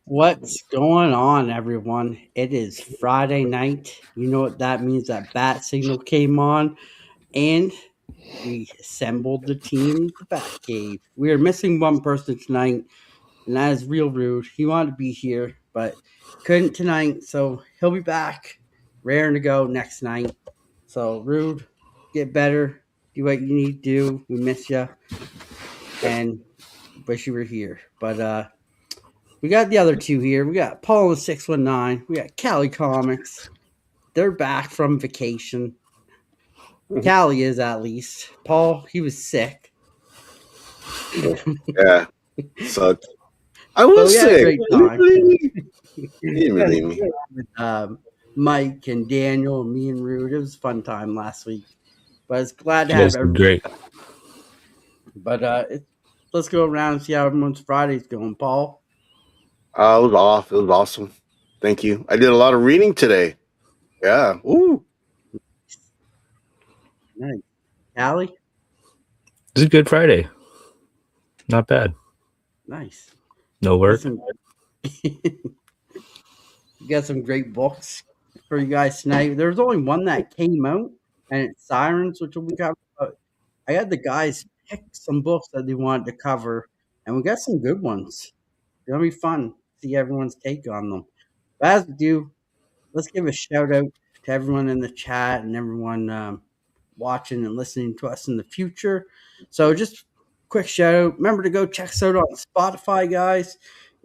What's going on, everyone? It is Friday night. You know what that means? That bat signal came on, and we assembled the team, the Bat Cave. We are missing one person tonight, and that is real rude. He wanted to be here, but couldn't tonight, so he'll be back, raring to go next night. So, rude, get better, do what you need to do. We miss you, and wish you were here. But we got the other two here. We got Paul and 619. We got Cali Comics. They're back from vacation. Cali is at least. Paul, he was sick. Yeah, sucked. I But was we had a sick. great You time. didn't We had a believe me. great time with Mike and Daniel and me and Rude. It was a fun time last week. But it's glad to You have guys did everyone. great. But let's go around and see how everyone's Friday's going, Paul. It was off. It was awesome. Thank you. I did a lot of reading today. Yeah. Ooh. Nice. Cali? This is Good Friday. Not bad. Nice. No work. You got some great books for you guys tonight. There's only one that came out, and it's Sirens, which will be covered. But I had the guys pick some books that they wanted to cover, and we got some good ones. It's gonna be fun to see everyone's take on them. But as we do, let's give a shout out to everyone in the chat and everyone watching and listening to us in the future. So just quick shout out. Remember to go check us out on Spotify, guys.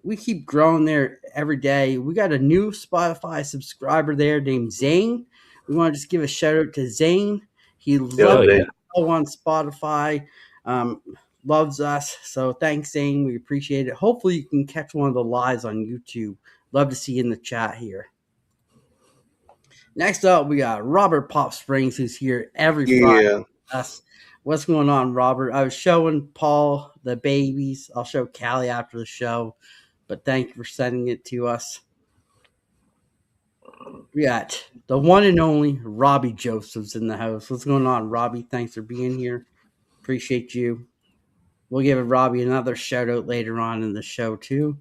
We keep growing there every day. We got a new Spotify subscriber there named Zane. We want to just give a shout out to Zane. He Oh, loves yeah. the show on Spotify. Um, Loves us. So thanks, Zane. We appreciate it. Hopefully you can catch one of the lives on YouTube. Love to see you in the chat here. Next up, we got Robert Pop Springs, who's here every Friday Yeah. with us. What's going on, Robert? I was showing Paul the babies. I'll show Callie after the show, but thank you for sending it to us. We got the one and only Robbie Josephs in the house. What's going on, Robbie? Thanks for being here. Appreciate you. We'll give Robbie another shout out later on in the show, too.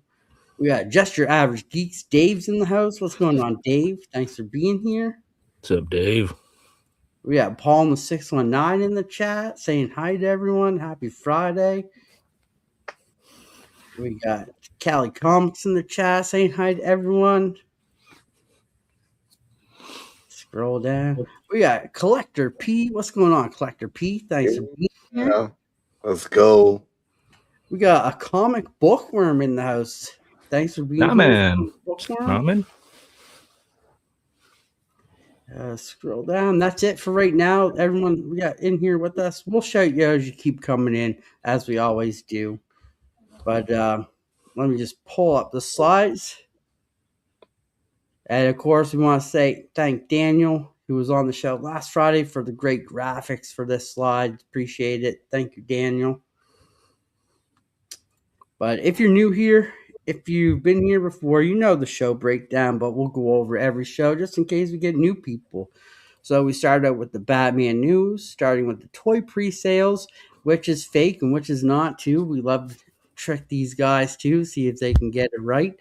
We got Just Your Average Geeks. Dave's in the house. What's going on, Dave? Thanks for being here. What's up, Dave? We got Paul in the 619 in the chat saying hi to everyone. Happy Friday. We got Cali Comics in the chat saying hi to everyone. Scroll down. We got Collector P. What's going on, Collector P? Thanks for being here. Yeah. Let's go. We got a comic bookworm in the house. Thanks for being Nah, here. man. Bookworm. Nah, man. Scroll down. That's it for right now. Everyone we got in here with us. We'll shout you out as you keep coming in, as we always do. But let me just pull up the slides. And of course, we want to thank Daniel, who was on the show last Friday, for the great graphics for this slide. Appreciate it. Thank you, Daniel. But if you're new here, if you've been here before, you know the show breakdown, but we'll go over every show just in case we get new people. So we started out with the Batman news, starting with the toy pre-sales, which is fake and which is not too. We love to trick these guys too, see if they can get it right.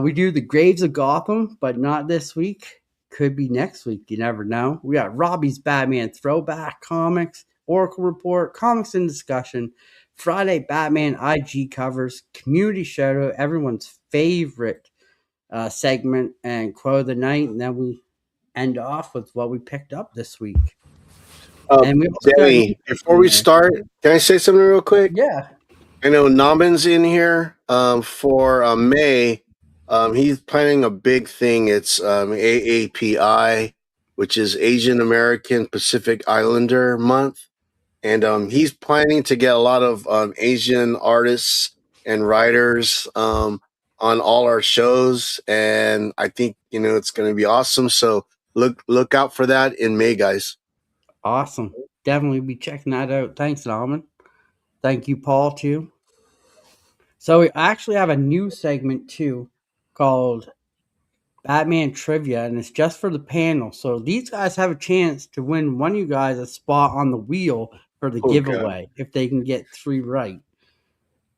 We do the Graves of Gotham, but not this week. Could be next week. You never know. We got Robbie's Batman Throwback Comics, Oracle Report, Comics in Discussion, Friday Batman IG covers, Community Shadow, everyone's favorite segment, and Quote of the Night. And then we end off with what we picked up this week. And we also Danny, before we start, can I say something real quick? Yeah. I know Naman's in here for May. He's planning a big thing. It's AAPI, which is Asian American Pacific Islander Month. And he's planning to get a lot of Asian artists and writers on all our shows. And I think, it's going to be awesome. So look out for that in May, guys. Awesome. Definitely be checking that out. Thanks, Norman. Thank you, Paul, too. So we actually have a new segment, too, called Batman Trivia, and it's just for the panel. So these guys have a chance to win one of you guys a spot on the wheel for the giveaway if they can get 3 right.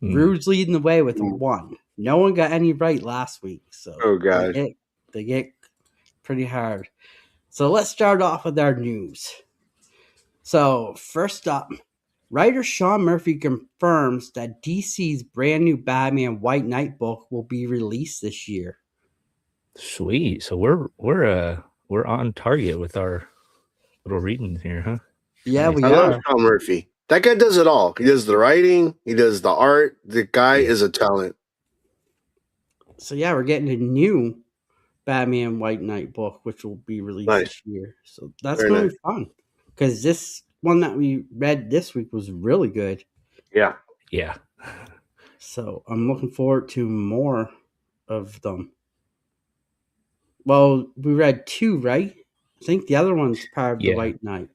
Rude's leading the way with 1. No one got any right last week, so Oh God. they get pretty hard. So let's start off with our news. So first up, writer Sean Murphy confirms that DC's brand new Batman White Knight book will be released this year. Sweet. So we're on target with our little readings here, huh? Yeah, Nice. we I love are. Sean Murphy. That guy does it all. He does the writing. He does the art. The guy Yeah. is a talent. So yeah, we're getting a new Batman White Knight book, which will be released Nice. this year. So that's Very going to nice. be fun because this one that we read this week was really good. Yeah. Yeah. So I'm looking forward to more of them. Well, we read two, right? I think the other one's part of the Yeah. White Knight.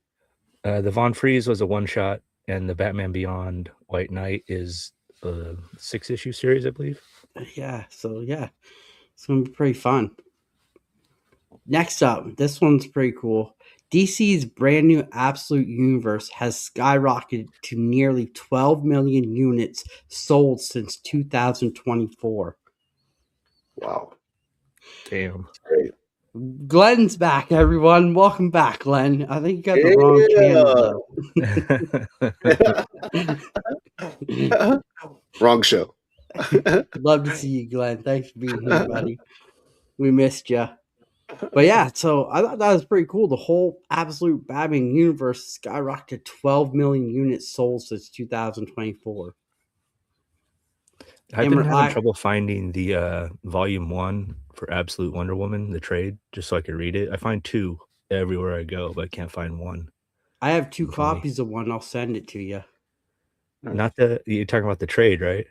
The Von Freeze was a one shot, and the Batman Beyond White Knight is a 6-issue series, I believe. Yeah, so yeah, it's going to be pretty fun. Next up, this one's pretty cool. DC's brand new Absolute Universe has skyrocketed to nearly 12 million units sold since 2024. Wow. Damn. Great. Glenn's back, everyone. Welcome back, Glenn. I think you got the wrong channel, though. Wrong show. Love to see you, Glenn. Thanks for being here, buddy. We missed you. But yeah, so I thought that was pretty cool. The whole Absolute Batman universe skyrocketed to 12 million units sold since 2024. I've been having trouble finding the volume 1 for Absolute Wonder Woman, the trade, just so I could read it. I find 2 everywhere I go, but I can't find 1. I have 2 copies of one. I'll send it to you. Not you're talking about the trade, right?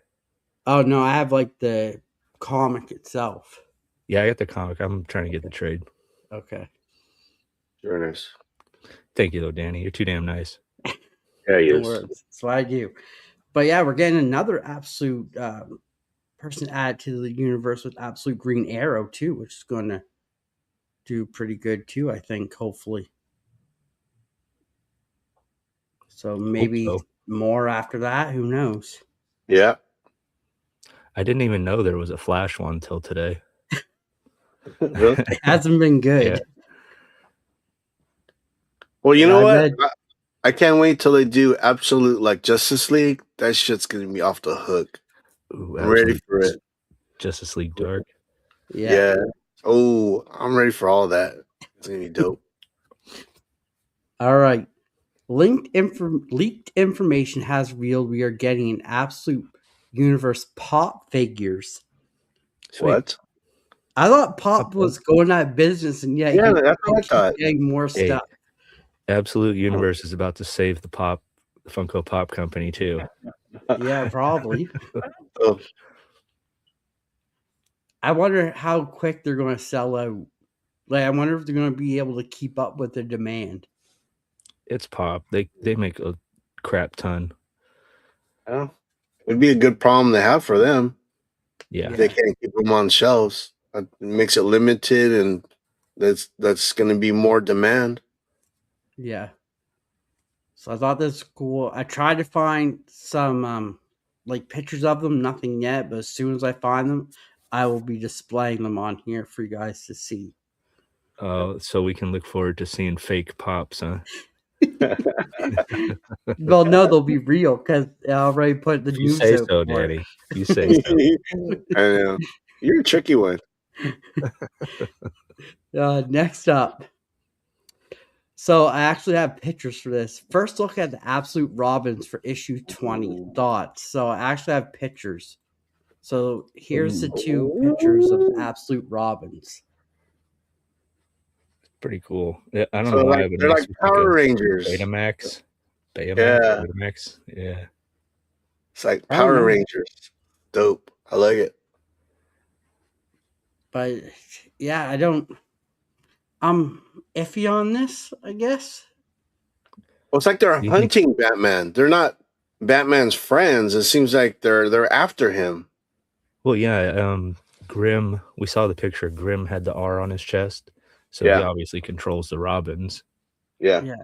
Oh no, I have like the comic itself. Yeah, I got the comic. I'm trying to get the trade. Okay. Very nice. Thank you, though, Danny. You're too damn nice. Yeah, he No is. worries. That's what I do. But yeah, we're getting another Absolute person added to the universe with Absolute Green Arrow too, which is going to do pretty good too, I think, hopefully. So maybe more after that. Who knows? Yeah. I didn't even know there was a Flash one till today. Really? It hasn't been good. Yeah. Well, you know what? I can't wait till they do Absolute like Justice League. That shit's gonna be off the hook. Ooh, I'm ready for it. Justice League Dark. Yeah. Oh, I'm ready for all that. It's gonna be dope. All right. Leaked information has revealed we are getting an Absolute Universe Pop figures. Sweet. What? I thought Pop was going out of business, and yet that's what I thought. Getting more stuff. Absolute Universe is about to save the Funko Pop company too. Yeah, probably. Oh. I wonder how quick they're going to sell out. Like, I wonder if they're going to be able to keep up with the demand. It's Pop. They make a crap ton. Yeah. It'd be a good problem to have for them. Yeah. They can't keep them on shelves. It makes it limited, and that's going to be more demand. Yeah. So I thought this was cool. I tried to find some like pictures of them, nothing yet, but as soon as I find them, I will be displaying them on here for you guys to see. So we can look forward to seeing fake Pops, huh? Well, no, they'll be real because I already put the news say out so, for it. Daddy. You say so. I know. You're a tricky one. Next up. So I actually have pictures for this. First look at the Absolute Robins for issue 20. Thoughts. So I actually have pictures. So here's the 2 pictures of Absolute Robins. Pretty cool. I don't know why, but they're like Power Rangers. Betamax. Yeah. Betamax. Yeah. It's like Power Rangers. Dope. I like it. But yeah, I'm iffy on this, I guess. Well, it's like they're hunting Batman. They're not Batman's friends. It seems like they're after him. Well, yeah. Grim. We saw the picture. Grim had the R on his chest, so he obviously controls the Robins. Yeah. Yeah.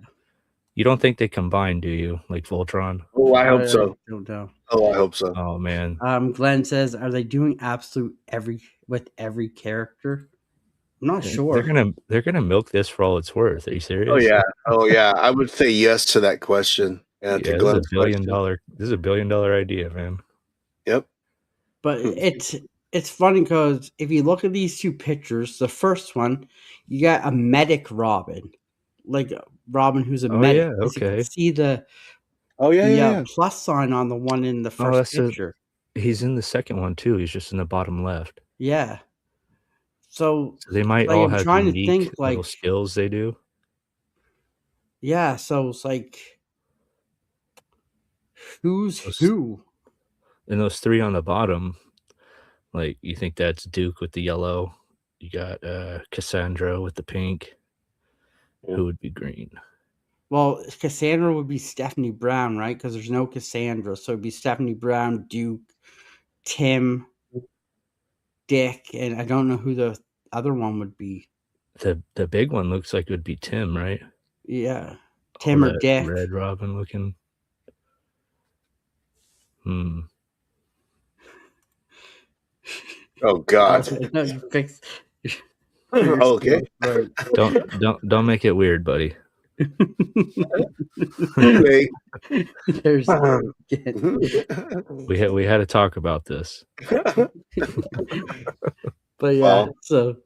You don't think they combine, do you? Like Voltron? Oh, I hope I so. don't know. Oh, I hope so. Oh man, Glenn says, "Are they doing absolute every character?" I'm not they're sure. gonna milk this for all it's worth. Are you Oh serious? yeah. Oh yeah. I would say yes to that question. Yeah, to Yeah, this is a Glenn's billion question. dollar. This is a $1 billion idea, man. Yep. But it's funny because if you look at these two pictures, the first one, you got a medic Robin, like Robin who's a Oh medic. yeah, As you can okay. see Oh yeah, the yeah, yeah. plus sign on the one in the Oh, first that's a. picture. He's in the second one too. He's just in the bottom left. Yeah. So So they might like all I'm have trying to unique think little like skills they do. yeah. So it's like who's Those, who? and those three on the bottom, like you think that's Duke with the yellow. You got Cassandra with the pink. Yeah. Who would be green? Well, Cassandra would be Stephanie Brown, right? Because there's no Cassandra, so it'd be Stephanie Brown, Duke, Tim, Dick, and I don't know who the other one would be. The big one looks like it would be Tim, right? Yeah, All Tim or that Dick. Red Robin looking. Hmm. Oh Oh, God. no, you fix your Okay. stuff right. Don't make it weird, buddy. Too late. There's again. We had to talk about this. But yeah, Well, so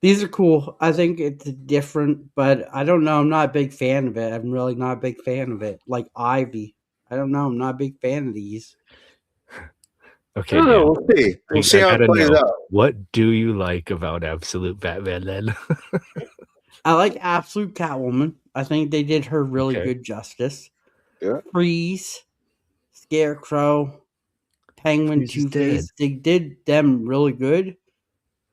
these are cool. I think it's different, but I don't know. I'm not a big fan of it. I'm really not a big fan of it. Like Ivy. I don't know. I'm not a big fan of these. Okay, I don't know. Dan. We'll see. We'll see I how it gotta plays know, out. what do you like about Absolute Batman then? I like Absolute Catwoman. I think they did her really Okay. good justice. Yeah. Freeze, Scarecrow, Penguin, Freeze is Two dead. Face. They did them really good.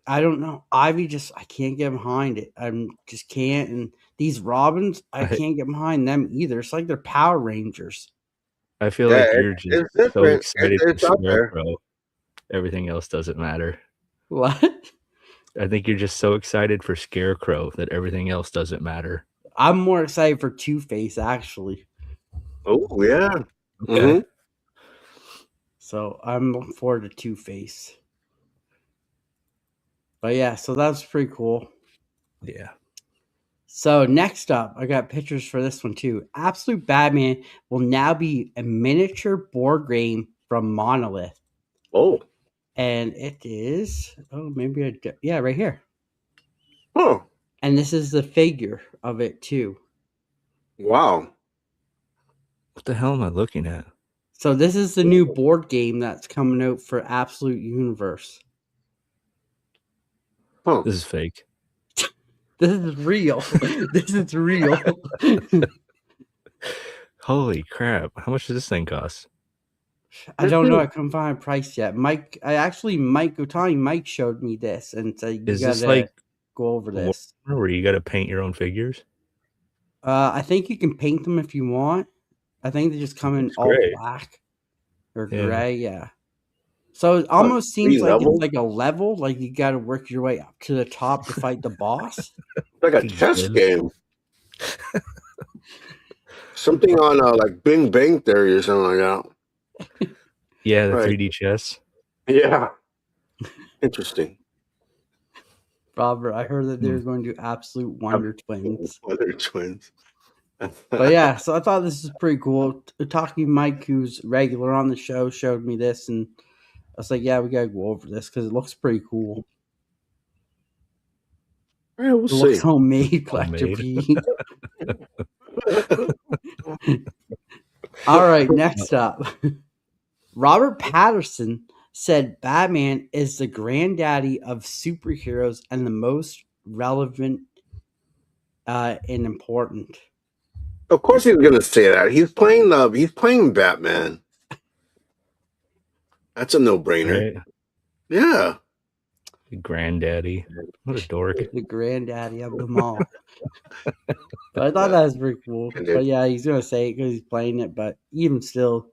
I don't know. Ivy just I can't get behind it. I'm just can't. And these Robins, I I can't get behind them either. It's like they're Power Rangers. I feel Yeah. like you're just It's so different. excited for It's out there. Scarecrow. Everything else doesn't matter. What? I think you're just so excited for Scarecrow that everything else doesn't matter. I'm more excited for Two Face actually. Oh yeah. Okay. Mm-hmm. So I'm looking forward to Two Face. But yeah, so that's pretty cool. Yeah. So next up, I got pictures for this one too. Absolute Batman will now be a miniature board game from Monolith. Oh. And it is maybe yeah, right here. Oh. And this is the figure of it too. Wow. What the hell am I looking at? So this is the new board game that's coming out for Absolute Universe. Huh. This is fake. This is real. This is real. Holy crap. How much does this thing cost? I don't know. I couldn't find a price yet. Mike Otani Mike showed me this and said you Is this gotta like go over this. where you got to paint your own figures? I think you can paint them if you want. I think they just come in That's all great. black or Yeah. gray. Yeah. So it What, almost seems 3 like it's levels? like a level, like you got to work your way up to the top to fight the boss. Like a He's chess good. game. Something on like Bing Bang Theory or something like that. Yeah, the Right. 3D chess. Yeah. Interesting. Robert, I heard that they were going to do Absolute Wonder Twins. Wonder Twins. But yeah, so I thought this is pretty cool. Talking Mike, who's regular on the show, showed me this, and I was like, "Yeah, we gotta go over this because it looks pretty cool. Yeah, we'll It looks see. homemade, Collector Homemade. P." All right, next up, Robert Patterson said Batman is the granddaddy of superheroes and the most relevant and important. Of course he's gonna say that. He's playing Batman. That's a no-brainer. Right? Yeah. Granddaddy. What a dork. The granddaddy of them all. But I thought that was pretty cool. Indeed. But yeah, he's gonna say it because he's playing it. But even still,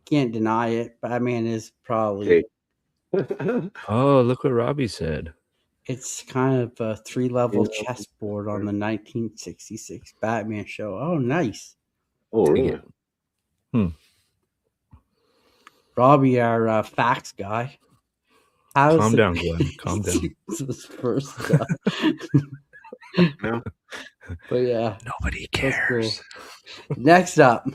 can't deny it. Batman is probably Okay. Oh, look what Robbie said. it's kind of a 3-level chessboard on the 1966 Batman show. Oh, nice. Oh, Take really? it. Hmm. Robbie, our facts guy. How's Calm the down, Glenn. Calm down. Jesus first stuff? Yeah. But yeah, Nobody that's cool. cares. Next up,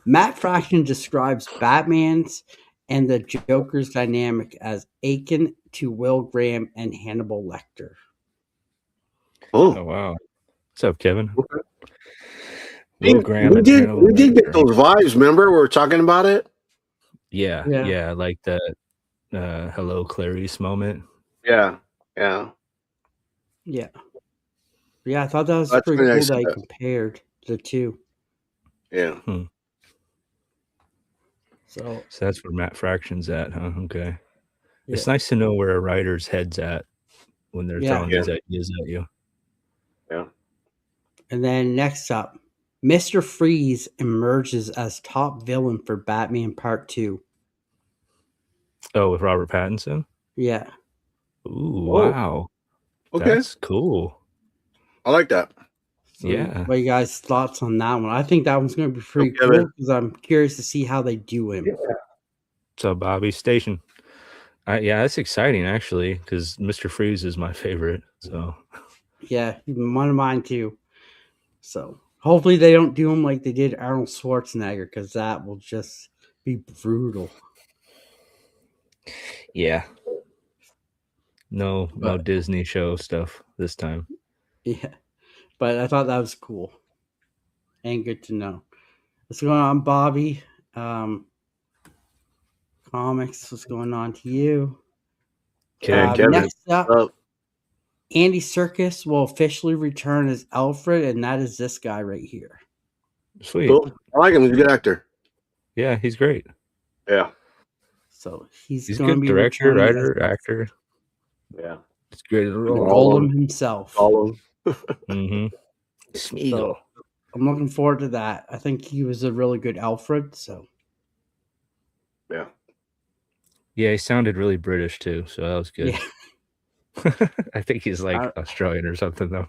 Matt Fraction describes Batman's and the Joker's dynamic as akin to Will Graham and Hannibal Lecter. Oh Oh. wow. What's up, Kevin? Okay. Will Graham We and did. Hannibal We did get Lecter. those vibes. Remember, we were talking about it. Yeah, Yeah. yeah, like the hello Clarice moment. Yeah. Yeah. Yeah. Yeah, I thought that was That's pretty when I cool said that he that. compared the two. Yeah. Hmm. So, So that's where Matt Fraction's at, huh? Okay. yeah. It's nice to know where a writer's head's at when they're Yeah. throwing Yeah. these ideas at you. Yeah. And then next up, Mr. Freeze emerges as top villain for Batman Part 2. Oh, with Robert Pattinson? Yeah. Ooh, Oh. wow. Okay. That's cool. I like that. So, Yeah. what are you guys' thoughts on that one? I think that one's going to be So, pretty Kevin. cool because I'm curious to see how they do him. So Bobby Station. Yeah, that's exciting actually, because Mr. Freeze is my favorite. So Yeah, one of mine too. So, hopefully they don't do him like they did Arnold Schwarzenegger because that will just be brutal. yeah. No But Disney show stuff this time. yeah, but I thought that was cool and good to know. What's going on, Bobby? Comics, what's going on to you? Yeah, Kevin. Kevin. Next up, Uh, Andy Serkis will officially return as Alfred, and that is this guy right here. Sweet. cool. I like him. He's a good actor. Yeah, he's great. Yeah. So he's He's a going to good be director, returning as writer, actor. Yeah. It's great at the all. Golem himself. Gollum. Mm-hmm. So Smeagol. I'm looking forward to that. I think he was a really good Alfred. So Yeah. Yeah, he sounded really British too, so that was good. yeah. I think he's like Australian or something though.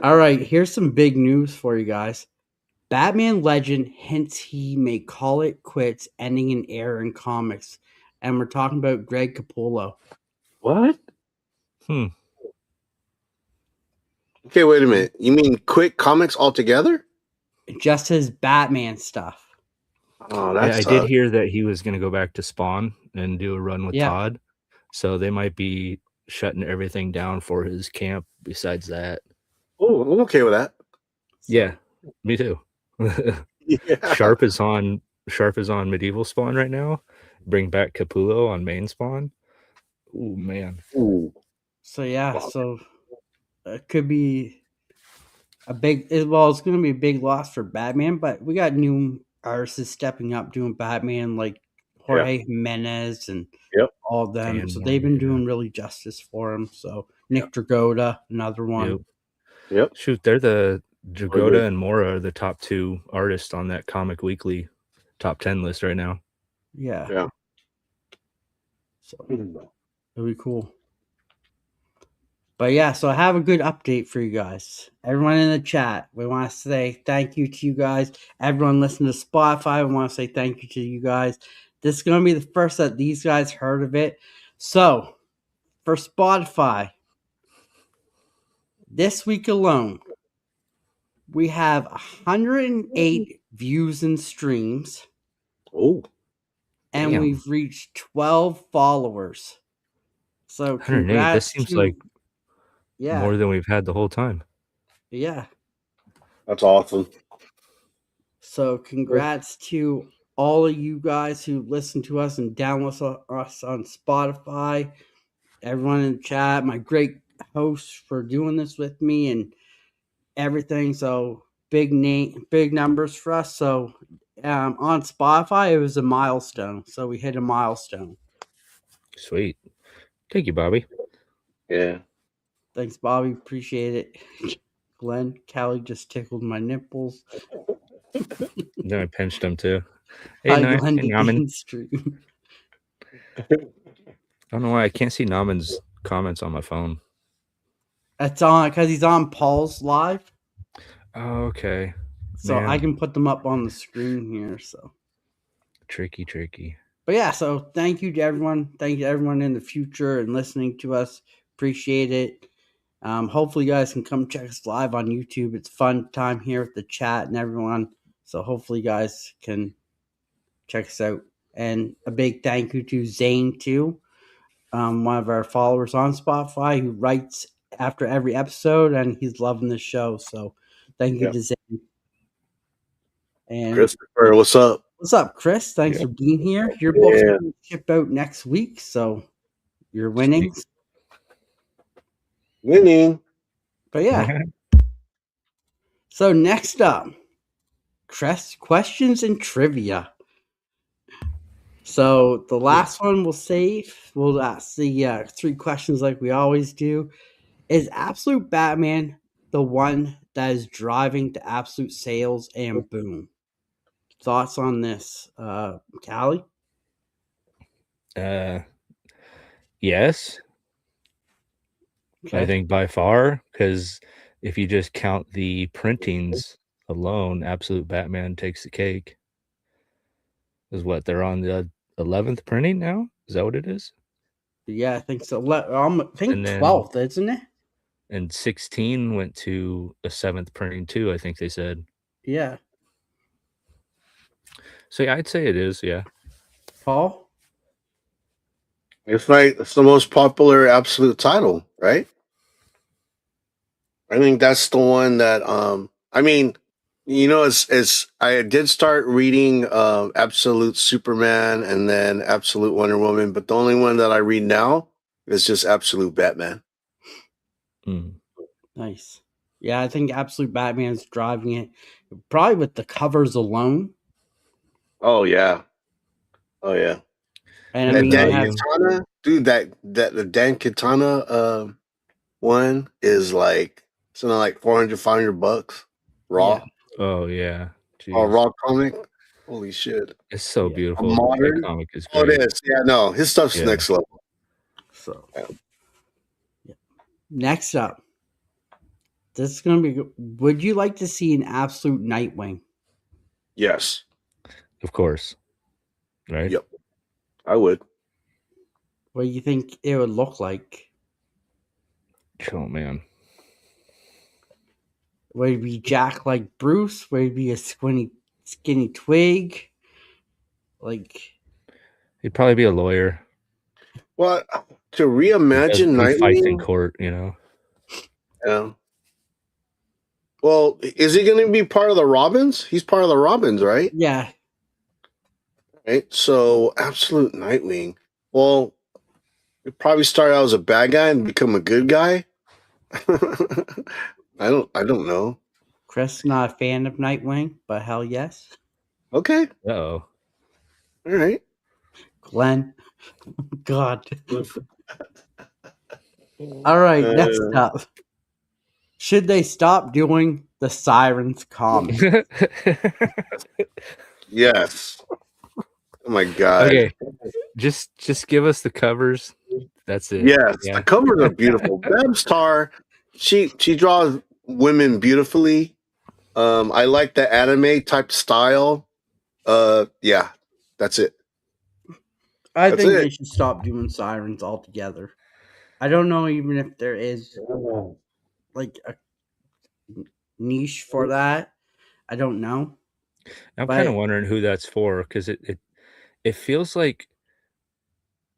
All right, here's some big news for you guys. Batman Legend hints he may call it quits, ending an era in comics. And we're talking about Greg Capullo. What? Hmm. Okay, wait a minute. You mean quit comics altogether? Just his Batman stuff. Oh, Yeah, that's I did hear that he was going to go back to Spawn and do a run with Yeah. Todd. So they might be shutting everything down for his camp besides that. Oh, I'm okay with that. So, Yeah, me too. Yeah. Sharp is on Medieval Spawn right now. Bring back Capullo on main Spawn. Oh man. Ooh. So yeah, Wow. so it could be a big. Well, it's going to be a big loss for Batman, but we got new artists stepping up doing Batman, like Jorge Jimenez and Yep. all of them. Dan So Mora, they've been yeah. doing really justice for him. So Nick Dragotta, another one. Yep. Yep. Shoot, they're the Really Dragotta good. and Mora are the top two artists on that Comic Weekly top 10 list right now. Yeah. Yeah. So it'll be cool. But yeah, so I have a good update for you guys. Everyone in the chat, we want to say thank you to you guys. Everyone listening to Spotify, we want to say thank you to you guys. This is going to be the first that these guys heard of it. So for Spotify, this week alone, we have 108 views and streams, Oh. and Damn. we've reached 12 followers. So 108. That congrats seems to like yeah, more than we've had the whole time. yeah. That's awesome. So congrats to all of you guys who listen to us and download us on Spotify. Everyone in the chat, my great hosts for doing this with me and everything. So big numbers for us. So on Spotify, it was a milestone. So we hit a milestone. Sweet. Thank you, Bobby. Yeah. Thanks, Bobby. Appreciate it. Glenn, Callie just tickled my nipples. Then I pinched him too. Hey, Hi, Glenn, hey to Naman. Dean Stream. I don't know why I can't see Naman's comments on my phone. That's on because he's on Paul's live. Oh, okay. So I Man, can put them up on the screen here. So, tricky. but yeah, so thank you to everyone. Thank you to everyone in the future and listening to us. Appreciate it. Hopefully, you guys can come check us live on YouTube. It's fun time here with the chat and everyone. So hopefully, you guys can check us out. And a big thank you to Zane too, one of our followers on Spotify who writes after every episode, and he's loving the show. So thank you Yeah. to Zane. And Christopher, what's up? what's up, Chris? Thanks Yep. for being here. Your book's Yeah. going to ship out next week, so your winnings. Winning. But yeah, so next up, Chris, questions and trivia. So the last one we'll save. We'll ask the 3 questions like we always do. Is Absolute Batman the one that is driving to absolute sales and boom? Thoughts on this, Callie? Yes, Okay. I think by far, because if you just count the printings alone, Absolute Batman takes the cake. Is what they're on the 11th printing now? Is that what it is? Yeah, I think so. I think And then 12th, isn't it? and 16 went to a 7th printing too, I think they said. Yeah. So yeah, I'd say it is, yeah. Paul? It's the most popular absolute title, right? I think that's the one that I mean, it's I did start reading Absolute Superman and then Absolute Wonder Woman, but the only one that I read now is just Absolute Batman. Mm. Nice. Yeah, I think Absolute Batman's driving it. Probably with the covers alone. Oh yeah. Oh yeah. And I That mean, you Dan have Katana, dude, that the Dan Katana one is like something like 400, $500 raw. yeah, Oh yeah. Or Jeez. raw comic. Holy shit. It's so Yeah. A beautiful. That modern. comic is Oh, great. it is. Yeah, no, his stuff's Yeah. next level. So Yeah. yeah. Next up. This is gonna be good. Would you like to see an absolute Nightwing? Yes. Of course. Right? Yep. I would. What do you think it would look like? Oh man. Would it be Jack like Bruce? Would it be a skinny twig? Like He'd probably be a lawyer. Well, to He reimagine fights in Nightwing. court, you know. Yeah. Well, is he going to be part of the Robins? He's part of the Robins, right? yeah, Right. So, absolute Nightwing. Well, he probably start out as a bad guy and become a good guy. I don't know. Chris not a fan of Nightwing, but hell yes. Okay. Uh-oh. All right. Glenn. God. All right, next up. Should they stop doing the Sirens comic? Yes. Oh my god. Okay. Just give us the covers. That's it. Yes, Yeah. the covers are beautiful. Babs Tarr, she draws women beautifully. I like the anime type style. Yeah, that's it. I That's think it. they should stop doing Sirens altogether. I don't know even if there is like a niche for that. I don't know. I'm But kind of wondering who that's for, because it feels like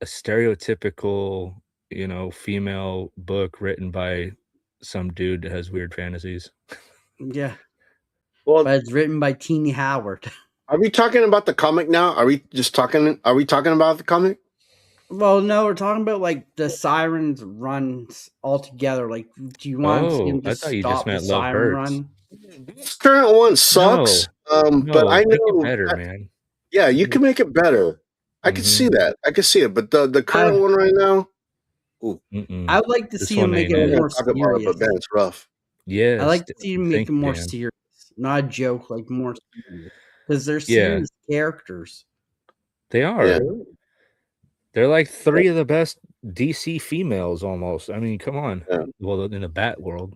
a stereotypical, female book written by some dude that has weird fantasies. yeah, Well, but it's written by Teeny Howard. are we talking about the comic now? Are we talking about the comic? Well, no, we're talking about like the Sirens runs altogether. Like, do you want to see him Oh, I just thought you just stop the meant Love Siren Hurts. run? This current one sucks. But No, I make it know better, man. yeah, you can make it better. I can see that. I can see it. But the current one right now, ooh, I would like to This see him one make ain't it I'm it. gonna more talk about it, serious. but man, it's rough. Yes. I like to see him make thank it you, more Dan. serious, not a joke, like more serious, because they're Yeah. serious characters. They are. Yeah. They're like 3 of the best DC females almost. I mean, come on. Yeah. Well, in the Bat world.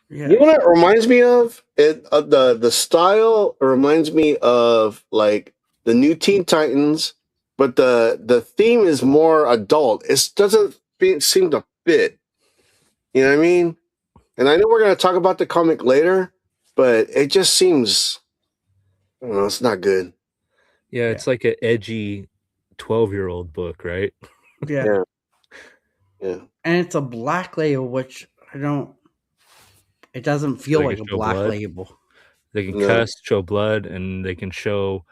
Yeah. You know what it reminds me of? The style reminds me of like the new Teen Titans, but the theme is more adult. It doesn't seem to fit. You know what I mean? And I know we're gonna talk about the comic later, but it just seems I don't know. It's not good. Yeah, Yeah. it's like an edgy 12-year-old book, right? Yeah. Yeah, yeah. And it's a black label, which I don't. It doesn't So feel they can like a show black blood. label. They can No. cuss, show blood, and they can show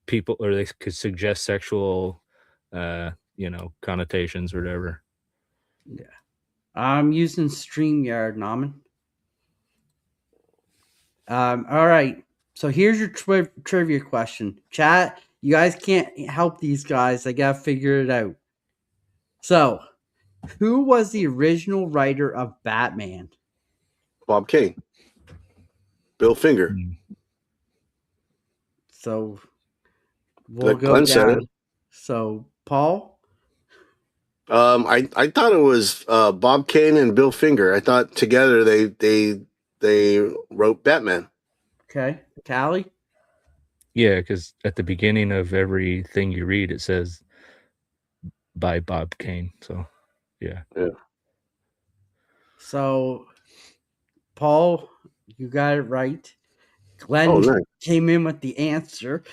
people, or they could suggest sexual, connotations or whatever. Yeah. I'm using StreamYard, Namen. All right. So here's your trivia question. Chat, you guys can't help these guys. I got to figure it out. So, who was the original writer of Batman? Bob Kane, Bill Finger. Mm. So, we'll go Glenn said it. down. So, Paul? I thought it was Bob Kane and Bill Finger. I thought together they wrote Batman. Okay. Callie? Yeah, because at the beginning of everything you read, it says by Bob Kane. So, yeah. Yeah. So, Paul, you got it right. Oh, Glenn nice. came in with the answer.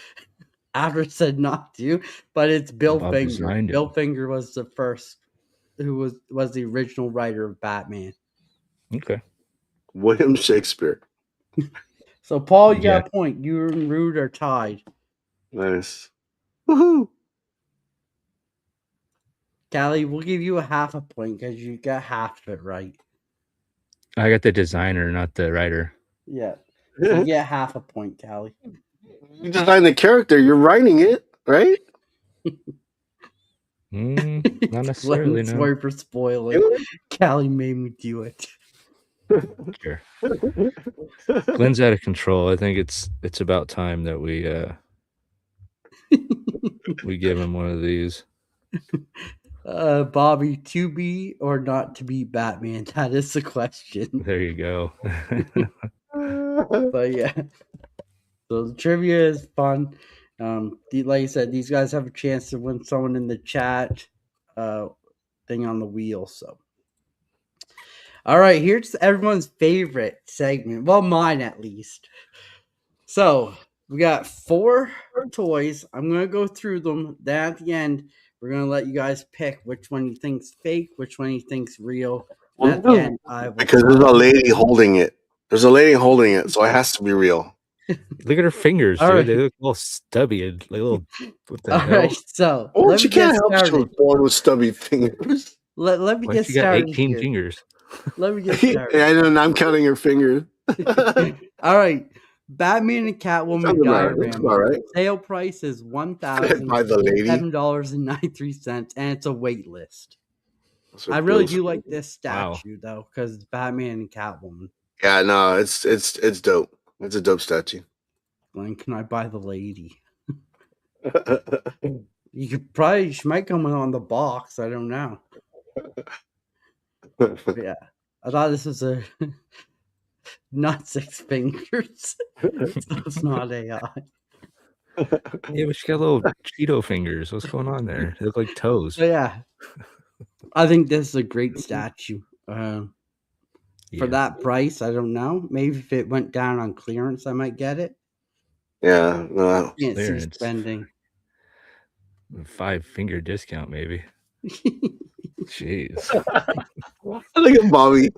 Albert said not to, but it's Bill Bob Finger. designed it. Bill Finger was the first who was the original writer of Batman. Okay. William Shakespeare. So Paul, you Yeah. got a point. You and Rude are tied. Nice. Woohoo! Callie, we'll give you a half a point because you got half of it right. I got the designer, not the writer. Yeah. So you get half a point, Callie. You designed the character. You're writing it, right? Not necessarily, Glenn, no. sorry for spoiling. Callie made me do it. Sure. Glenn's out of control. I think it's about time that we give him one of these. Bobby, to be or not to be Batman? That is the question. There you go. But yeah. So the trivia is fun. Like I said, these guys have a chance to win someone in the chat thing on the wheel. So, all right, here's everyone's favorite segment. Well, mine at least. So we got 4 toys. I'm gonna go through them. Then at the end, we're gonna let you guys pick which one you think's fake, which one you think's real. And at the end, I will Because there's a lady holding it. There's a lady holding it, so it has to be real. Look at her fingers, All dude. right. They look all stubby and like little. What the All hell? right, so Oh, let she me get can't help she was started. born with stubby fingers. Let me Why get she got started 18 here. fingers? Let me get started. I know, and I'm counting her fingers. All right. Batman and Catwoman Sounds about right. That's diorama. about right. Sale price is By the lady. $1,007.93, and it's a wait list. That's what I really Bill's- do like this Wow. statue though, because it's Batman and Catwoman. Yeah, no, it's dope. It's a dope statue. Glenn, can I buy the lady? You could probably she might come on the box. I don't know. But yeah, I thought this was a not 6 fingers, so it's not AI. Yeah, but she got little Cheeto fingers. What's going on there? They look like toes. So yeah, I think this is a great statue. For Yeah. that price, I don't know. Maybe if it went down on clearance, I might get it. Yeah, no. Can't see Clearance. spending. 5-finger discount, maybe. Jeez. Look at Bobby.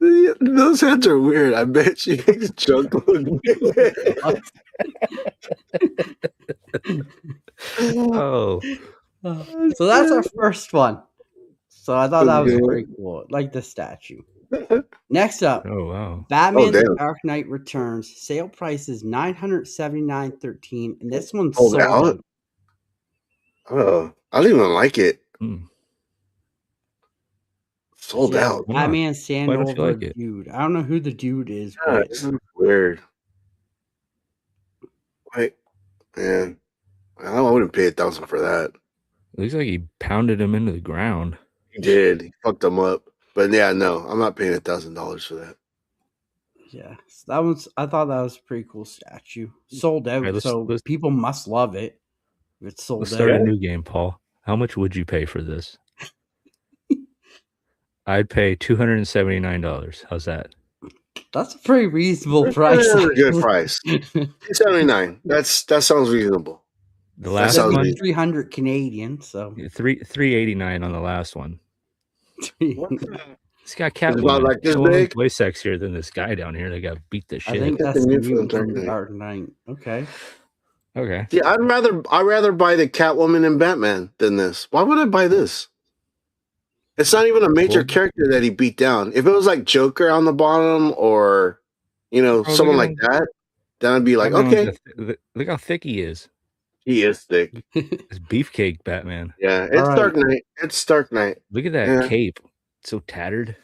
Those hands are weird. I bet she makes junk look big. Oh, So that's our first one. So I thought that was Okay. pretty cool. Like the statue. Next up, oh wow. Batman: The damn. Dark Knight Returns. Sale price is $979.13, and this one's Sold sold out? out. Oh, I don't even like it. Hmm. Sold Yeah, out. Why not? Batman standing Why don't you over like a it? dude. I don't know who the dude is, Yeah, but this is weird. Like, man, I wouldn't pay 1,000 for that. It looks like he pounded him into the ground. He did. He fucked them up. But yeah, no, I'm not paying $1,000 for that. Yeah, so that was. I thought that was a pretty cool statue. Sold All right, out, so people must love it. If it's let's sold start out. a new game, Paul. How much would you pay for this? I'd pay $279. How's that? That's a pretty reasonable That's price. a good Actually. price. 279. That sounds reasonable. The That last That'd sounds be one, reasonable. 300 Canadian. So 389 on the last one. What's This guy It's about Catwoman. like this Catwoman's big. way sexier than this guy down here. They got beat the I shit. think Get the that's the new from mutant Dark from the Knight. Dark Knight. Okay. Okay. Yeah, I'd rather buy the Catwoman and Batman than this. Why would I buy this? It's not even a major Cool. character that he beat down. If it was like Joker on the bottom or Bro, someone like that, then I'd be like, Batman okay, look how thick he is. he is thick. It's beefcake Batman. Yeah, All it's right. Dark Knight. It's Dark Knight. Look at that Yeah. cape. It's so tattered.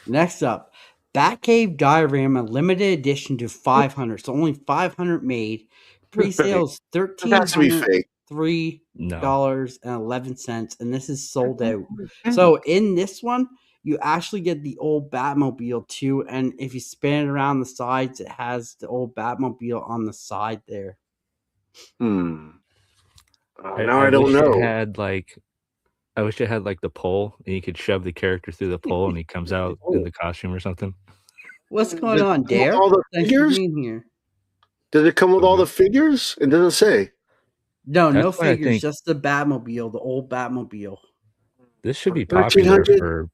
Next up, Batcave Diorama limited edition to 500. So only 500 made. Pre-sales It has to be fake. No. $1,303.11, and this is sold out. So in this one, you actually get the old Batmobile too, and if you spin it around the sides, it has the old Batmobile on the side there. Now I I don't wish know. it had like the pole and you could shove the character through the pole and he comes out in the costume or something. What's going Does it on, come with Dare? all the Thanks for figures? being here. Does it come with all the figures? It doesn't say. No, no That's why I figures, think just the Batmobile, the old Batmobile. this should be For popular 1300? for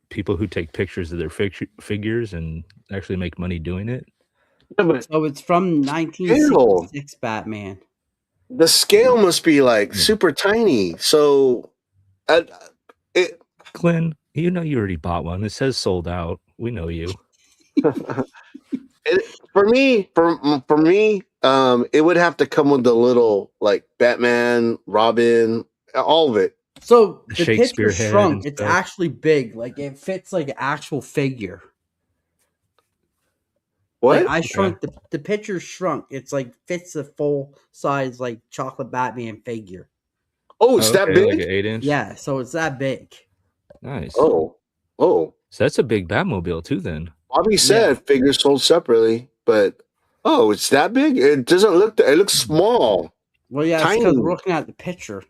people who take pictures of their figures and actually make money doing it. Yeah, but So it's from 1966 Batman. the scale must be like Yeah. super tiny. So, it Glenn, you know you already bought one. It says sold out. We know you. for me, it would have to come with the little like Batman, Robin, all of it. So The the Shakespeare picture head shrunk. and It's stuff. actually big. Like it fits like an actual figure. What? Like I shrunk the picture shrunk. It's like fits a full size like chocolate Batman figure. Oh, it's that Okay, like big? an 8-inch. Yeah, so it's that big. Oh. Nice. So that's a big Batmobile too. Then Bobby said figures sold separately, but it's that big? It doesn't look. It looks small. Well, yeah, it's Tiny. because we're looking at the picture.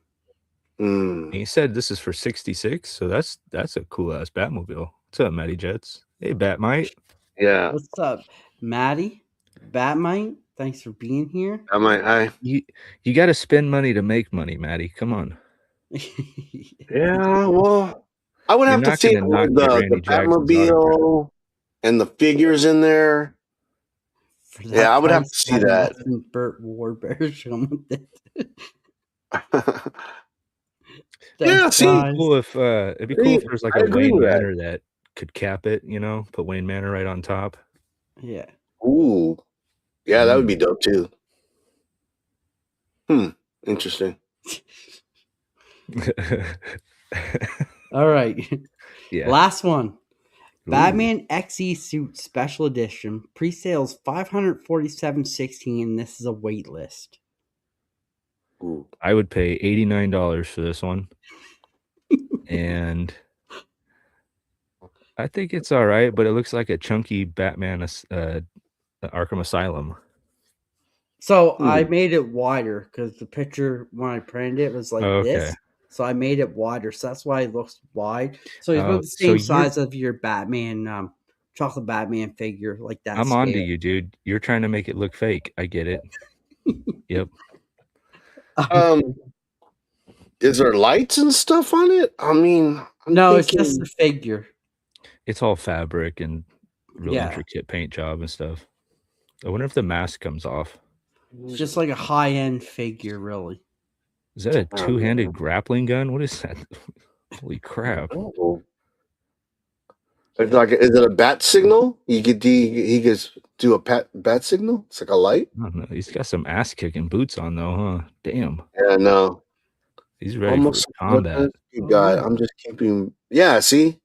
Mm. he said this is for 66. So that's a cool ass Batmobile. What's up, Matty Jets? Hey, Batmite. Yeah, What's up, Maddie? Batmite? Thanks for being here. You got to spend money to make money, Matty. Come on. Yeah. Well, I would You're have to not see gonna not get the Randy Jackson's autograph. Batmobile and the figures in there. For that Yeah, I would have to price, see that. nothing Burt Warbear come with it. Yeah, Thanks, see? guys. Cool if it'd be cool if there was like I a agree Wayne with that. Manor that could cap it. Put Wayne Manor right on top. Yeah. Ooh, yeah, that would be dope too. Interesting. All right. Yeah. Last one. Ooh. Batman XE Suit Special Edition. Pre-sales 547.16. This is a wait list. Ooh. I would pay $89 for this one. And I think it's all right, but it looks like a chunky Batman Arkham Asylum. So I made it wider because the picture when I printed it was like Okay. this. So I made it wider. So that's why it looks wide. So he's about the so same you're- size of your Batman, chocolate Batman figure, like that. I'm onto you, dude. You're trying to make it look fake. I get it. Yep. Is there lights and stuff on it? I mean, no, it's just the figure. It's all fabric and real intricate paint job and stuff. I wonder if the mask comes off. It's just like a high-end figure, really. Is that a two-handed grappling gun? What is that? Holy crap! It's like, is it a bat signal? He could do a bat signal. It's like a light. I don't know. He's got some ass kicking boots on though, huh? Damn. Yeah, no. He's ready for combat. You got. I'm just keeping. Yeah, see,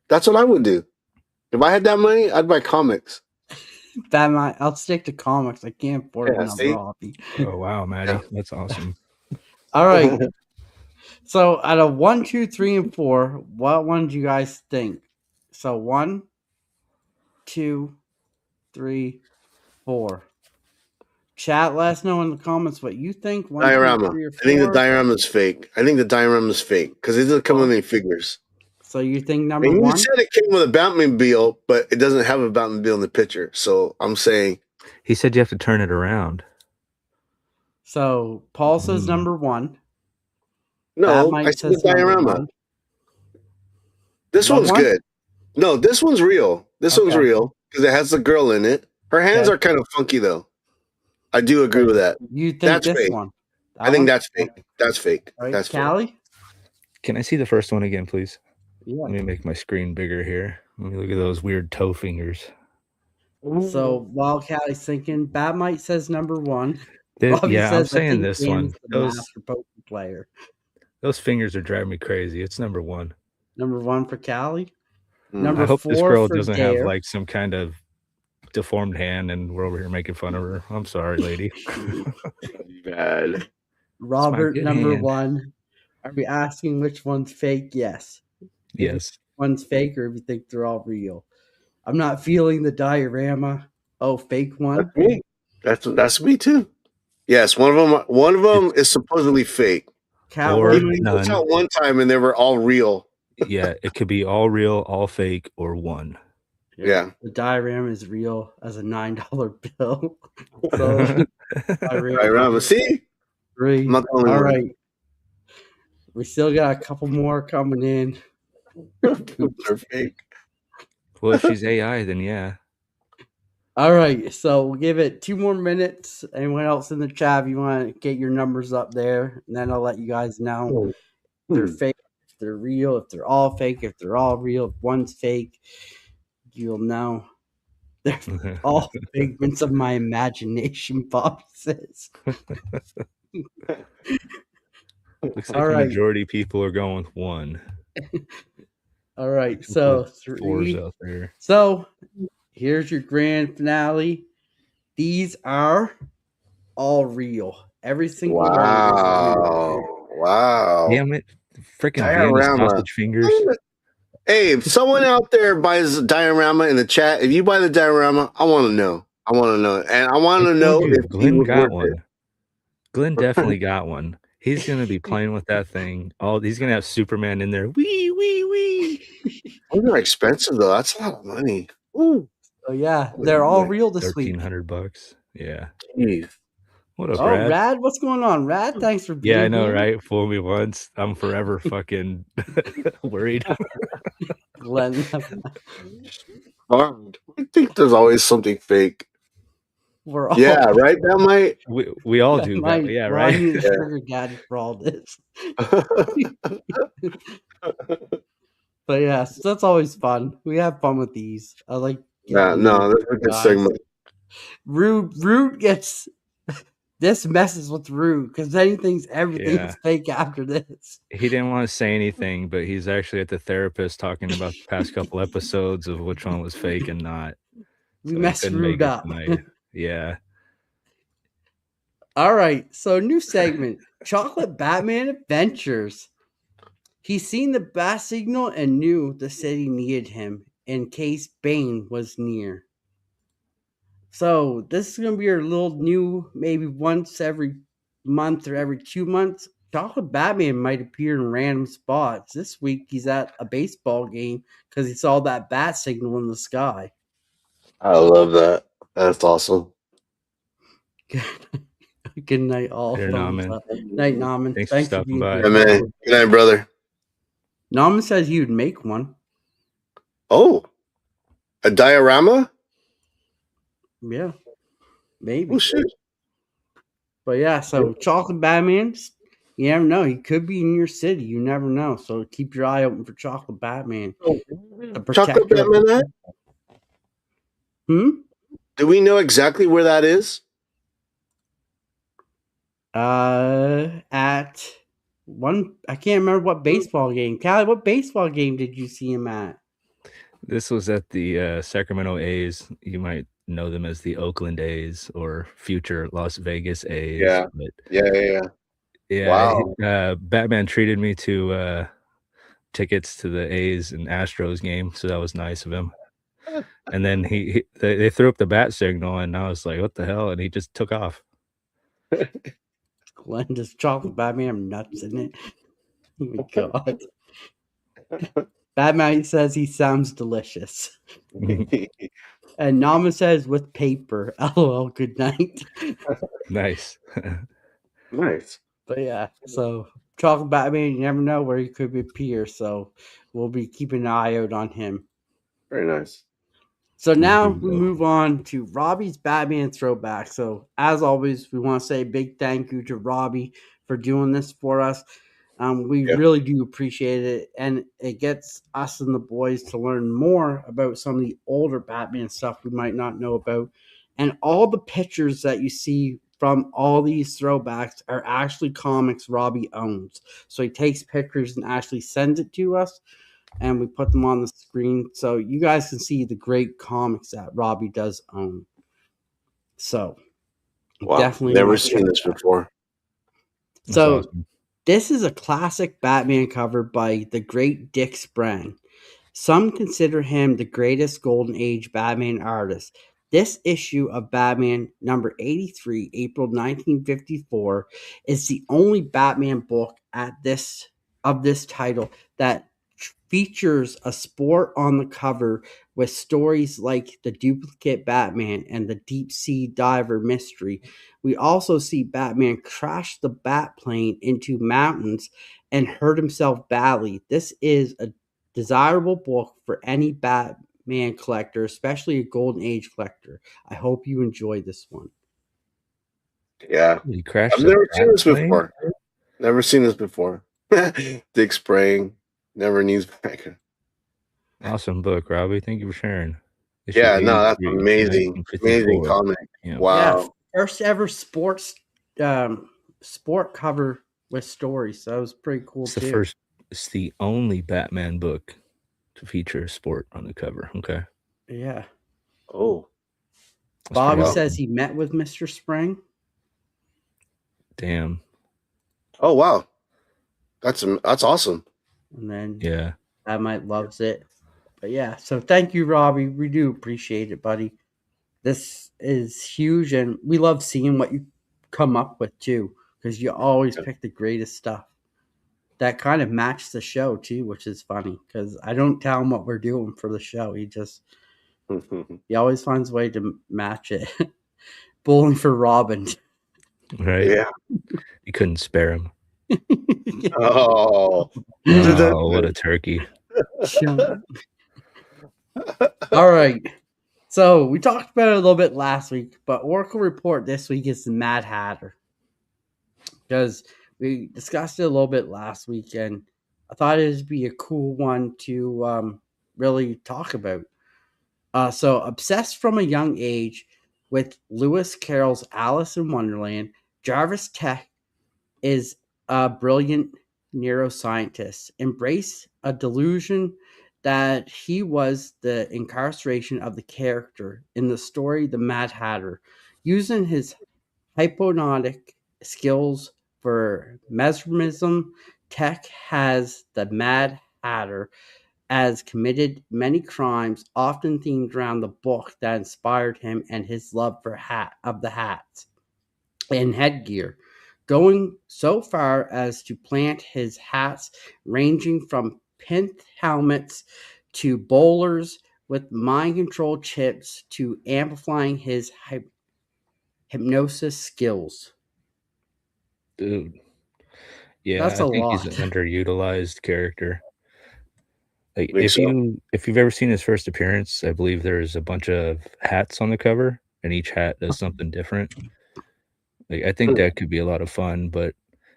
that's what I would do. If I had that money, I'd buy comics. Batman. I'll stick to comics. I can't afford another hobby. Oh wow, Maddie, that's awesome. All right. So out of 1, 2, 3, and 4, what one do you guys think? So 1, 2, 3, 4. Chat, let us know in the comments what you think. 1, 2, Diorama. 3, or I think the 4. diorama is fake. I think the diorama is fake because it doesn't come with any figures. So you think number And you 1? said it came with a Batmobile, but it doesn't have a Batmobile in the picture. So I'm saying He said you have to turn it around. So Paul says number 1. Bad no. I Mike said the says number diorama. 1. This What one's one? good. No, this one's real. This one's Okay. real because it has the girl in it. Her hands Okay. are kind of funky though. I do agree with that. You think That's this fake. one? That I think one? that's fake. That's fake. All right, That's fake. Callie? Can I see the first one again, please? Yeah. Let me make my screen bigger here. Let me look at those weird toe fingers. So while Callie's thinking, Bad Mike says number 1. Bobby Yeah, I'm says, I saying think this Dan one. is the master poker player. Those fingers are driving me crazy. It's number 1. Number 1 for Callie. Mm. Number I hope this 4 girl for doesn't Dare. have like some kind of deformed hand and we're over here making fun of her. I'm sorry, lady. Bad. Robert, good number hand. 1. Are we asking which one's fake? Yes. Yes. One's fake or if you think they're all real. I'm not feeling the diorama. Oh, fake one. That's me. That's me too. Yes, one of them is supposedly fake. Or Catwoman. It's none. out one time and they were all real. Yeah, it could be all real, all fake, or one. Yeah. The diorama is real as a $9 bill. So Diorama. See? 3. I'm not the only All one. right. We still got a couple more coming in. They're fake. Well, if she's AI, then yeah. All right, so we'll give it 2 more minutes. Anyone else in the chat, if you want to get your numbers up there, and then I'll let you guys know if they're fake, if they're real, if they're all fake, if they're all real. If one's fake, you'll know. They're all figments of my imagination, Bob says. Looks like All the right. majority of people are going with one. All right, so Fours 3. out there. So here's your grand finale. These are all real. Every single one is real. Wow. Damn it. Freaking Vienna Diorama. sausage fingers. Hey, if someone out there buys a diorama in the chat, if you buy the diorama, I want to know. I want to know. And I want to know if he Glenn was got worth one. it. Glenn definitely got one. He's gonna be playing with that thing. He's gonna have Superman in there. Wee wee wee. Those are expensive though. That's a lot of money. Ooh. So yeah, they're all real this week. $1,300. Yeah. Jeez. What up, Oh, Brad? Rad, what's going on? Rad, thanks for being Yeah, I know, here. right? Fool me once. I'm forever fucking worried. Glenn. Hard. I think there's always something fake. We're all Yeah, right? That might. We all do that. Yeah, right? Ronnie is sugar daddy for all this. But yeah, so that's always fun. We have fun with these. I like Yeah, no, that's a good guys. segment. Rude gets this messes with Rude because then he thinks everything's fake after this. He didn't want to say anything, but he's actually at the therapist talking about the past couple episodes of which one was fake and not. We messed Rude up. Yeah. All right, so new segment, Chocolate Batman Adventures. He's seen the bat signal and knew the city needed him in case Bane was near. So this is going to be our little new, maybe once every month or every 2 months. Chocolate Batman might appear in random spots. This week he's at a baseball game because he saw that bat signal in the sky. I love that. That's awesome. Good night, all. Good night, Night, Naman. Thanks for stopping by. Yeah, man. Good night, brother. Naman says he would make one. Oh, a diorama? Yeah, maybe. Oh, shit. But yeah, so Chocolate Batman, you never know. He could be in your city. You never know. So keep your eye open for Chocolate Batman. Chocolate Batman? Do we know exactly where that is? At one, I can't remember what baseball game. Callie, what baseball game did you see him at? This was at the Sacramento A's. You might know them as the Oakland A's or future Las Vegas A's. Yeah. But Yeah. Wow. Batman treated me to tickets to the A's and Astros game, so that was nice of him. And then they threw up the bat signal, and I was like, "What the hell?" And he just took off. Glenn, does chocolate Batman have nuts in it? Oh my god. Batman says he sounds delicious. And Nama says with paper. LOL, good night. Nice. Nice. But yeah, so chocolate Batman, you never know where he could appear, so we'll be keeping an eye out on him. Very nice. So now Mhm. we move on to Robbie's Batman throwback. So as always, we want to say a big thank you to Robbie for doing this for us. We Yeah. really do appreciate it, and it gets us and the boys to learn more about some of the older Batman stuff we might not know about. And all the pictures that you see from all these throwbacks are actually comics Robbie owns. So he takes pictures and actually sends it to us, and we put them on the screen so you guys can see the great comics that Robbie does own. So Wow. definitely Never must check seen this that. before. That's So awesome. this is a classic Batman cover by the great Dick Sprang. Some consider him the greatest Golden Age Batman artist. This issue of Batman number 83, April 1954, is the only Batman book at this of this title that features a sport on the cover with stories like the duplicate Batman and the deep sea diver mystery. We also see Batman crash the Batplane into mountains and hurt himself badly. This is a desirable book for any Batman collector, especially a Golden Age collector. I hope you enjoy this one. Yeah. He I've crashed a never seen bat this plane. before. Never seen this before. Dick spraying. Never needs back. Awesome book, Robbie. Thank you for sharing. Issue Yeah, no, that's 83 from amazing. Amazing 1954. comic. Yeah. Yeah, Wow. first ever sport cover with stories. So that was pretty cool It's the too. first, it's the only Batman book to feature sport on the cover. Okay. Yeah. Oh, That's pretty Bobby wow. says awesome. he met with Mr. Spring, Damn. Oh, wow. That's awesome. and then Yeah. Might loves it. But yeah, so thank you, Robbie. We do appreciate it, buddy. This is huge, and we love seeing what you come up with too, because you always pick the greatest stuff that kind of match the show too, which is funny because I don't tell him what we're doing for the show. He always finds a way to match it. Bowling for Robin. Right. Yeah. You couldn't spare him. Oh. Oh, what a turkey. All right. So we talked about it a little bit last week, but Oracle Report this week is the Mad Hatter because we discussed it a little bit last week, and I thought it would be a cool one to really talk about. So, obsessed from a young age with Lewis Carroll's Alice in Wonderland, Jarvis Tech is a brilliant neuroscientist. Embrace a delusion that he was the incarceration of the character in the story The Mad Hatter. Using his hypnotic skills for mesmerism, Tech has the Mad Hatter as committed many crimes, often themed around the book that inspired him and his love for the hats and headgear, going so far as to plant his hats ranging from pith helmets to bowlers with mind control chips to amplifying his hypnosis skills. Dude. Yeah, That's I a think he's an lot. underutilized character. Like Think so. if you've ever seen his first appearance, I believe there's a bunch of hats on the cover and each hat does something different. Like I think that could be a lot of fun, but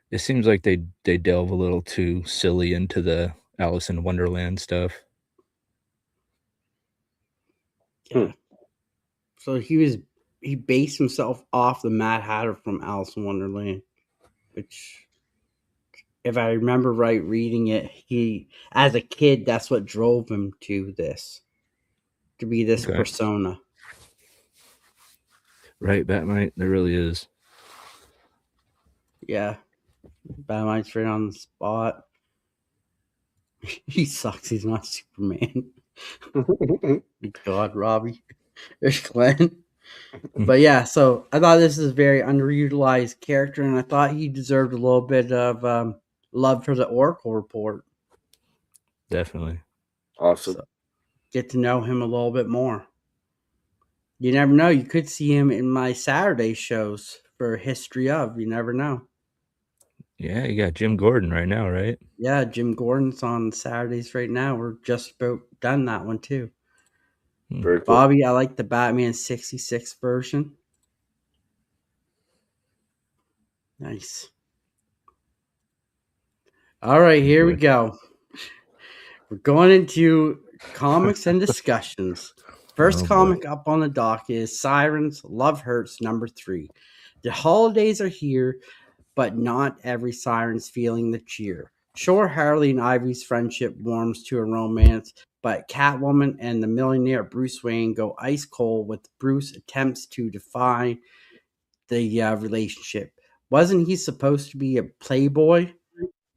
it seems like they delve a little too silly into the Alice in Wonderland stuff. Hmm. Yeah. So he based himself off the Mad Hatter from Alice in Wonderland, which if I remember right reading it, he as a kid that's what drove him to this to be this Okay. persona. Right, Batmite, there really is. Yeah. Batman's right on the spot. He sucks, he's not Superman. God, Robbie. There's Glenn. But yeah, so I thought this is a very underutilized character, and I thought he deserved a little bit of love for the Oracle report. Definitely. Awesome. So get to know him a little bit more. You never know. You could see him in my Saturday shows for History of. You never know. Yeah, you got Jim Gordon right now, right? Yeah, Jim Gordon's on Saturdays right now. We're just about done that one too. Hmm. Very cool. Bobby, I like the Batman 66 version. Nice. All right, here we Enjoy. go. We're going into comics and discussions. First Oh boy. comic up on the dock is Sirens Love Hurts #3. The holidays are here, but not every siren's feeling the cheer. Sure, Harley and Ivy's friendship warms to a romance, but Catwoman and the millionaire Bruce Wayne go ice cold with Bruce attempts to define the relationship. Wasn't he supposed to be a playboy?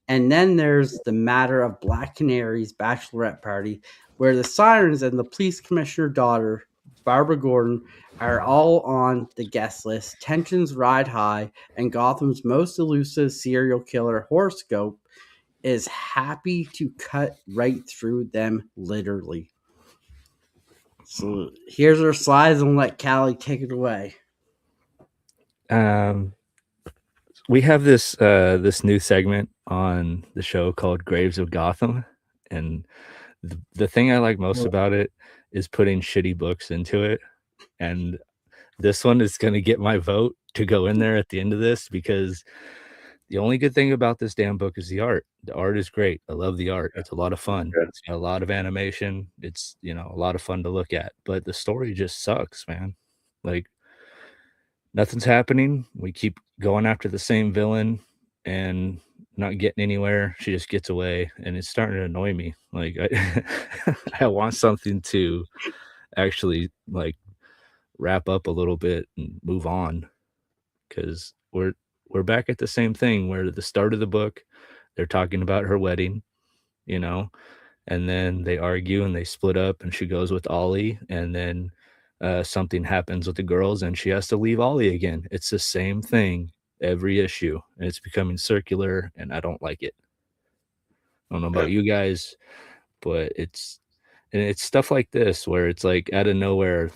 And then there's the matter of Black Canary's bachelorette party, where the Sirens and the police commissioner daughter, Barbara Gordon, are all on the guest list. Tensions ride high, and Gotham's most elusive serial killer horoscope is happy to cut right through them, literally. So here's our slides, and let Callie take it away. Um, we have this new segment on the show called Graves of Gotham, and the thing I like most about it is putting shitty books into it. And this one is going to get my vote to go in there at the end of this because the only good thing about this damn book is the art. The art is great. I love the art. It's a lot of fun. Yeah. It's got a lot of animation. It's, a lot of fun to look at, but the story just sucks, man. Like nothing's happening. We keep going after the same villain and not getting anywhere. She just gets away and it's starting to annoy me. Like I want something to actually like wrap up a little bit and move on because we're back at the same thing where at the start of the book they're talking about her wedding, you know, and then they argue and they split up and she goes with Ollie and then something happens with the girls and she has to leave Ollie again. It's the same thing every issue and it's becoming circular and I don't like it. I don't know Yeah. about you guys, but it's stuff like this where it's like out of nowhere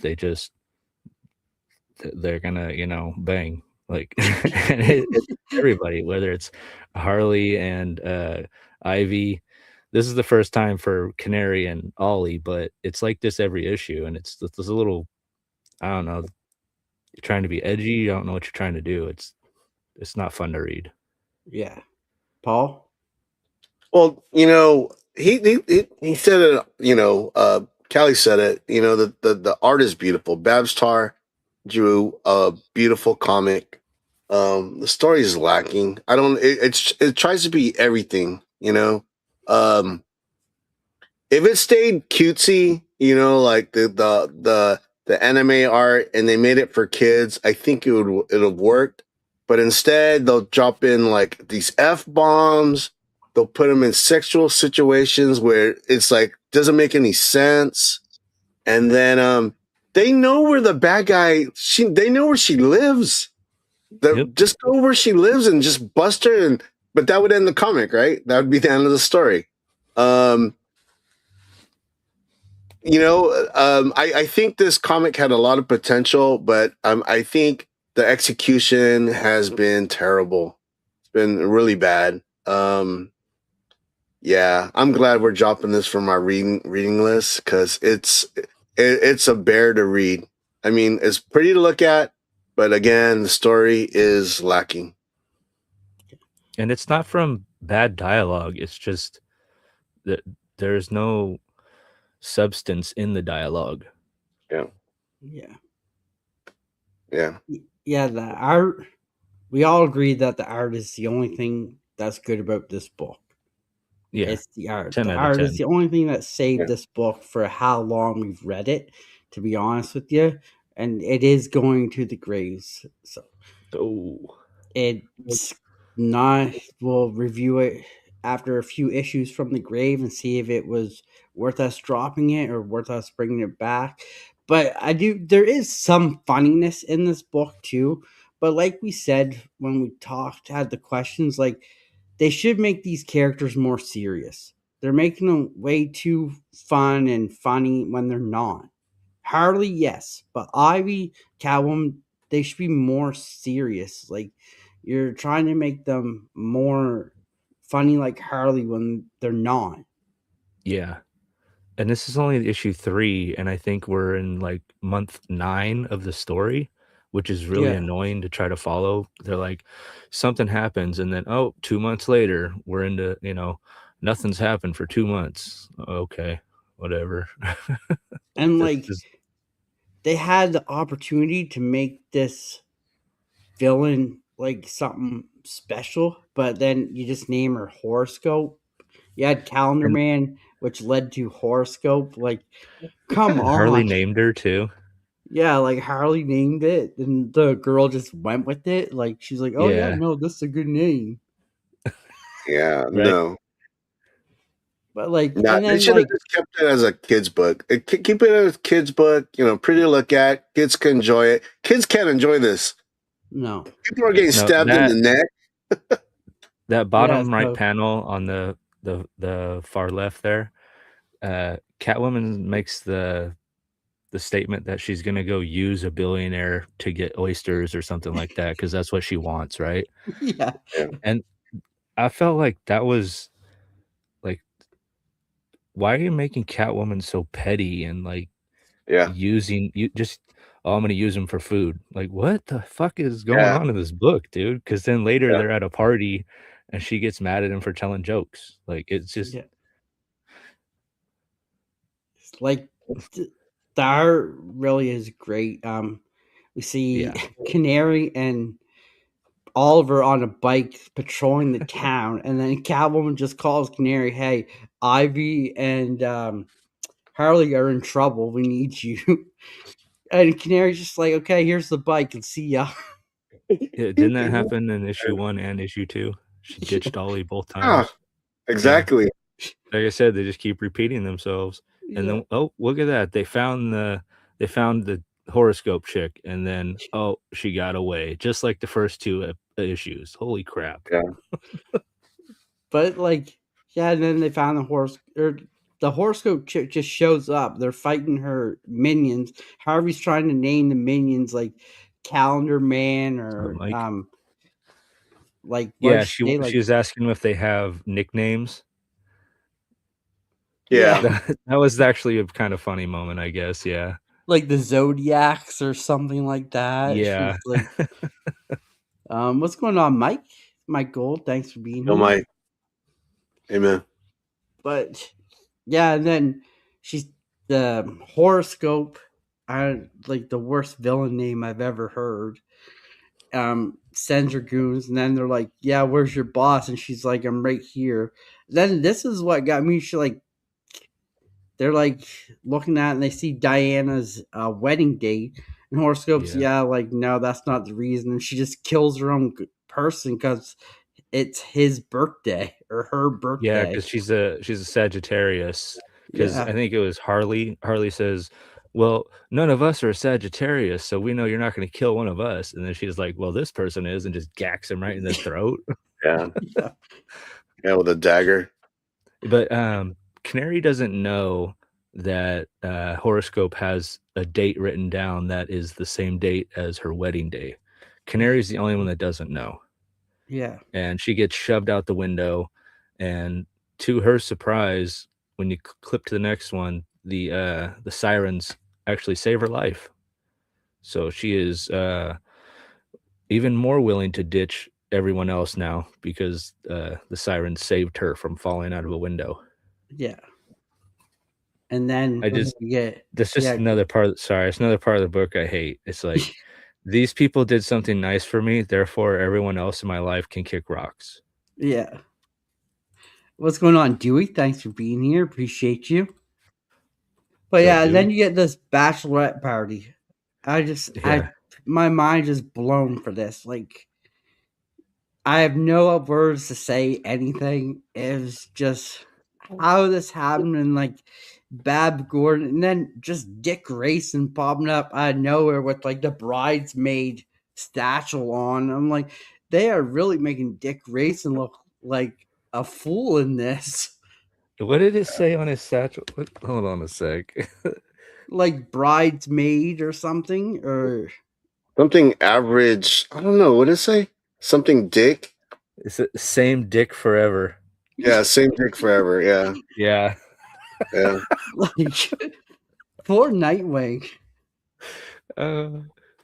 they're gonna bang like and it's everybody, whether it's Harley and Ivy. This is the first time for Canary and Ollie, but it's like this every issue and it's a little, I don't know, you're trying to be edgy, you don't know what you're trying to do. It's not fun to read. Yeah. Paul? Well, he said it. Callie said it. The art is beautiful. Babstar drew a beautiful comic. The story is lacking. I don't. It tries to be everything. If it stayed cutesy, like the anime art, and they made it for kids, I think it'd have worked. But instead, they'll drop in like these f bombs. They'll put them in sexual situations where it's like doesn't make any sense. And then they know where the bad guy. They know where she lives. Yep. Just go where she lives and just bust her. But that would end the comic, right? That would be the end of the story. I think this comic had a lot of potential, but I think the execution has been terrible. It's been really bad. Yeah, I'm glad we're dropping this from our reading list because it's a bear to read. I mean, it's pretty to look at, but again, the story is lacking. And it's not from bad dialogue, it's just that there's no substance in the dialogue. Yeah, Yeah. yeah, Yeah, the art. We all agree that the art is the only thing that's good about this book. Yeah, It's the art. 10 The out of art is 10. the only thing that saved yeah. this book for how long we've read it, to be honest with you. And it is going to the graves. So Oh, it's not, we'll review it after a few issues from the grave and see if it was worth us dropping it or worth us bringing it back. But I do. There is some funniness in this book too. But like we said when we talked, had the questions, like they should make these characters more serious. They're making them way too fun and funny when they're not. Harley, yes, but Ivy, Catwoman, they should be more serious. Like you're trying to make them more funny, like Harley, when they're not. Yeah. And this is only issue 3, and I think we're in, like, month 9 of the story, which is really Yeah, annoying to try to follow. They're like, something happens, and then, oh, 2 months later, we're into, nothing's happened for 2 months. Okay, whatever. and That's like just they had the opportunity to make this villain like something special, but then you just name her Horoscope. You had Calendar and Man, which led to Horoscope. Like, come and Harley on. named her too. Yeah, like Harley named it, and the girl just went with it. Like, she's like, "Oh yeah, Yeah, no, this is a good name." Yeah, right? no. But like, Nah, and they then should have like, just kept it as a kid's book. Keep it as a kid's book, pretty to look at. Kids can enjoy it. Kids can't enjoy this. no, People are getting No, stabbed in the neck. that yeah, bottom right so panel on the far left there, Catwoman makes the statement that she's gonna go use a billionaire to get oysters or something like that because that's what she wants, right? yeah, Yeah, And I felt like that was like, why are you making Catwoman so petty and like yeah, using you just, oh, I'm gonna use him for food. Like, what the fuck is going yeah, on in this book, dude? Because then later yeah, they're at a party and she gets mad at him for telling jokes. Like, it's just, yeah. Like, the art really is great. We see yeah, Canary and Oliver on a bike patrolling the town, and then Catwoman just calls Canary, "Hey, Ivy and Harley are in trouble. We need you." And Canary's just like, "Okay, here's the bike, and see ya." yeah. Didn't that happen in issue 1 and issue 2? She ditched Ollie both ah, times. Yeah. exactly. Like I said, they just keep repeating themselves, and Yeah, then, "Oh, look at that, they found the horoscope chick, and then, oh, she got away," just like the first 2 issues. Holy crap. Yeah, but like, yeah, and then they found the horse, or the horoscope chick just shows up. They're fighting her minions. Harvey's trying to name the minions like Calendar Man or Mike? like what did Yeah, she she say? she Like, was asking if they have nicknames. yeah, yeah, That was actually a kind of funny moment, I guess, yeah. like the Zodiacs or something like that. Yeah. She's like, what's going on, Mike? Mike Gold, thanks for being oh here. my, amen. But yeah, and then she's the horoscope. I like the worst villain name I've ever heard. Sends her goons, and then they're like, "Yeah, where's your boss?" And she's like, "I'm right here." Then this is what got me. She like they're like looking at, and they see Diana's wedding date, and horoscopes. Yeah. Yeah, like no, that's not the reason. And she just kills her own person because it's his birthday or her Yeah, birthday. because she's a Sagittarius. Because Yeah, I think it was Harley. Harley says, "Well, none of us are a Sagittarius, so we know you're not gonna kill one of us." And then she's like, "Well, this person is," and just gacks him right in the throat. Yeah, yeah, yeah, with a dagger. But, Canary doesn't know that, Horoscope has a date written down that is the same date as her wedding day. Canary's the only one that doesn't know, yeah, and she gets shoved out the window, and to her surprise, when you clip to the next one, the sirens actually save her life. So she is, even more willing to ditch everyone else now because, the sirens saved her from falling out of a window. yeah. And then I just we get That's just yeah, another part, sorry, it's another part of the book I hate. It's like, these people did something nice for me, therefore everyone else in my life can kick rocks. yeah. What's going on, Dewey? Thanks for being here. Appreciate you. But What's up, yeah, and then Dewey? you get this bachelorette party. I Yeah. my mind is blown for this. Like I have no words to say anything. It was just how this happened, and like Bab Gordon, and then just Dick Grayson popping up out of nowhere with like the bridesmaid statue on. I'm like, they are really making Dick Grayson look like a fool in this. What did it say on his satchel? Hold on a sec. Like bridesmaid or something, or Something average. I don't know. What did it say? Something dick? It's the same dick forever. Yeah, same dick forever. Yeah. Yeah. Yeah. like poor Nightwing. Uh,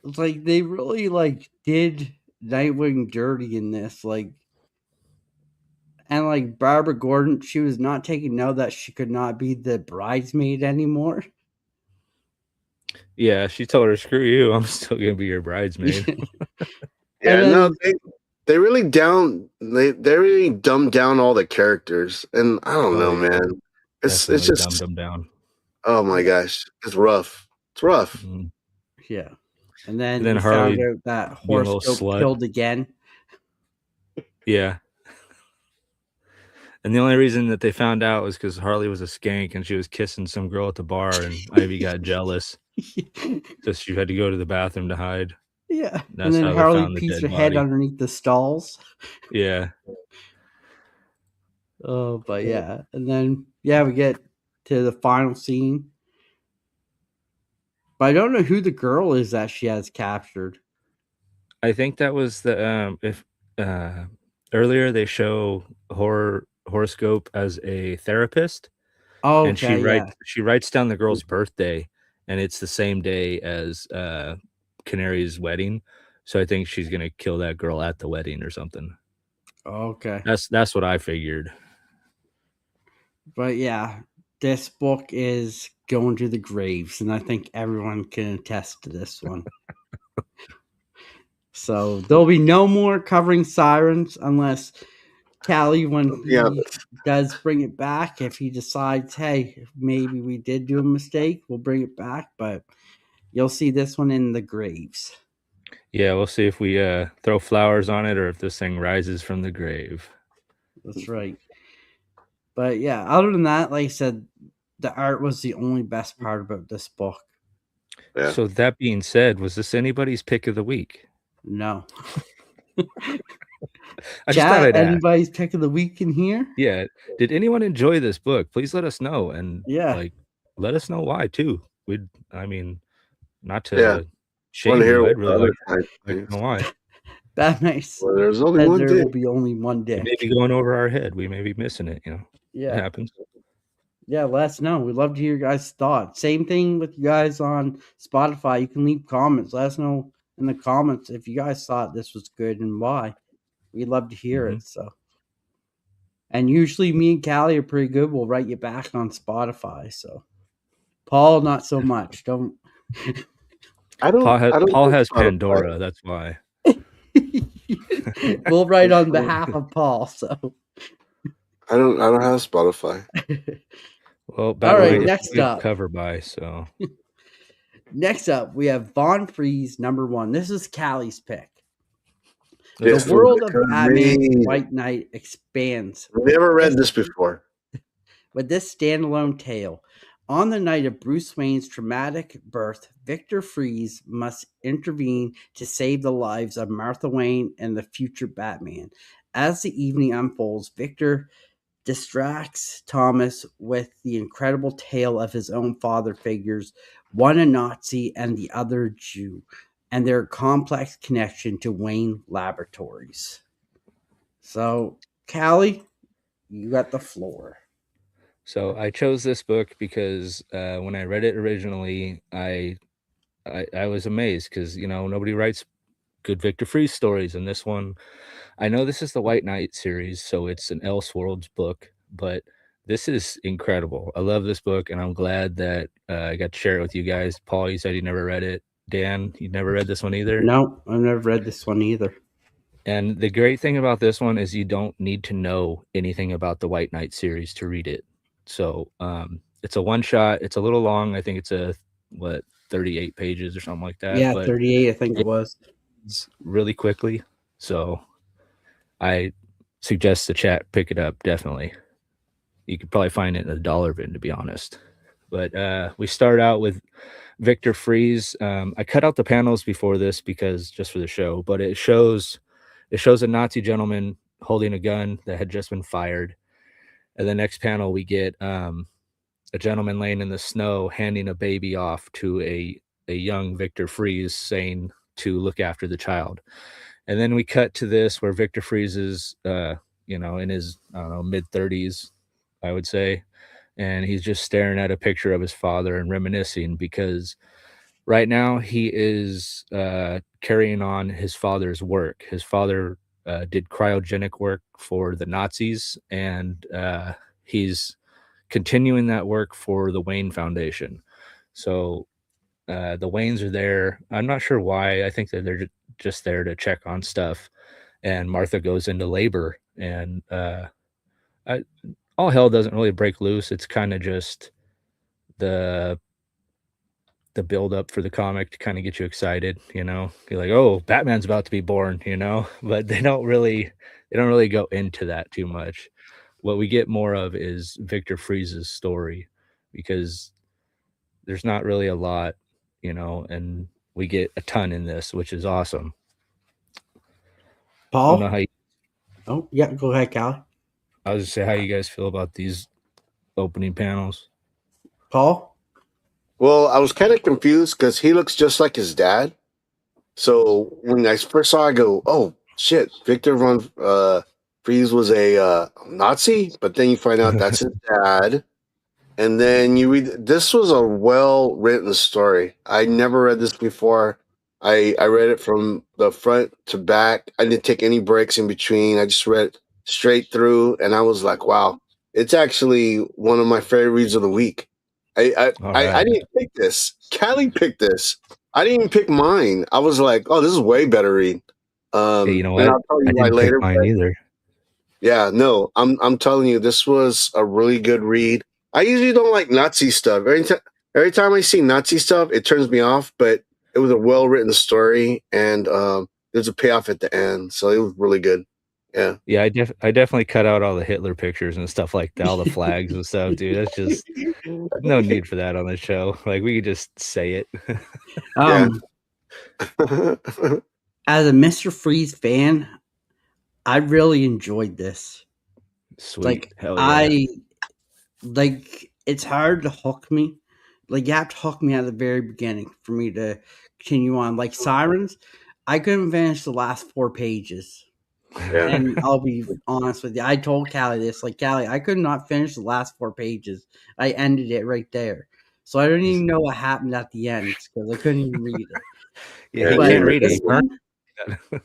It's like they really like did Nightwing dirty in this, like, and like Barbara Gordon, she was not taking note that she could not be the bridesmaid anymore. yeah, she told her, "Screw you, I'm still gonna be your bridesmaid." And Yeah, no, then they really they really dumbed down all the characters, and I don't Oh know, yeah, man. It's definitely dumbed just them down. oh my yeah, gosh, it's rough. It's rough. Mm. yeah. And And then then we found Harley out that being a little Horoscope slut. killed again. Yeah. And the only reason that they found out was because Harley was a skank and she was kissing some girl at the bar, and Ivy got jealous, so she had to go to the bathroom to hide. Yeah. And That's then how they Harley found the peeks her dead head body. underneath the stalls. Yeah. Oh, but yeah. And then yeah, we get to the final scene. But I don't know who the girl is that she has captured. I think that was the if uh earlier they show horoscope as a therapist, and Okay, yeah. she writes down the girl's birthday, and it's the same day as Canary's wedding. So I think she's gonna kill that girl at the wedding or something. Okay. That's what I figured. But yeah, this book is going to the graves, and I think everyone can attest to this one. So there'll be no more covering sirens unless Callie, when Yeah, he does bring it back, if he decides, hey, maybe we did do a mistake, we'll bring it back. But you'll see this one in the graves. Yeah, we'll see if we throw flowers on it or if this thing rises from the grave. That's right. But yeah, other than that, like I said, the art was the only best part about this book. yeah. So that being said, was this anybody's pick of the week? No. I just thought Chat, I'd ask. anybody's pick of the week in here? Yeah. Did anyone enjoy this book? Please let us know, and Yeah, like let us know why too. I mean, not Yeah. to Want to shame hear you. what I'd the really other like type to know things? why. that nice. Well, there's only Said one there dick. will be only one It may dick. be going over our head. We may be missing it, you know. It Yeah, happens. yeah. Let us know. We'd love to hear your guys' thoughts. Same thing with you guys on Spotify. You can leave comments. Let us know in the comments if you guys thought this was good and why. We'd love to hear Hmm. it. So, and usually me and Callie are pretty good. We'll write you back on Spotify. So, Paul, not so much. Don't. I don't Paul think has Spotify. Pandora, that's why. We'll write on behalf of Paul. So, I don't have Spotify. Well, by all the right. way, it's Next a good up, cover by, so next up, we have Von Freeze #1. This is Callie's pick. The let's This do it. was world a of good Batman read. White Knight expands Never read with this before. this standalone tale. On the night of Bruce Wayne's traumatic birth, Victor Freeze must intervene to save the lives of Martha Wayne and the future Batman. As the evening unfolds, Victor distracts Thomas with the incredible tale of his own father figures, one a Nazi and the other a Jew, and their complex connection to Wayne Laboratories. So, Callie, you got the floor. So I chose this book because when I read it originally, I was amazed because nobody writes good Victor Freeze stories, and this one, I know this is the White Knight series, so it's an Elseworlds book, but this is incredible. I love this book, and I'm glad that I got to share it with you guys. Paul, you said you never read it. Dan, you never read this one either. No, I've never read this one either. And the great thing about this one is you don't need to know anything about the White Knight series to read it. So it's a one shot. It's a little long. I think it's 38 pages or something like that. Yeah, But 38, I think it it was. ends really quickly. So I suggest the chat pick it up. Definitely, you could probably find it in a dollar bin, to be honest. But we start out with Victor Freeze. I cut out the panels before this because just for the show, but it shows a Nazi gentleman holding a gun that had just been fired. And the next panel, we get a gentleman laying in the snow handing a baby off to a young Victor Freeze, saying to look after the child. And then we cut to this where Victor Freeze is, in his, I don't know, mid 30s, I would say. And he's just staring at a picture of his father and reminiscing because right now he is carrying on his father's work. His father did cryogenic work for the Nazis, and he's continuing that work for the Wayne Foundation. So the Waynes are there. I'm not sure why. I think that they're just there to check on stuff. And Martha goes into labor, and all hell doesn't really break loose. It's kind of just the build up for the comic to kind of get you excited. You're like, oh, Batman's about to be born. But they don't really go into that too much. What we get more of is Victor Freeze's story, because there's not really a lot, and we get a ton in this, which is awesome. I don't know how Paul? you, Oh, yeah, go ahead, Cal. I was just say how you guys feel about these opening panels. Paul? Well, I was kind of confused because he looks just like his dad. So when I first saw, I go, "Oh shit, Victor von Fries was a Nazi," but then you find out that's his dad. And then you read, this was a well written story. I never read this before. I read it from the front to back. I didn't take any breaks in between. I just read it straight through, and I was like, wow, it's actually one of my favorite reads of the week. All I right. didn't pick this. Callie picked this. I didn't even pick mine. I was like, oh, this is way better read. Hey, you know And what? I'll tell I you why didn't pick later. mine either. Yeah, no, I'm telling you, this was a really good read. I usually don't like Nazi stuff. Every time I see Nazi stuff, it turns me off. But it was a well written story, and there's a payoff at the end, so it was really good. Yeah, Yeah, I definitely cut out all the Hitler pictures and stuff like that, all the flags and stuff, dude. That's just no need for that on the show. Like, we could just say it. yeah. Um, as a Mr. Freeze fan, I really enjoyed this. Sweet. Like, Hell yeah. I like it's hard to hook me. Like, you have to hook me at the very beginning for me to continue on. Like Sirens, I couldn't finish the last 4 pages. Yeah. And I'll be honest with you. I told Callie this, like, Callie, I could not finish the last 4 pages. I ended it right there. So I don't even know what happened at the end because I couldn't even read it. Yeah, Yeah, he me But can't either. read it. this He burned one, it.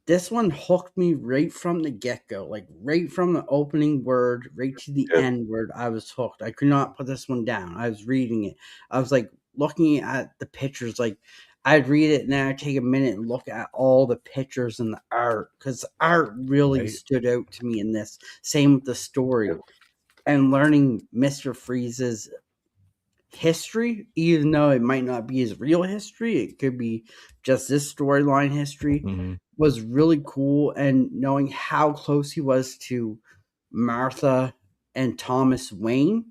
this one hooked me right from the get go, like right from the opening word, right to the Yeah, end word. I was hooked. I could not put this one down. I was reading it. I was like looking at the pictures. Like, I'd read it and then I'd take a minute and look at all the pictures and the art because art really Right. stood out to me in this. Same with the story and learning Mr. Freeze's history, even though it might not be his real history, it could be just this storyline history, Mm-hmm. was really cool. And knowing how close he was to Martha and Thomas Wayne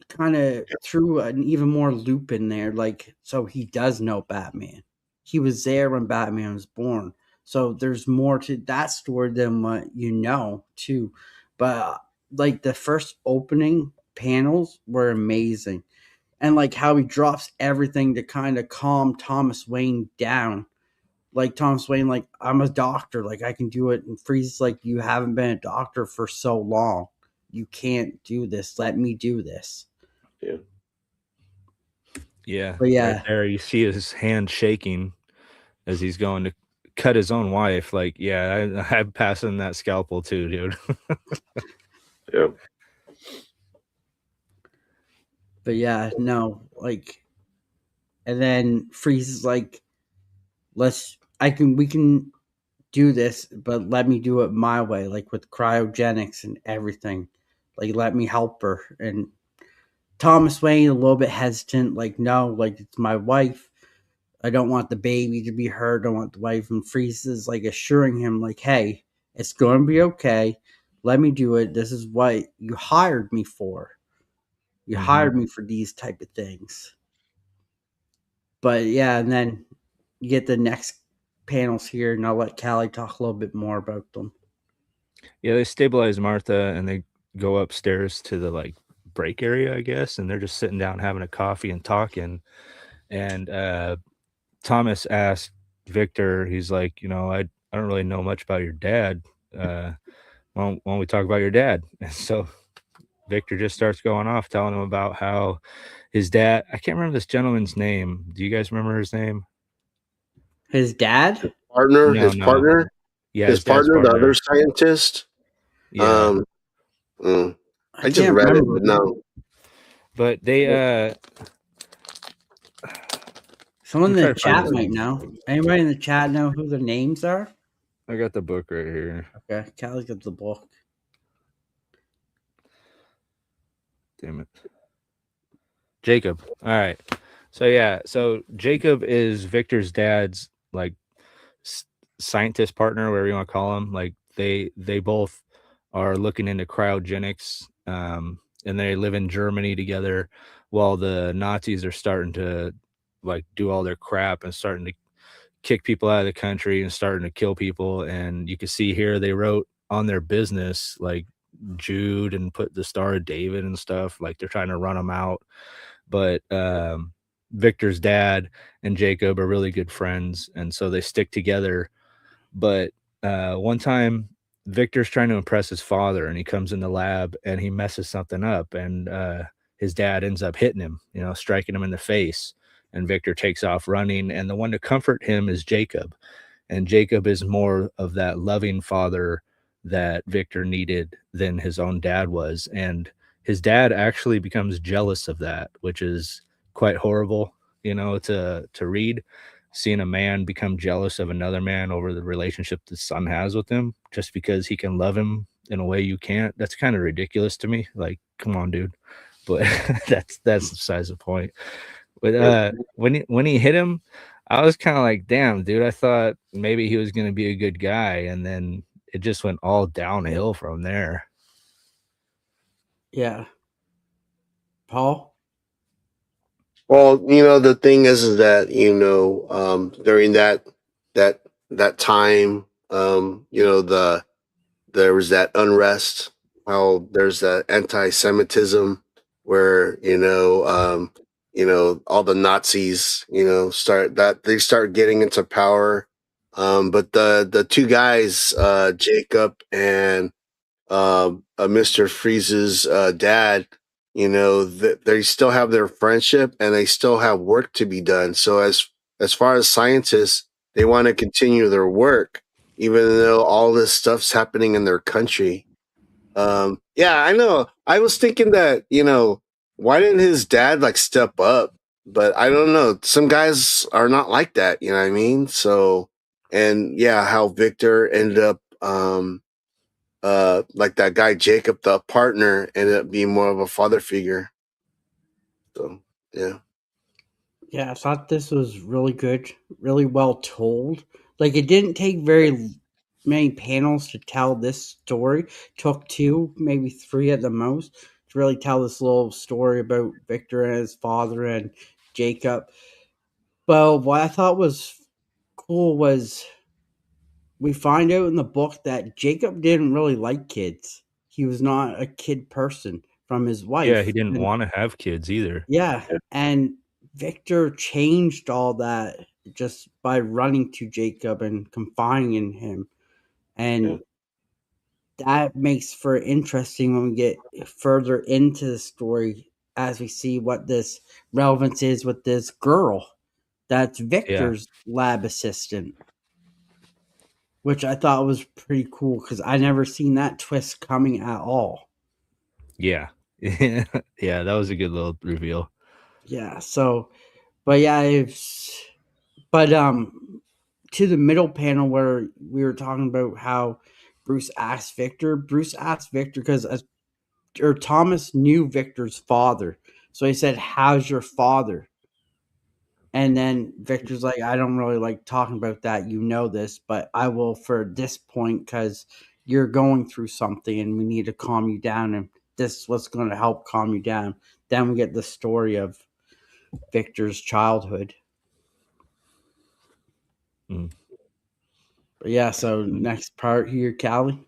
kind of threw an even more loop in there. Like, so he does know Batman. He was there when Batman was born. So there's more to that story than what you know, too. But like the first opening panels were amazing. And like how he drops everything to kind of calm Thomas Wayne down. Like Thomas Wayne, like, I'm a doctor, like I can do it. And Freeze, like, you haven't been a doctor for so long. You can't do this. Let me do this. yeah, Yeah, But right yeah, there. You see his hand shaking as he's going to cut his own wife. Like, yeah, I'm passing that scalpel too, dude. yeah, but yeah, no, like, and then Freeze is like, we can do this, but let me do it my way, like with cryogenics and everything. Like, let me help her. And Thomas Wayne a little bit hesitant, like, no, like, it's my wife. I don't want the baby to be hurt. I want the wife. And Freeze is like assuring him, like, hey, It's going to be okay. Let me do it. This is what you hired me for. You Hmm. hired me for these type of things. But yeah, and then you get the next panels here, and I'll let Callie talk a little bit more about them. Yeah, they stabilize Martha and they go upstairs to the like break area, I guess, and they're just sitting down having a coffee and talking. And Thomas asked Victor, he's like, I don't really know much about your dad. Uh, why don't we talk about your dad? And so Victor just starts going off, telling him about how his dad, I can't remember this gentleman's name. Do you guys remember his name? His dad? Partner, No, his no. partner, Yeah, his his dad's partner, the other partner. scientist. Yeah. Um, mm, I I just can't read it, remember. but no. But they Someone I'm in the trying to find chat his might name. know. Anybody in the chat know who the names are? I got the book right here. Okay, Callie's got the book. Damn it. Jacob. All right. So yeah, so Jacob is Victor's dad's like s- scientist partner, whatever you want to call him. Like they both are looking into cryogenics, and they live in Germany together, while the Nazis are starting to like do all their crap and starting to kick people out of the country and starting to kill people. And you can see here they wrote on their business like Jude and put the Star of David and stuff. Like they're trying to run them out. But Victor's dad and Jacob are really good friends, and so they stick together. But one time, Victor's trying to impress his father, and he comes in the lab and he messes something up, and his dad ends up hitting him, striking him in the face. And Victor takes off running, and the one to comfort him is Jacob. And Jacob is more of that loving father that Victor needed than his own dad was. And his dad actually becomes jealous of that, which is quite horrible, to read. Seeing a man become jealous of another man over the relationship the son has with him just because he can love him in a way you can't. That's kind of ridiculous to me. Like, come on, dude. But that's besides the point. But when he hit him, I was kind of like, damn, dude, I thought maybe he was gonna be a good guy, and then it just went all downhill from there. Yeah. Paul? Well, the thing is that during that that time, there was that unrest. How there's that anti-Semitism where all the Nazis start getting into power. But the two guys, Jacob and Mr. Freeze's dad, they still have their friendship and they still have work to be done. So as far as scientists, they want to continue their work, even though all this stuff's happening in their country. Yeah, I know. I was thinking that why didn't his dad like step up? But I don't know. Some guys are not like that. You know what I mean? So, and yeah, how Victor ended up like that guy Jacob, the partner, ended up being more of a father figure. So yeah. Yeah, I thought this was really good, really well told. Like, it didn't take very many panels to tell this story. Took two, maybe three at the most, to really tell this little story about Victor and his father and Jacob. But what I thought was cool was we find out in the book that Jacob didn't really like kids. He was not a kid person from his Yeah, he wife. didn't And want to have kids either. yeah, and Victor changed all that just by running to Jacob and confiding in him. Yeah. And that makes for interesting when we get further into the story as we see what this relevance is with this girl that's Yeah, Victor's lab assistant, which I thought was pretty cool because I never seen that twist coming at all. yeah, yeah. That was a good little reveal. Yeah, so but yeah, it's but to the middle panel where we were talking about how Bruce asked Victor because or Thomas knew Victor's father. So he said, "How's your father?" And then Victor's like, "I don't really like talking about that. You know this, but I will for this point because you're going through something and we need to calm you down, and this is what's going to help calm you down. Then we get the story of Victor's childhood. Mm. But yeah, so next part here, Callie.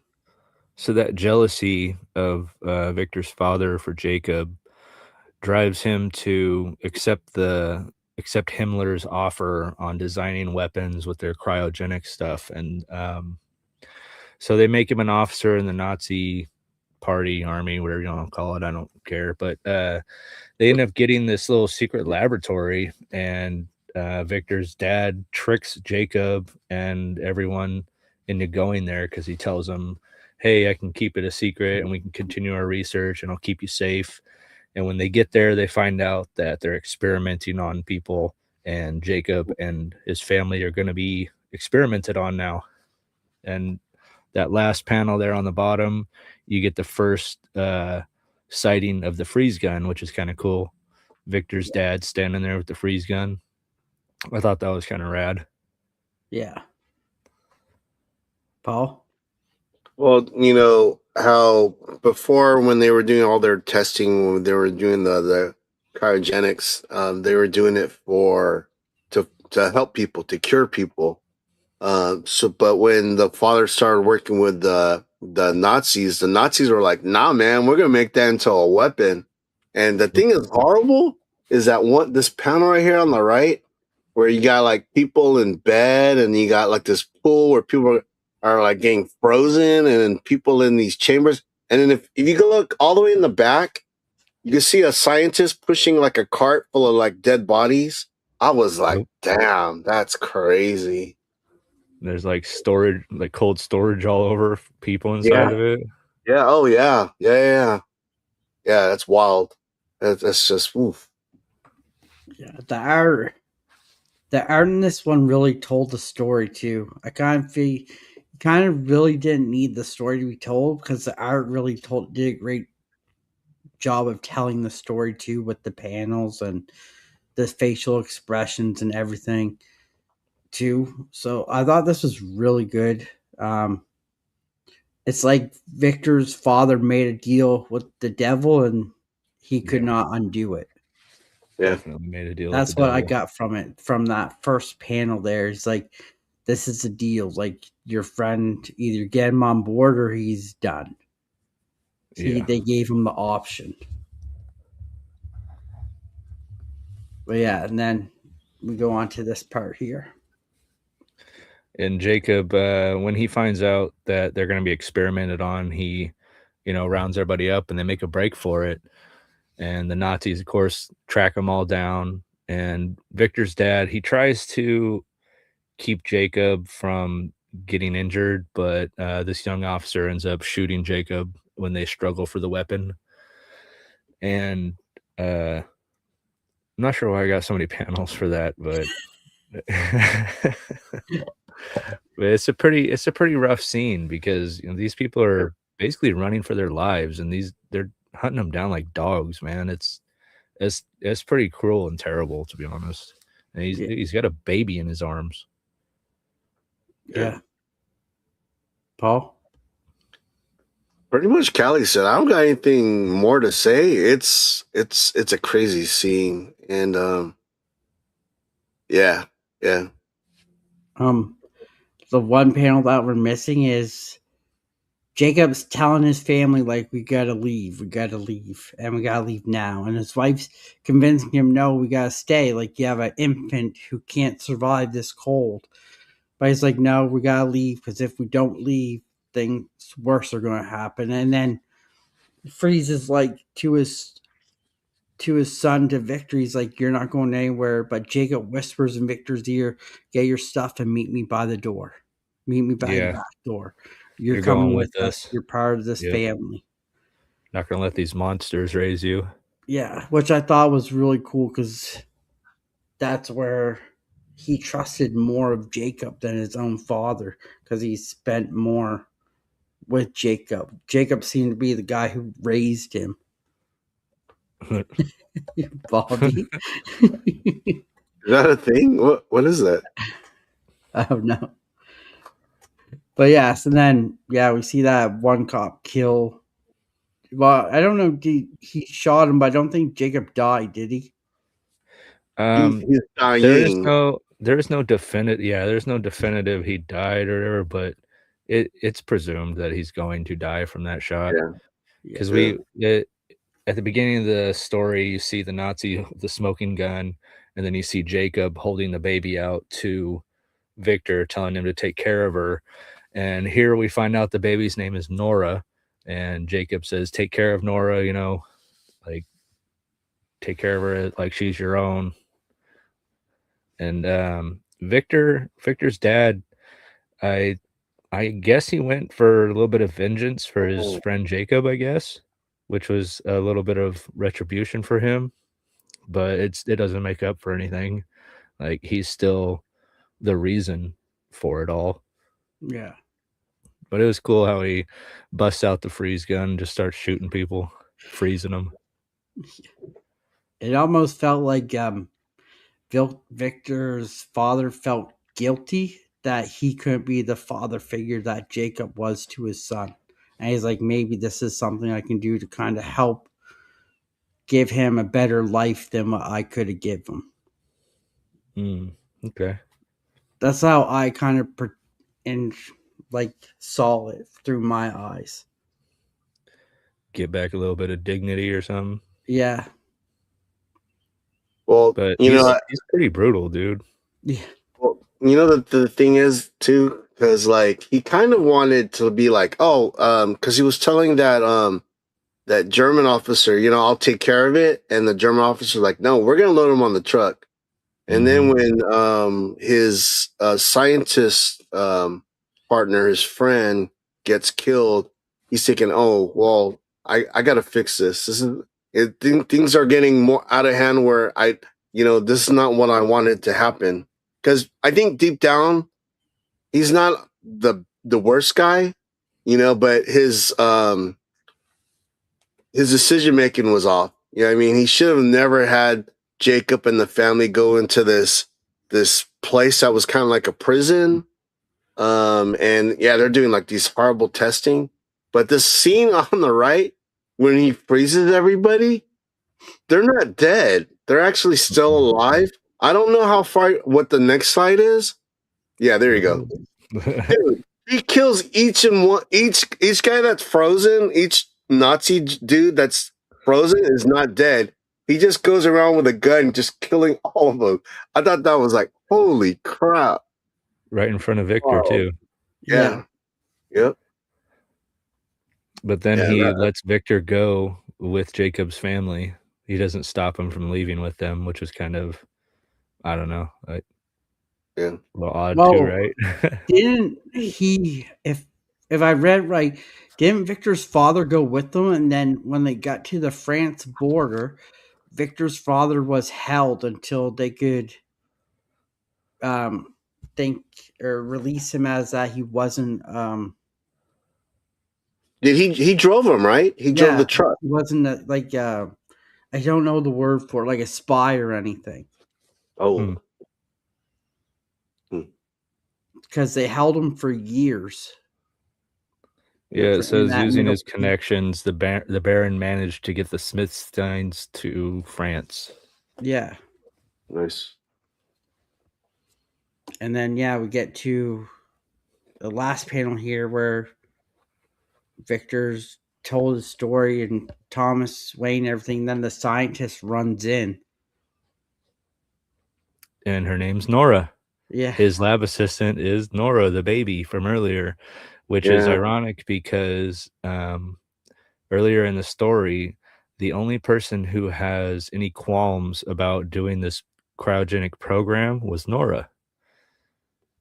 So that jealousy of Victor's father for Jacob drives him to accept Himmler's offer on designing weapons with their cryogenic stuff, and so they make him an officer in the Nazi party, army, whatever you want to call it. I don't care, but they end up getting this little secret laboratory, and Victor's dad tricks Jacob and everyone into going there because he tells them, "Hey, I can keep it a secret, and we can continue our research, and I'll keep you safe." And when they get there, they find out that they're experimenting on people, and Jacob and his family are going to be experimented on now. And that last panel there on the bottom, you get the first sighting of the freeze gun, which is kind of cool. Victor's dad standing there with the freeze gun. I thought that was kind of rad. Yeah. Paul? Well, you know how before when they were doing all their testing, when they were doing the cryogenics, they were doing it for to help people, to cure people. But when the father started working with the Nazis were like, "Nah, man, we're gonna make that into a weapon." And the thing is horrible is that this panel right here on the right, where you got like people in bed, and you got like this pool where people are like getting frozen, and then people in these chambers. And then if you go look all the way in the back, you can see a scientist pushing like a cart full of like dead bodies. I was like, Yep. damn, that's crazy. There's like storage, like cold storage all over, people inside Yeah. of it. Yeah. Oh, yeah. Yeah. Yeah. That's wild. That's just, oof. Yeah, the art in this one really told the story too. I kind of feel kind of really didn't need the story to be told because the art really did a great job of telling the story too, with the panels and the facial expressions and everything too. So I thought this was really good. It's like Victor's father made a deal with the devil and he could Yeah. not undo it. Yeah. Definitely made a deal with the That's what I devil. got from it, from that first panel there. It's like, this is the deal. Like, your friend, either get him on board or he's done. Yeah. They gave him the option. But yeah, and then we go on to this part here. And Jacob, when he finds out that they're going to be experimented on, he, rounds everybody up and they make a break for it. And the Nazis, of course, track them all down. And Victor's dad, he tries to keep Jacob from getting injured, but this young officer ends up shooting Jacob when they struggle for the weapon. And I'm not sure why I got so many panels for that, but but it's a pretty rough scene because these people are basically running for their lives, and they're hunting them down like dogs, man. It's pretty cruel and terrible, to be honest. And Yeah. he's got a baby in his arms. Yeah. Paul? Pretty much Callie said, I don't got anything more to say. It's a crazy scene. And yeah. Yeah. The one panel that we're missing is Jacob's telling his family, like, we gotta leave, and we gotta leave now. And his wife's convincing him, no, we gotta stay. Like, you have an infant who can't survive this cold. But he's like, no, we gotta leave because if we don't leave, things worse are gonna happen. And then freezes like to his son, to Victor. He's like, you're not going anywhere. But Jacob whispers in Victor's ear, get your stuff and meet me by the door. Meet me by the Yeah, back door. You're you're going coming with with us. us. You're part of this Yep. family. Not gonna let these monsters raise you. Yeah, which I thought was really cool because that's where he trusted more of Jacob than his own father because he spent more with Jacob. Jacob seemed to be the guy who raised him. Bobby. Is that a thing? What is that? I don't know. But yes, and then yeah, we see that one cop kill. Well, I don't know. He shot him, but I don't think Jacob died. Did he? Um, He's dying. there is no definitive, yeah, there's no definitive he died or whatever, but it's presumed that he's going to die from that shot Yeah, Yeah, because yeah. at the beginning of the story, you see the Nazi with the smoking gun, and then you see Jacob holding the baby out to Victor, telling him to take care of her. And here we find out the baby's name is Nora, and Jacob says, "Take care of Nora, like take care of her like she's your own." And Victor's dad, I I guess he went for a little bit of vengeance for his Oh, friend Jacob, I guess, which was a little bit of retribution for him, but it doesn't make up for anything. Like he's still the reason for it all. yeah. But it was cool how he busts out the freeze gun and just starts shooting people, freezing them. It almost felt like Victor's father felt guilty that he couldn't be the father figure that Jacob was to his son, and he's like, maybe this is something I can do to kind of help give him a better life than what I could have given him. Mm, okay. That's how I kind of and like saw it through my eyes. Get back a little bit of dignity or something. Yeah, well, But you know, he's pretty brutal, dude. yeah, well, you know the thing is too, because like he kind of wanted to be like, oh, because he was telling that German officer, I'll take care of it, and the German officer like, no, we're gonna load him on the truck. And then Mhm. when his scientist partner, his friend, gets killed, he's thinking, "Oh, well, I got to fix this. Things are getting more out of hand. Where this is not what I wanted to happen." Because I think deep down, he's not the worst guy, but his decision making was off. I mean, he should have never had Jacob and the family go into this place that was kind of like a prison. And yeah, they're doing like these horrible testing. But the scene on the right when he freezes everybody, they're not dead. They're actually still Mhm. alive. I don't know how far what the next slide is. Yeah, there you go. Ooh. Dude, he kills each guy that's frozen, each dude that's frozen is not dead. He just goes around with a gun just killing all of them. I thought that was like, holy crap. Right in front of Victor Oh, too. yeah, yeah. Yep. But then Yeah, he lets Victor go with Jacob's family. He doesn't stop him from leaving with them, which is kind of, I don't know, like yeah. a little odd too, well, right? didn't he? If I read right, didn't Victor's father go with them? And then when they got to the France border, Victor's father was held until they could um, think or release him as that he wasn't. Did he drove him, right? He drove Yeah, the truck. he wasn't like I don't know the word for it, like a spy or anything, Hmm. Oh. Hmm. because they held him for years Yeah, it in says that using Middle his East. connections, the Baron managed to get the Smithsteins to France. Yeah, Nice. and then yeah, we get to the last panel here where Victor's told his story and Thomas Wayne and everything. Then the scientist runs in. And her name's Nora. Yeah, His lab assistant is Nora, the baby from earlier, which is Yeah. ironic because earlier in the story, the only person who has any qualms about doing this cryogenic program was Nora,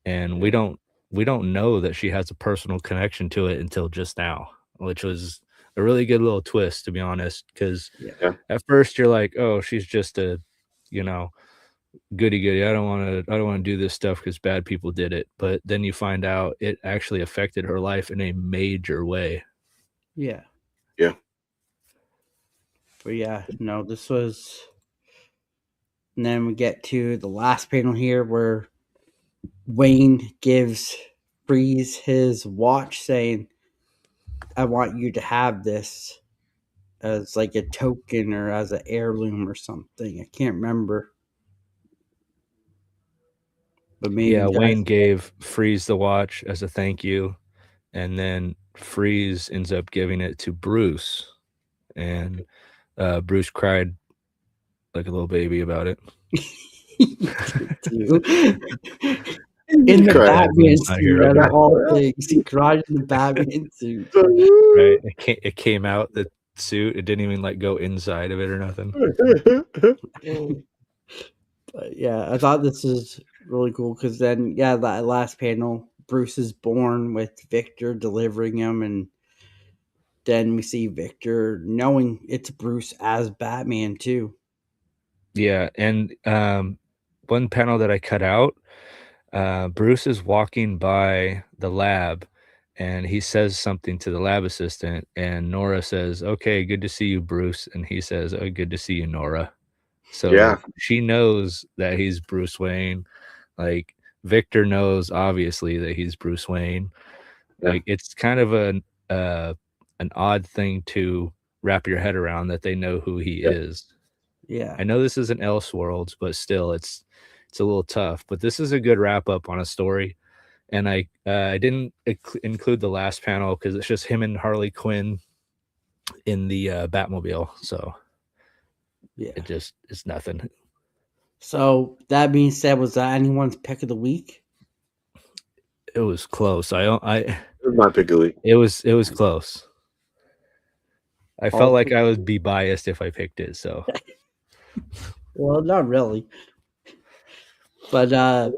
and Yeah. we don't know that she has a personal connection to it until just now, which was a really good little twist, to be honest. Because yeah, Yeah. at first you're like, oh, she's just a, you know, goody goody. I don't want to do this stuff because bad people did it. But then you find out it actually affected her life in a major way. yeah. Yeah. But yeah, no, this was. And then we get to the last panel here where Wayne gives Freeze his watch, saying, "I want you to have this as like a token or as an heirloom or something." I can't remember, but maybe Yeah, you guys. Wayne gave Freeze the watch as a thank you, and then Freeze ends up giving it to Bruce, and Bruce cried like a little baby about it. He did too. You In the cry. Batman Batman's not suit, here right out of now, all things, he cried in the Batman suit. right? It came out the suit. It didn't even like go inside of it or nothing. But yeah, I thought this was really cool because then, yeah, that last panel, Bruce is born with Victor delivering him, and then we see Victor knowing it's Bruce as Batman too. Yeah, and one panel that I cut out, Bruce is walking by the lab, and he says something to the lab assistant, and Nora says, "Okay, good to see you, Bruce," and he says, "Oh, good to see you, Nora." So Yeah, like she knows that he's Bruce Wayne. Like Victor knows obviously that he's Bruce Wayne. yeah, Like it's kind of uh, an odd thing to wrap your head around that they know who he yeah. is. Yeah. I know this isn't Elseworlds, but still, it's a little tough. But this is a good wrap up on a story, and I didn't include the last panel because it's just him and Harley Quinn in the Batmobile, so Yeah. it's nothing. So that being said, was that anyone's pick of the week? It was close. I This is my pick of the week. it was close. I felt Paul? like I would be biased if I picked it. So Well, not really. But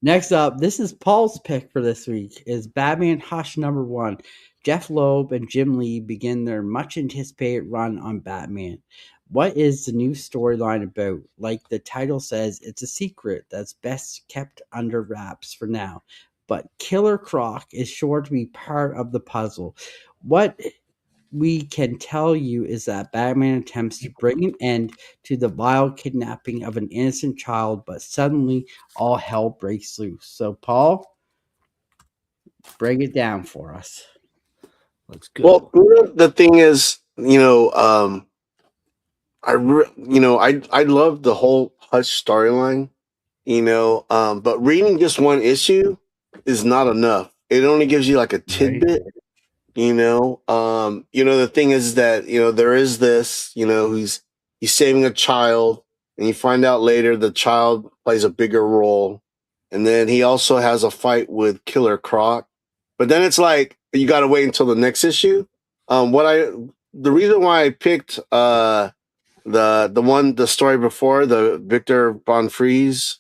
next up, this is Paul's pick for this week is Batman Hush number 1. Jeff Loeb and Jim Lee begin their much anticipated run on Batman. What is the new storyline about? Like the title says, it's a secret that's best kept under wraps for now. But Killer Croc is sure to be part of the puzzle. What we can tell you is that Batman attempts to bring an end to the vile kidnapping of an innocent child, but suddenly all hell breaks loose. So, Paul, break it down for us. let's Well, go. the thing is, I love the whole Hush storyline, but reading just one issue is not enough. It only gives you like a Right? tidbit. The thing is that there is this, he's saving a child, and you find out later the child plays a bigger role, and then he also has a fight with Killer Croc, but then it's like you got to wait until the next issue. The reason why I picked the story before, the Victor Von Fries,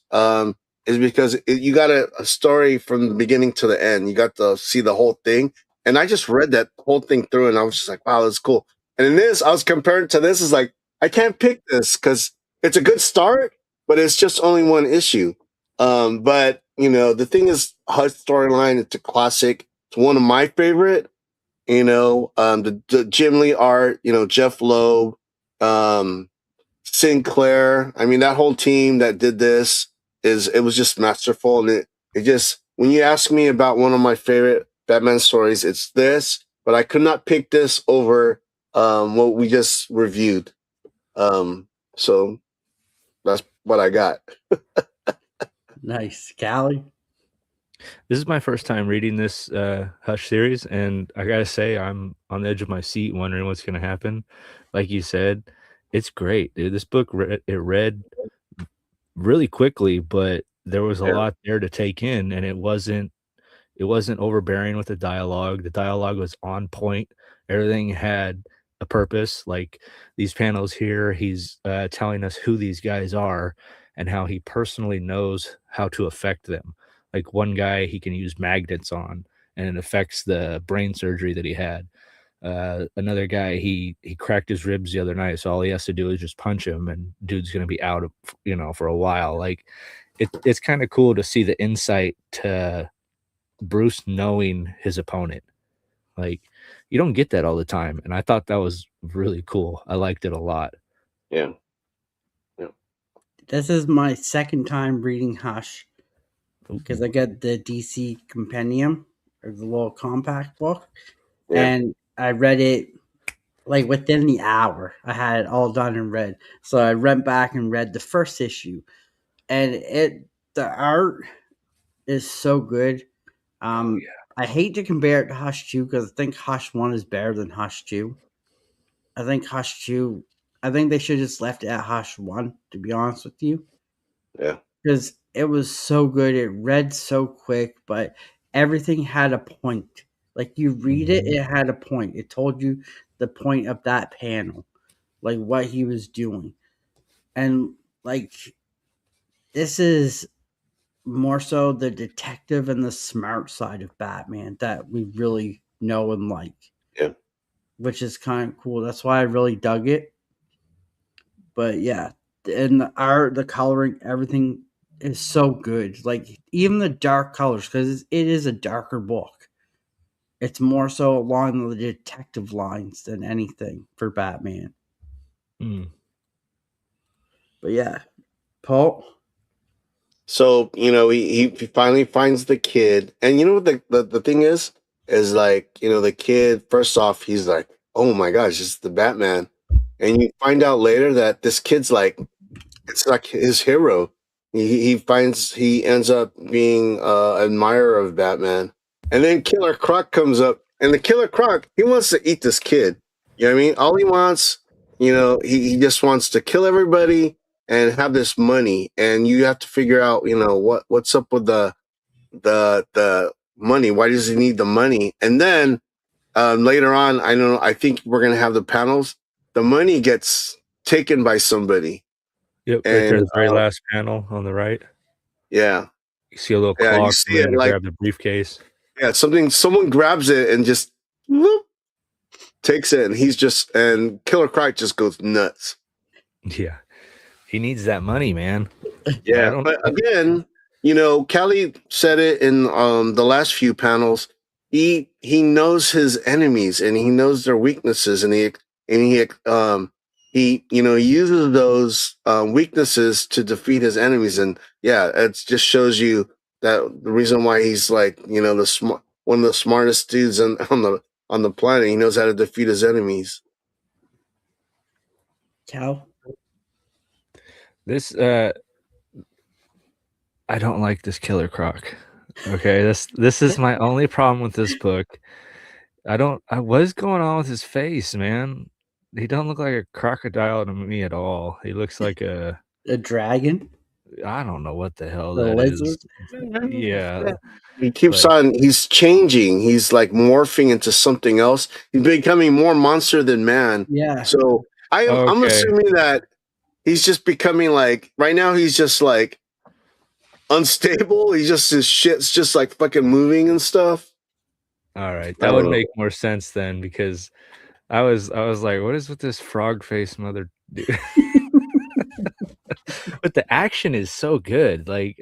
is because you got a story from the beginning to the end. You got to see the whole thing, and I just read that whole thing through, and I was just like, wow, that's cool. And in this, I was comparing to this, is like I can't pick this because it's a good start, but it's just only one issue. But the thing is, Hush storyline, it's a classic. It's one of my favorite. The Jim Lee art, Jeff Loeb, um, Sinclair. I mean, that whole team that did this it was just masterful, and it just, when you ask me about one of my favorite Batman stories, it's this. But I could not pick this over what we just reviewed. So that's what I got. Nice. Callie? This is my first time reading this Hush series, and I gotta say, I'm on the edge of my seat, wondering what's gonna happen. Like you said, it's great, dude. This book it read really quickly, but there was a Yeah, lot there to take in, and it wasn't overbearing with the dialogue. The dialogue was on point. Everything had a purpose. Like these panels here, he's telling us who these guys are and how he personally knows how to affect them. Like one guy he can use magnets on, and it affects the brain surgery that he had. Another guy, he cracked his ribs the other night, so all he has to do is just punch him, and dude's gonna be out of for a while. Like it's kind of cool to see the insight to Bruce knowing his opponent. Like you don't get that all the time, and I thought that was really cool. I liked it a lot. yeah, yeah. This is my second time reading Hush. because Ooh. I got the DC Compendium or the little compact book, Yeah, and I read it like within the hour. I had it all done and read. So I went back and read the first issue, and the art is so good. Oh I hate to compare it to Hush Two because I think Hush One is better than Hush Two. I think Hush Two. I think they should have just left it at Hush One. To be honest with you, yeah, because it was so good. It read so quick, but everything had a point. Like you yeah. read it, it had a point. It told you the point of that panel, like what he was doing. And like this is more so the detective and the smart side of Batman that we really know and like, yeah. which is kind of cool. That's why I really dug it. But yeah, and the art, the coloring, everything is so good. Like even the dark colors, because it is a darker book. It's more so along the detective lines than anything for Batman. Mm. But yeah, Paul. So he finally finds the kid, and you know what the thing is like the kid. First off, he's like, oh my gosh, it's the Batman, and you find out later that this kid's like it's like his hero. He ends up being admirer of Batman, and then Killer Croc comes up, and the Killer Croc he wants to eat this kid. You know what I mean? All he wants, he just wants to kill everybody and have this money, and you have to figure out, what's up with the money. Why does he need the money? And then later on, I don't know. I think we're gonna have the panels. The money gets taken by somebody, Yep, right there, and the very last panel on the right. yeah, You see a little yeah, you claw see come it in to like grab the briefcase. yeah, someone grabs it and just whoop, takes it, and and Killer Croc just goes nuts. Yeah, he needs that money, man. I Yeah, don't. but again, Kelly said it in the last few panels. He knows his enemies and he knows their weaknesses, and he uses those weaknesses to defeat his enemies. And yeah, it just shows you that the reason why he's like one of the smartest dudes on the planet. He knows how to defeat his enemies. Cal. This I don't like this Killer Croc. Okay, this is my only problem with this book. What is going on with his face, man? He don't look like a crocodile to me at all. He looks like A dragon, I don't know what the hell the that lizard. is. Yeah, He keeps like on, he's changing. He's like morphing into something else. He's becoming more monster than man. Yeah, So I'm okay. assuming that he's just becoming like, right now, he's just like unstable. His shit's just like fucking moving and stuff. All right, I that don't would know. make more sense then because I was like, what is with this frog face mother dude? But the action is so good. Like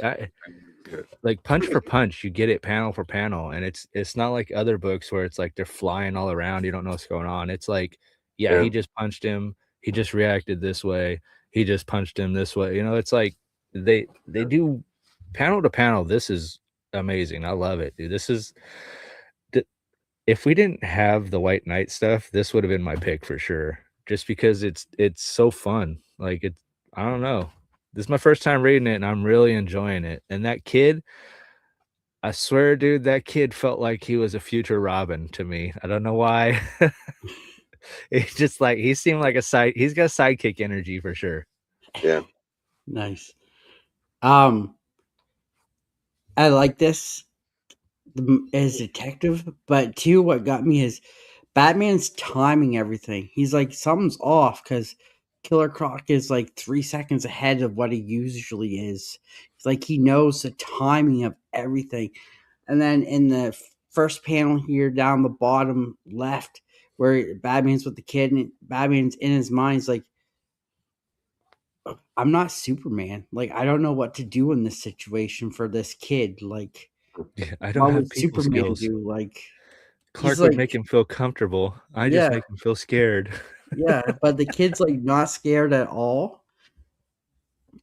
punch for punch, you get it panel for panel, and it's not like other books where it's like they're flying all around, you don't know what's going on. It's like, yeah, Yeah. he just punched him, he just reacted this way, he just punched him this way. It's like they do panel to panel. This is amazing. I love it, dude. If we didn't have the White Knight stuff, this would have been my pick for sure. Just because it's so fun. Like I don't know. This is my first time reading it and I'm really enjoying it. And that kid, I swear, dude, that kid felt like he was a future Robin to me. I don't know why. It's just like he seemed like he's got sidekick energy for sure. Yeah. nice. Um, I like this as detective, but too, what got me is Batman's timing everything. He's like something's off because Killer Croc is like 3 seconds ahead of what he usually is. It's like he knows the timing of everything. And then in the first panel here down the bottom left, where Batman's with the kid and Batman's in his mind, he's like, I'm not Superman. Like, I don't know what to do in this situation for this kid. Like, Yeah, I don't what have would people Superman skills. do? Like, he's Clark would like, make him feel comfortable. I just yeah, make him feel scared. yeah. But the kid's like not scared at all.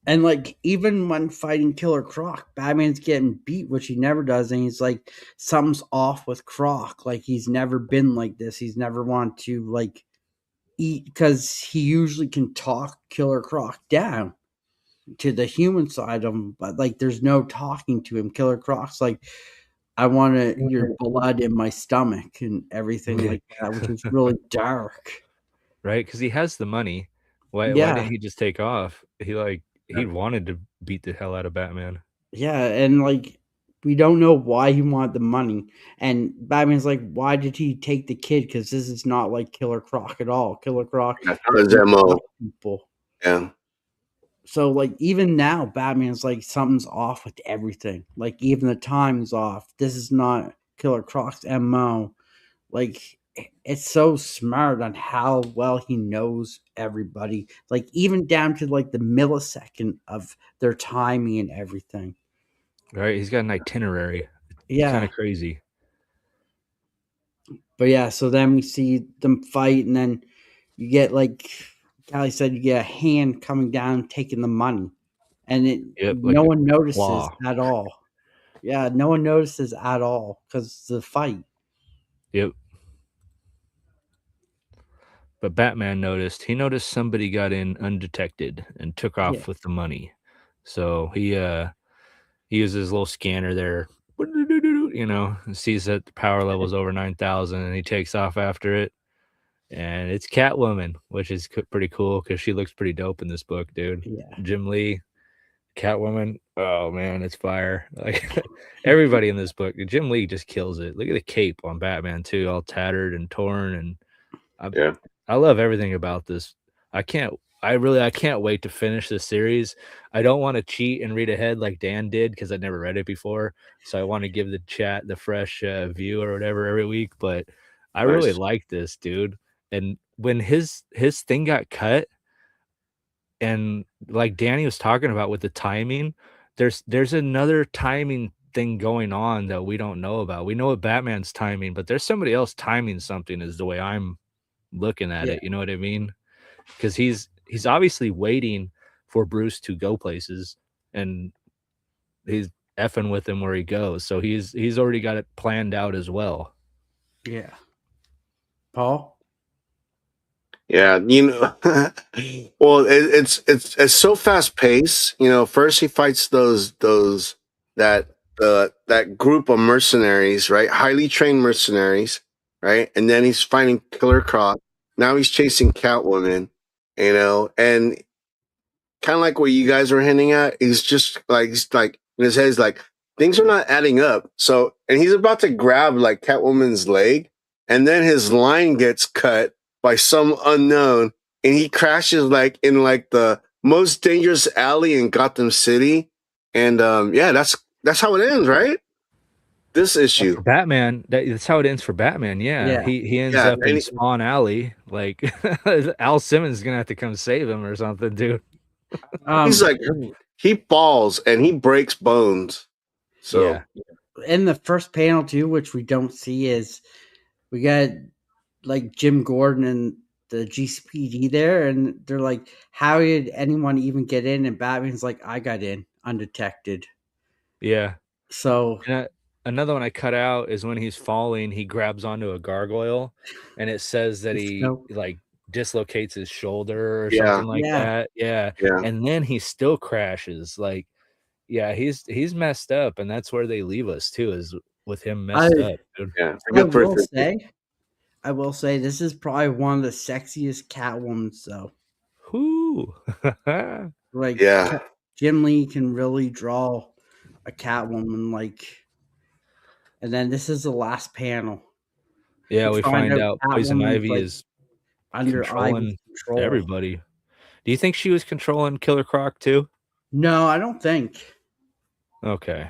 And like even when fighting Killer Croc, Batman's getting beat, which he never does, and he's like, something's off with Croc. Like he's never been like this. He's never wanted to like eat because he usually can talk Killer Croc down to the human side of him, but like there's no talking to him. Killer Croc's like, I want your blood in my stomach and everything like that, which is really dark. Right? Because he has the money. Why Yeah, didn't he just take off? He wanted to beat the hell out of Batman. yeah, and like we don't know why he wanted the money. And Batman's like, why did he take the kid? Because this is not like Killer Croc at all. Killer Croc That's not his doesn't MO. touch people. Yeah. So like even now, Batman's like something's off with everything. Like even the time's off. This is not Killer Croc's MO. Like it's so smart on how well he knows everybody. Like even down to like the millisecond of their timing and everything. Right? He's got an itinerary. It's kind Yeah. of crazy. But yeah, so then we see them fight, and then you get like Callie said, you get a hand coming down taking the money, and Yep, no like a one notices claw. at all. Yeah, no one notices at all because it's the fight. Yep. But Batman noticed. He noticed somebody got in undetected and took Yeah, off with the money. So he uses his little scanner there, and sees that the power level is over 9,000, and he takes off after it. And it's Catwoman, which is pretty cool because she looks pretty dope in this book, dude. yeah, Jim Lee, Catwoman. Oh man, it's fire! Like everybody in this book, Jim Lee just kills it. Look at the cape on Batman too, all tattered and torn, and I Yeah. I love everything about this. I can't I can't wait to finish this series. I don't want to cheat and read ahead like Dan did because I never read it before. So I want to give the chat the fresh view or whatever every week. But I really Nice. like this dude. And when his thing got cut, and like Danny was talking about with the timing, there's another timing thing going on that we don't know about. We know what Batman's timing, but there's somebody else timing something is the way I'm looking at yeah, it, you know what I mean? Because he's obviously waiting for Bruce to go places, and he's effing with him where he goes. So he's already got it planned out as well. yeah. Paul. Yeah, well, it's so fast paced. First he fights those that that group of mercenaries, right? Highly trained mercenaries, right? And then he's fighting Killer Croc. Now he's chasing Catwoman, and kind of like what you guys were hinting at. He's like in his head, he's like things are not adding up. So, and he's about to grab like Catwoman's leg, and then his line gets cut by some unknown, and he crashes like in like the most dangerous alley in Gotham City. And yeah, that's how it ends, right? This issue. For Batman, that's how it ends for Batman. Yeah, Yeah. he ends Yeah, up in Spawn Alley. Like Al Simmons is gonna have to come save him or something, dude. he's Um. like he falls and he breaks bones. So Yeah, In the first panel too, which we don't see, is we got like Jim Gordon and the GCPD there, and they're like, "How did anyone even get in?" And Batman's like, "I got in undetected." yeah. So And another one I cut out is when he's falling, he grabs onto a gargoyle, and it says that it's he no, like dislocates his shoulder or yeah, something like yeah, that. Yeah, yeah, and then he still crashes. Like, yeah, he's messed up, and that's where they leave us too, is with him I messed up, dude. yeah. It's a I good will person. say, I will say, this is probably one of the sexiest Catwoman. So Whoo! like, Yeah. Jim Lee can really draw a Catwoman. Like, and then this is the last panel. Yeah, We we find find out out Poison Catwoman's Ivy like is under Ivy's controlling control. everybody. Do you think she was controlling Killer Croc too? No, I don't think. Okay.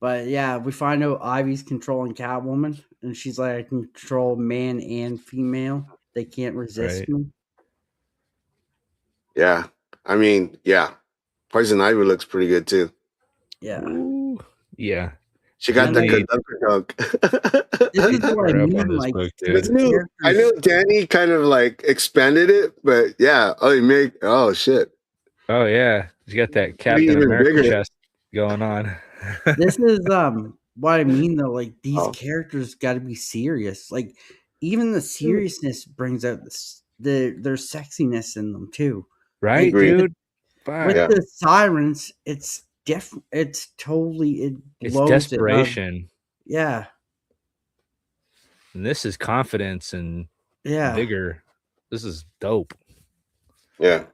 But yeah, we find out Ivy's controlling Catwoman, and she's like, I can control man and female. They can't resist Right. me. Yeah. I mean, yeah. Poison Ivy looks pretty good too. Yeah. Ooh. Yeah. She got And that then good Neat. dunk. this is what I We're up on mean. this Like book, I these dude. knew, I characters. knew Danny kind of like expanded it, but yeah. Oh, you make. Oh shit. Oh yeah, you got that Maybe Captain even America bigger. chest going on. This is what I mean though. Like these Oh. characters got to be serious. Like even the seriousness brings out their sexiness in them too. Like Right, Agreed. with dude? Fuck. with Yeah. the sirens, it's different. It's totally it It's blows it out. desperation. Yeah, And this is confidence and yeah. vigor. This is dope. Yeah.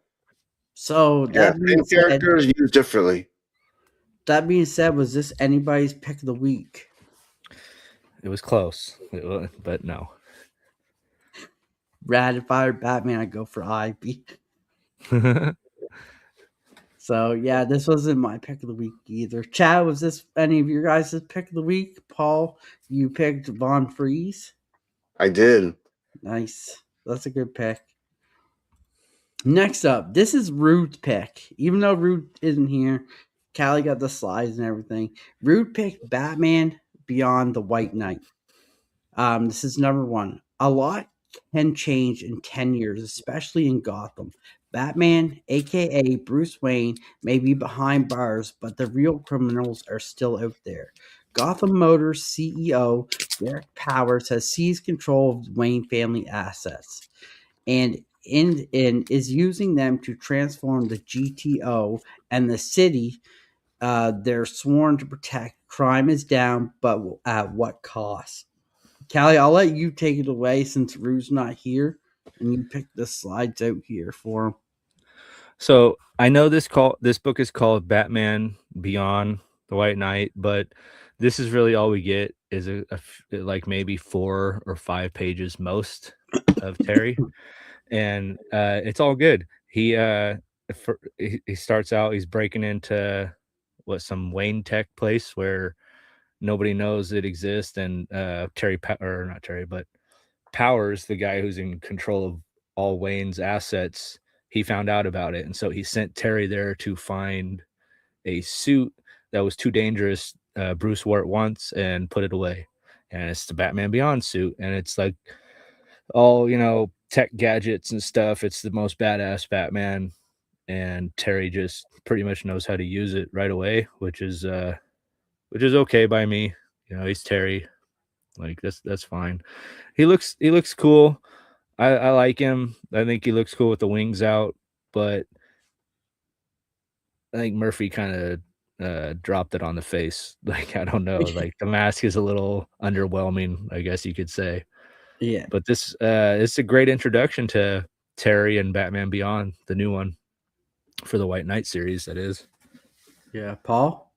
So Yeah. Same said, characters used differently. that being said, was this anybody's pick of the week? It was close, but no. Ratified Batman, I go for Ivy. So yeah, this wasn't my pick of the week either. Chad, was this any of your guys' pick of the week? Paul, you picked Von Freeze. I did. Nice. That's a good pick. Next up, this is Rude's pick. Even though Rude isn't here, Callie got the slides and everything. Rude picked Batman Beyond the White Knight. This is number one. A lot can change in 10 years, especially in Gotham. Batman, aka Bruce Wayne, may be behind bars, but the real criminals are still out there. Gotham Motors CEO Derek Powers has seized control of Wayne family assets and is using them to transform the GTO and the city they're sworn to protect. Crime is down, but at what cost? Callie, I'll let you take it away since Rue's not here, and you picked the slides out here for him. So I know this book is called Batman Beyond the White Knight, but this is really all we get is like maybe 4 or 5 pages most of Terry, and it's all good. He starts out, he's breaking into some Wayne Tech place where nobody knows it exists, and or not Terry, but Powers, the guy who's in control of all Wayne's assets, he found out about it, and so he sent Terry there to find a suit that was too dangerous. Bruce wore it once and put it away, and it's the Batman Beyond suit, and it's like all tech gadgets and stuff. It's the most badass Batman, and Terry just pretty much knows how to use it right away, which is okay by me. He's Terry. Like that's fine. He looks cool. I like him. I think he looks cool with the wings out, but I think Murphy kind of dropped it on the face. Like I don't know, like the mask is a little underwhelming, I guess you could say. Yeah, But this it's a great introduction to Terry and Batman Beyond, the new one for the White Knight series. That is. yeah. Paul?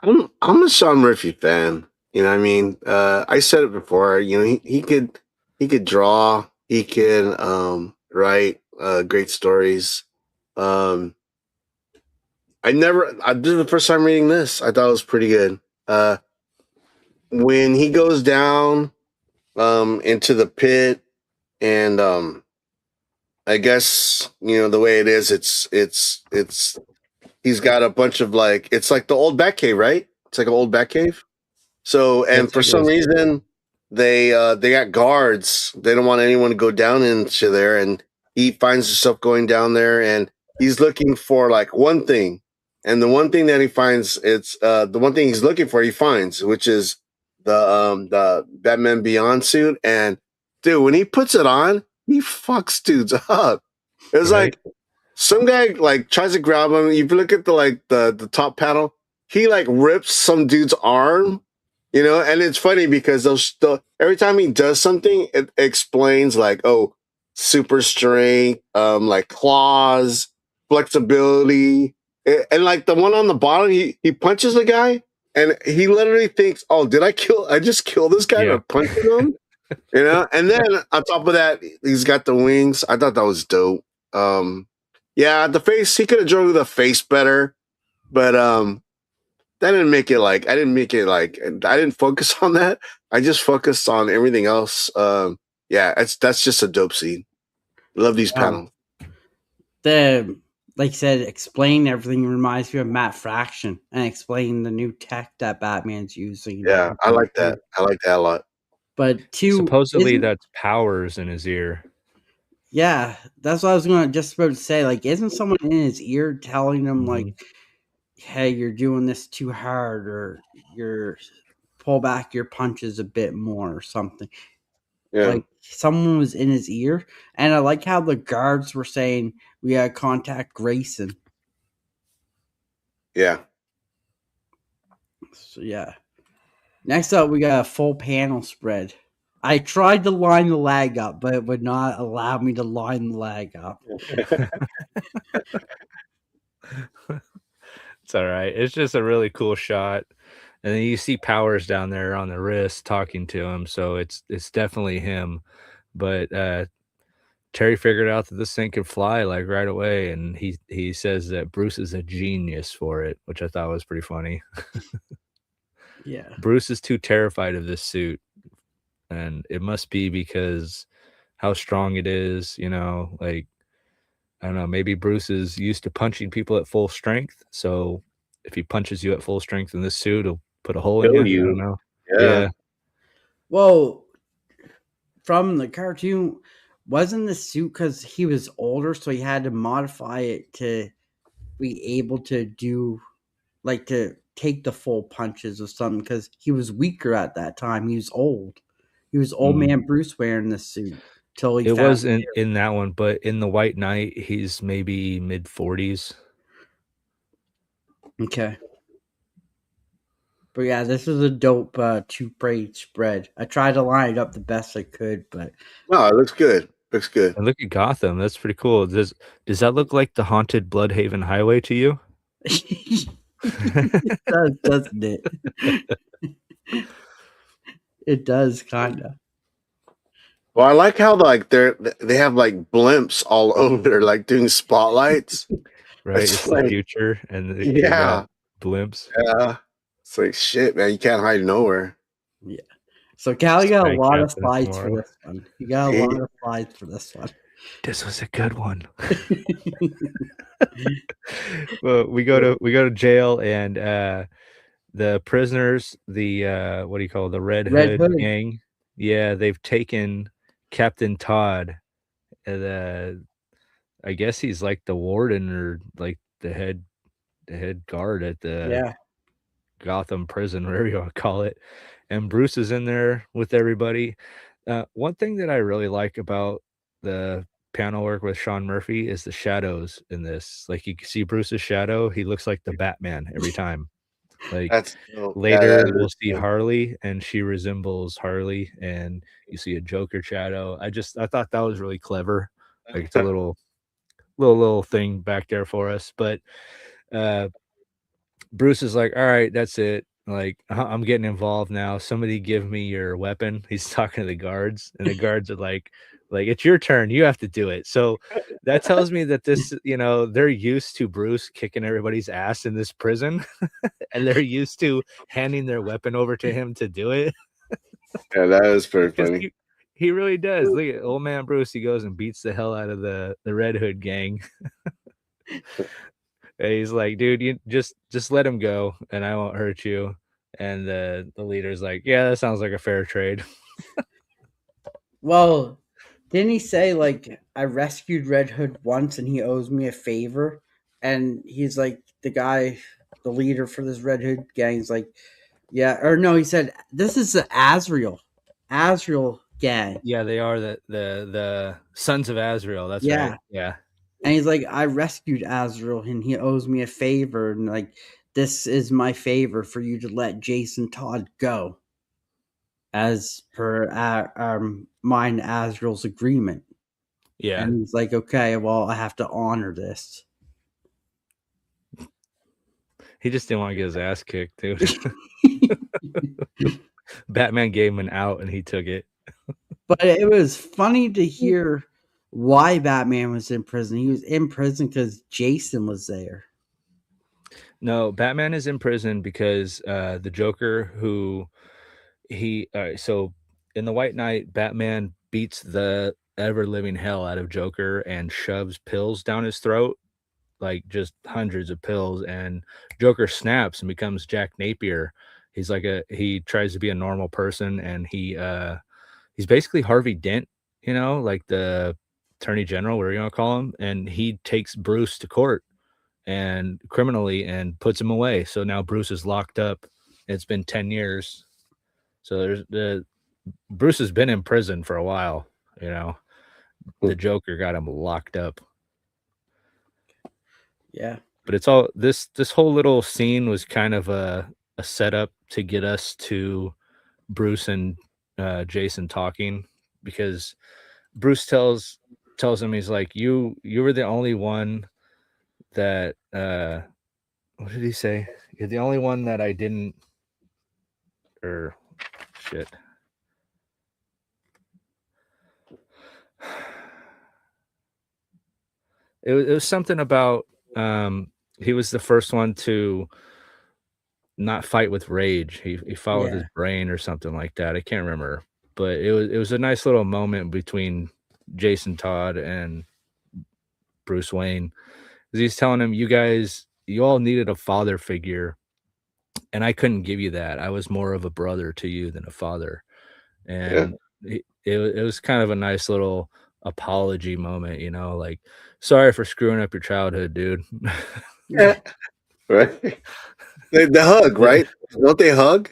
I'm a Sean Murphy fan. You know, what I mean, I said it before. You know, he could draw, he can write great stories. Um, this is the first time reading this. I thought it was pretty good. When he goes down into the pit, and I guess the way it is, it's he's got a bunch of like it's like the old Batcave, right? It's like an old Batcave. So, and It's for like some this. reason, they got guards. They don't want anyone to go down into there, and he finds himself going down there, and he's looking for like one thing, and the one thing that he finds, it's the one thing he's looking for, he finds, which is the Batman Beyond suit, and dude, when he puts it on, he fucks dudes up. It was Right? like some guy like tries to grab him. You look at the top panel, he like rips some dude's arm, and it's funny because every time he does something, it explains like, oh, super strength, like claws, flexibility, and like the one on the bottom, he punches the guy, and he literally thinks, oh, I just kill this guy by Yeah. punching him, and then on top of that, he's got the wings. I thought that was dope. Yeah, the face, he could have drawn the face better, but that didn't make it like I didn't focus on that. I just focused on everything else. Yeah, that's just a dope scene. Love these Um, panels. the like I said, explain everything reminds me of Matt Fraction and explain the new tech that Batman's using to Yeah, help I him like that. too. I like that a lot. But two Supposedly isn't that's powers in his ear. yeah, that's what I was gonna just about to say. Like, isn't someone in his ear telling him like, Hmm. "Hey, you're doing this too hard," or "You're pull back your punches a bit more," or something? Yeah, Like someone was in his ear, and I like how the guards were saying we gotta contact Grayson. yeah. So yeah. Next up, we got a full panel spread. I tried to line the lag up, but it would not allow me to line the lag up. It's all right. It's just a really cool shot. And then you see Powers down there on the wrist talking to him, so it's definitely him. But Terry figured out that this thing could fly like right away, and he says that Bruce is a genius for it, which I thought was pretty funny. Yeah. Bruce is too terrified of this suit, and it must be because how strong it is, like I don't know, maybe Bruce is used to punching people at full strength, so if he punches you at full strength in this suit, he'll put a hole in you. Kill I don't you. know. Yeah. Yeah. Well, from the cartoon, wasn't the suit because he was older, so he had to modify it to be able to do like to take the full punches or something because he was weaker at that time. He was old. He was old Mm. man Bruce wearing the suit till he It found. was in that one, but in the White Knight, he's maybe mid-40s. Okay. But yeah, this is a dope two-page spread. I tried to line it up the best I could, but No, it looks good. Looks good. And look at Gotham, that's pretty cool. Does that look like the haunted Bloodhaven Highway to you? it does, doesn't it? It does, kind of. Well, I like how like they have like blimps all over, like doing spotlights. Right? It's It's the like, future, and they got yeah, blimps. yeah. It's like shit, man. You can't hide nowhere. Yeah. So Callie got a Spank lot of happens slides for tomorrow. this one. He got a lot He- of slides for this one. This was a good one. Well, we go to jail, and the prisoners, the what do you call it, the Red Red Hood Hood. gang? Yeah, they've taken Captain Todd. The I guess he's like the warden or like the head guard at the Yeah. Gotham prison, whatever you want to call it. And Bruce is in there with everybody. One thing that I really like about the panel work with Sean Murphy is the shadows in this. Like you can see Bruce's shadow, he looks like the Batman every time. Like That's dope. Yeah, later that we'll is see dope. Harley and she resembles Harley, and you see a Joker shadow. I thought that was really clever. Like it's a little thing back there for us. But uh Bruce is like, all right, that's it. Like, I'm getting involved now. Somebody give me your weapon. He's talking to the guards, and the guards are like, it's your turn. You have to do it. So that tells me that they're used to Bruce kicking everybody's ass in this prison, and they're used to handing their weapon over to him to do it. Yeah, that is pretty Because funny. he really does. Look at old man Bruce. He goes and beats the hell out of the Red Hood gang. And he's like, dude, you just let him go, and I won't hurt you. And the leader's like, yeah, that sounds like a fair trade. Well, didn't he say like I rescued Red Hood once and he owes me a favor? And he's like the guy, the leader for this Red Hood gang. He's like, yeah, or no, he said this is the Azrael gang. Yeah, they are the sons of Azrael. That's right. Yeah, Yeah, and he's like, I rescued Azrael and he owes me a favor, and like this is my favor for you to let Jason Todd go, as per mine Azrael's agreement. yeah. And he's like, okay, well, I have to honor this. He just didn't want to get his ass kicked, dude. Batman gave him an out, and he took it. But it was funny to hear why Batman was in prison. He was in prison because Jason was there. No, Batman is in prison because the Joker, who so in the White Knight, Batman beats the ever living hell out of Joker and shoves pills down his throat, like just hundreds of pills, and Joker snaps and becomes Jack Napier. He tries to be a normal person, and he's basically Harvey Dent, like the attorney general, whatever you want to call him, and he takes Bruce to court and criminally and puts him away. So now Bruce is locked up. It's been 10 years. So there's the Bruce has been in prison for a while, you know. The Joker got him locked up. Yeah. But it's all this whole little scene was kind of a setup to get us to Bruce and Jason talking, because Bruce tells him, he's like, you were the only one that what did he say? You're the only one that I didn't, or shit. It was something about he was the first one to not fight with rage. He fought with his Yeah. brain or something like that. I can't remember, but it was a nice little moment between Jason Todd and Bruce Wayne. He's telling him, you all needed a father figure, and I couldn't give you that. I was more of a brother to you than a father. Yeah. And it was kind of a nice little apology moment, like, sorry for screwing up your childhood, dude. Yeah. Right. The hug, They're right? Don't they hug?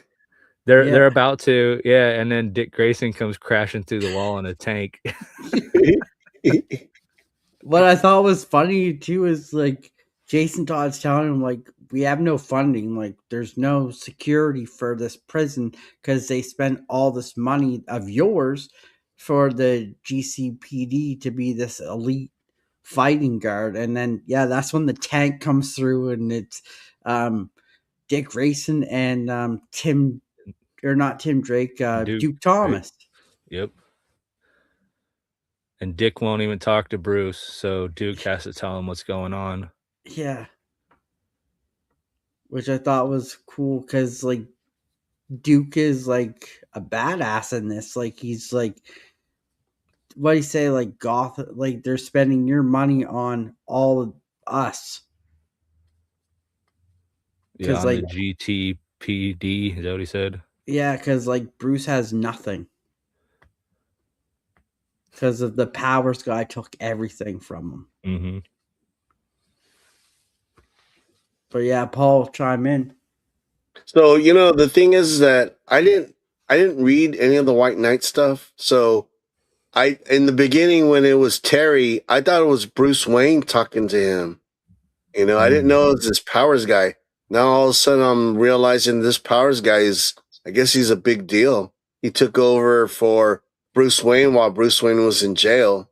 Yeah. they're about to, yeah, and then Dick Grayson comes crashing through the wall in a tank. What I thought was funny too is like Jason Todd's telling him like we have no funding, like there's no security for this prison because they spent all this money of yours for the GCPD to be this elite fighting guard, and then yeah, that's when the tank comes through and it's um, Dick Grayson and Tim or not Tim Drake, Duke, Duke right? Thomas. Yep. And Dick won't even talk to Bruce, so Duke has to tell him what's going on. Yeah, which I thought was cool because like Duke is like a badass in this. Like he's like what do you say? Like like they're spending your money on all of us. Yeah, Because on the like GTPD, is that what he said? yeah, because like Bruce has nothing because of the powers guy took everything from him. Mm-hmm. But yeah, Paul chime in. So the thing is that I didn't read any of the White Knight stuff. So I in the beginning when it was Terry, I thought it was Bruce Wayne talking to him. I didn't know it was this Powers guy. Now all of a sudden I'm realizing this Powers guy I guess he's a big deal. He took over for Bruce Wayne while Bruce Wayne was in jail,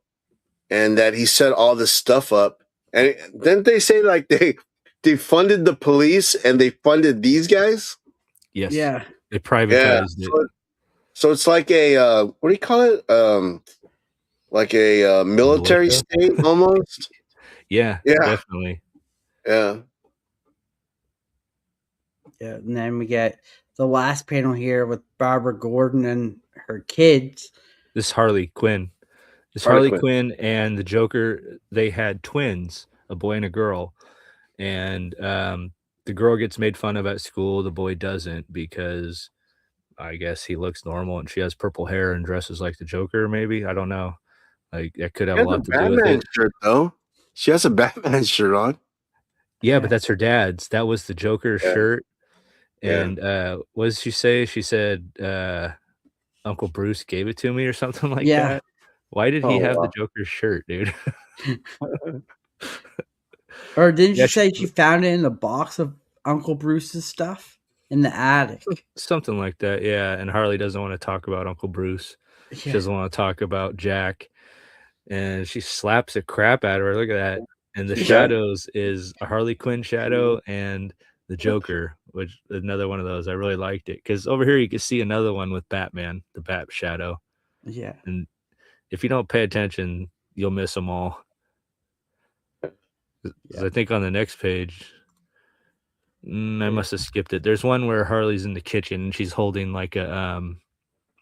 and that he set all this stuff up. And didn't they say like they funded the police and they funded these guys? Yes. Yeah. They Yeah. privatized it. So it's like a what do you call it? Like a military Militia? state almost. Yeah, Yeah. definitely. Yeah. Yeah. And then we get the last panel here with Barbara Gordon and her kids. This is Harley Quinn. This Harley Harley Quinn. Quinn and the Joker, they had twins, a boy and a girl. And the girl gets made fun of at school. The boy doesn't, because I guess he looks normal and she has purple hair and dresses like the Joker, maybe. I don't know. Like, that could have She a has a lot to do with Batman it. shirt though. She has a Batman shirt on. Yeah, Yeah. but that's her dad's. That was the Joker Yeah. shirt. Yeah. And what did she say? She said, Uncle Bruce gave it to me or something like Yeah. that. Why did he Oh, have the wow. Joker's shirt, dude? Or didn't Yeah, you say she found it in the box of Uncle Bruce's stuff in the attic? something like that, yeah. And Harley doesn't want to talk about Uncle Bruce. She Yeah. doesn't want to talk about Jack. And she slaps the crap out of her. Look at that. And the Yeah. shadows is a Harley Quinn shadow and the Joker, which is another one of those. I really liked it, because over here you can see another one with Batman, the Bat shadow. Yeah. And if you don't pay attention, you'll miss them all. 'Cause I think on the next page, I must have skipped it. There's one where Harley's in the kitchen and she's holding like a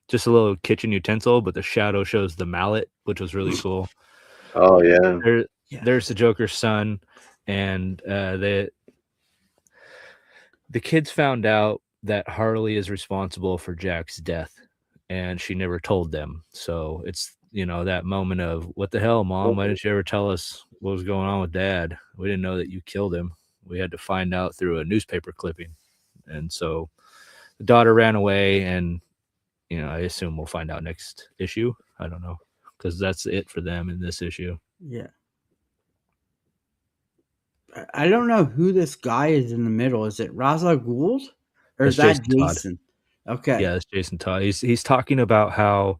just a little kitchen utensil, but the shadow shows the mallet, which was really cool. Oh yeah. There, Yeah. there's the Joker's son, and the kids found out that Harley is responsible for Jack's death, and she never told them. So it's that moment of what the hell, mom? Why didn't you ever tell us what was going on with dad? We didn't know that you killed him. We had to find out through a newspaper clipping, and so the daughter ran away, and I assume we'll find out next issue. I don't know, because that's it for them in this issue. Yeah. I don't know who this guy is in the middle. Is it Ra's al Ghul? Or is That's that Jason Todd. Jason? Okay. Yeah, that's Jason Todd. He's talking about how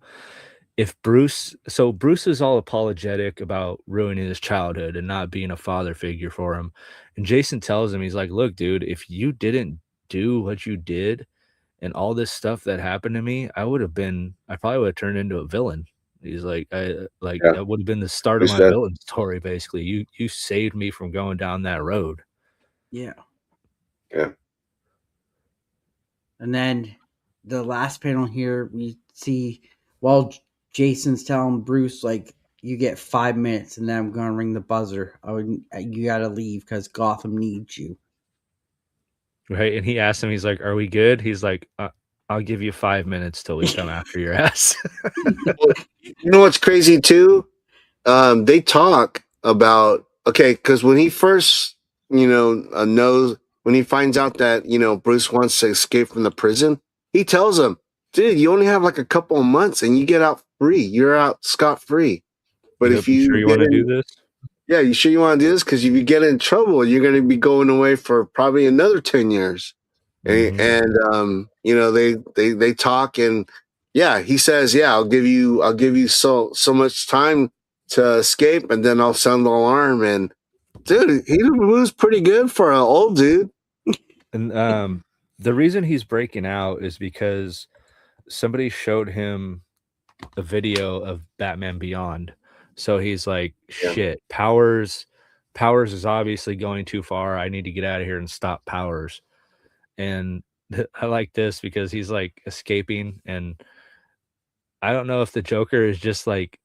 if Bruce is all apologetic about ruining his childhood and not being a father figure for him. And Jason tells him, he's like, look, dude, if you didn't do what you did and all this stuff that happened to me, I probably would have turned into a villain. He's like, Yeah, that would have been the start he of my said. villain story, basically. You saved me from going down that road. Yeah. Yeah. And then the last panel here, we see, Jason's telling Bruce, like, you get 5 minutes and then I'm going to ring the buzzer. You got to leave because Gotham needs you. Right. And he asked him, he's like, are we good? He's like, I'll give you 5 minutes till we come after your ass. Well, you know what's crazy too? They talk about, okay, because when he first, knows, when he finds out that Bruce wants to escape from the prison, he tells him, "Dude, you only have like a couple of months, and you get out free. You're out scot free. But if You sure you you get want to do in, this? yeah, you sure you want to do this? Because if you get in trouble, you're going to be going away for probably another 10 years." Mm-hmm. They talk, and yeah, he says, yeah, I'll give you so much time to escape, and then I'll sound the alarm. And dude, he moves pretty good for an old dude. And the reason he's breaking out is because somebody showed him a video of Batman Beyond. So he's like, Yeah, shit, Powers is obviously going too far. I need to get out of here and stop Powers. And I like this because he's like escaping, and I don't know if the Joker is just like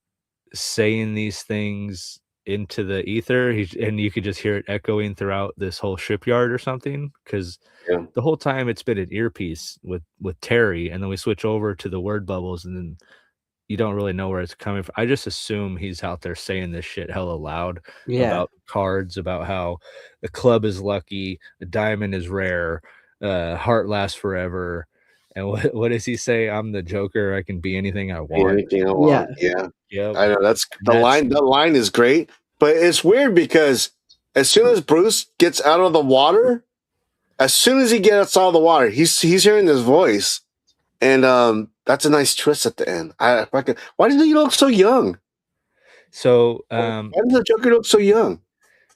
saying these things into the ether. And you could just hear it echoing throughout this whole shipyard or something, because yeah, the whole time it's been an earpiece with Terry, and then we switch over to the word bubbles, and then you don't really know where it's coming from. I just assume he's out there saying this shit hella loud Yeah. about cards, about how the club is lucky, the diamond is rare, heart lasts forever. And what does he say? I'm the Joker. I can be anything I be want. anything I Yeah. want. Yeah, Yep. I know that's And the that's line. The line is great, but it's weird because as soon as Bruce gets out of the water, as soon as he gets out of the water, he's hearing this voice. And that's a nice twist at the end. Why does he look so young? so Why does the Joker look so young?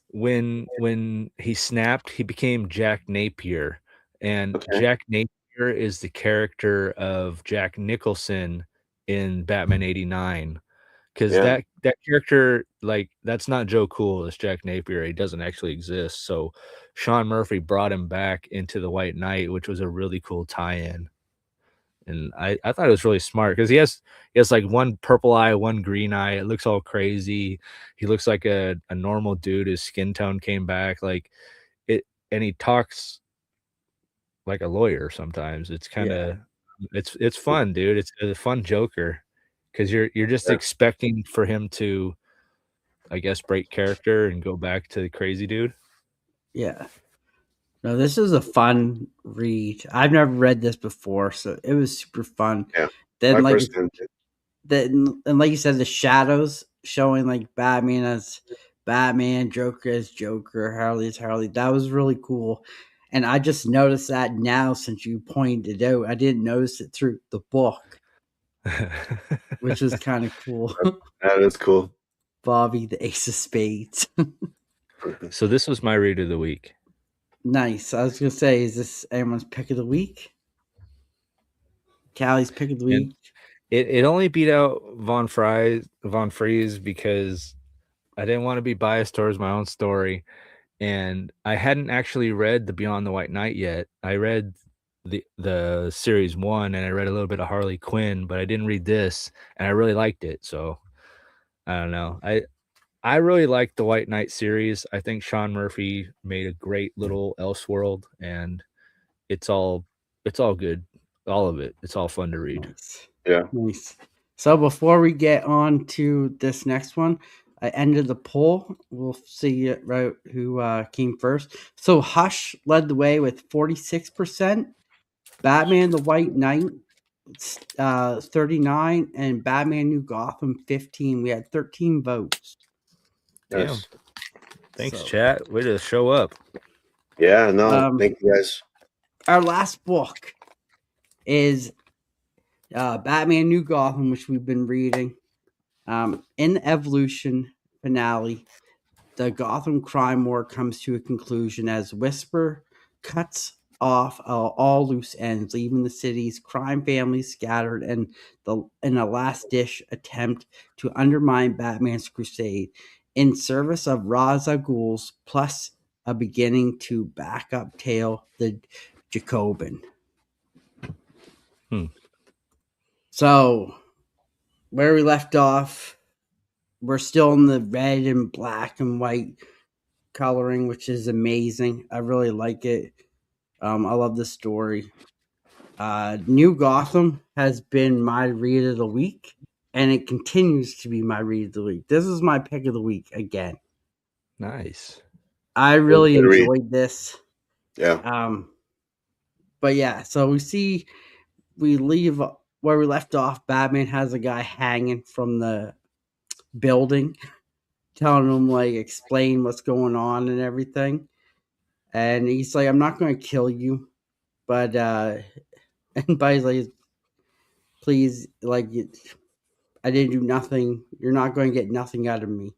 when he snapped, he became Jack Napier, and Okay. Jack Napier is the character of Jack Nicholson in Batman '89. Because Yeah. that character, like, that's not Joe Cool, it's Jack Napier. He doesn't actually exist. So Sean Murphy brought him back into the White Knight, which was a really cool tie-in. And I thought it was really smart because he has like one purple eye, one green eye. It looks all crazy. He looks like a normal dude. His skin tone came back, like it, and he talks like a lawyer sometimes. It's kind Yeah. of it's fun, dude. It's a fun Joker because you're just Yeah. expecting for him to, I guess, break character and go back to the crazy dude. Yeah. No, this is a fun read. I've never read this before, so it was super fun. Yeah. Then, My like, first time. and like you said, the shadows showing like Batman as Batman, Joker as Joker, Harley as Harley. That was really cool. And I just noticed that now since you pointed it out. I didn't notice it through the book, which is kind of cool. That is cool. Bobby, the Ace of Spades. So this was my read of the week. Nice. I was gonna say, is this anyone's pick of the week? Callie's pick of the And week. it only beat out Von Fries because I didn't want to be biased towards my own story, and I hadn't actually read the Beyond the White Knight yet. I read the series 1, and I read a little bit of Harley Quinn, but I didn't read this, and I really liked it. So I don't know. I really like the White Knight series. I think Sean Murphy made a great little Elseworld, and it's all good. All of it. It's all fun to read. Nice. Yeah. Nice. So before we get on to this next one, I ended the poll. We'll see right who came first. So Hush led the way with 46%. Batman the White Knight 39, and Batman New Gotham 15. We had 13 votes. Damn. Yes. Thanks, So chat. Way to show up. Yeah. No. um, Thank you guys. our last book is Batman New Gotham, which we've been reading. In the Evolution finale, the Gotham crime war comes to a conclusion as Whisper cuts off all loose ends, leaving the city's crime families scattered in a last dish attempt to undermine Batman's crusade in service of Ra's al Ghul's, plus a beginning to back up Tail the Jacobin. Hmm. So where we left off, we're still in the red and black and white coloring, which is amazing. I really like it. I love the story. New Gotham has been my read of the week, and it continues to be my read of the week. This is my pick of the week again. Nice. I It was really good to read. enjoyed this. Yeah. But yeah, so we leave where we left off. Batman has a guy hanging from the building, telling him like explain what's going on and everything. And he's like, "I'm not going to kill you, but and Buddy's like, please, like, I didn't do nothing. You're not going to get nothing out of me."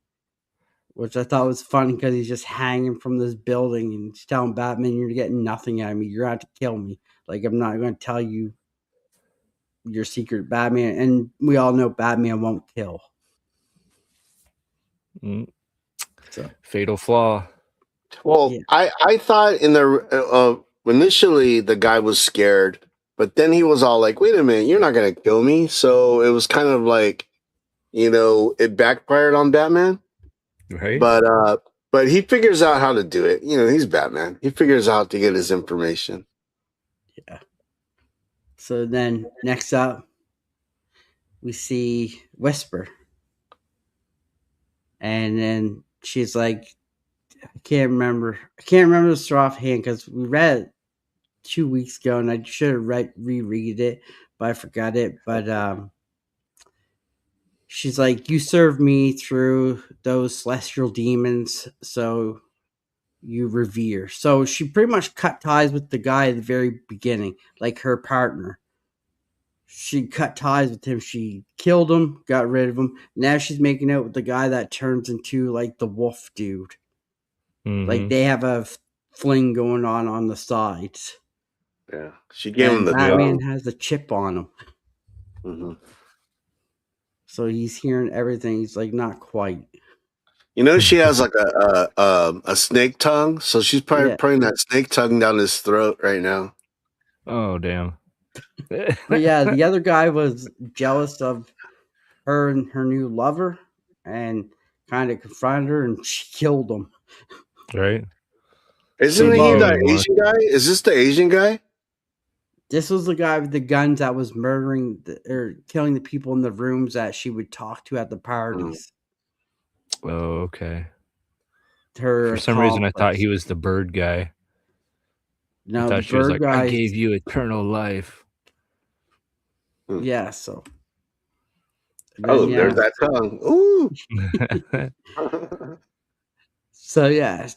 Which I thought was funny because he's just hanging from this building and he's telling Batman, "You're getting nothing out of me. You're going to have to kill me. Like, I'm not going to tell you your secret, Batman." And we all know Batman won't kill. Mm. So, Fatal flaw. Well, yeah. I thought in the initially the guy was scared, but then he was all like, "Wait a minute, you're not gonna kill me." So it was kind of like, it backfired on Batman. Right? But he figures out how to do it. He's Batman. He figures out to get his information. Yeah. So then next up, we see Whisper. And then she's like, I can't remember. I can't remember the story offhand because we read it 2 weeks ago, and I should have reread it, but I forgot it. But she's like, "You served me through those celestial demons, so you revere." So she pretty much cut ties with the guy at the very beginning, like her partner. She cut ties with him. She killed him, got rid of him. Now she's making out with the guy that turns into like the wolf dude. Like Mm-hmm. they have a fling going on the sides. Yeah, she gave him And the Batman tongue. has a chip on him. Hmm. So he's hearing everything. He's like, not quite. She has like a snake tongue, so she's probably Yeah. putting that snake tongue down his throat right now. Oh, damn. But yeah, the other guy was jealous of her and her new lover and kind of confronted her and she killed him. Right? Isn't Couldn't he kill the anymore. Asian guy? Is this the Asian guy? This was the guy with the guns that was murdering or killing the people in the rooms that she would talk to at the parties. Oh, okay. Her For some reason, I thought he accomplice. was the bird guy. I No, the thought she was bird like, I guy. gave you eternal life. Yeah, so. And then, Oh, there's yeah. that tongue. Ooh. So, yeah,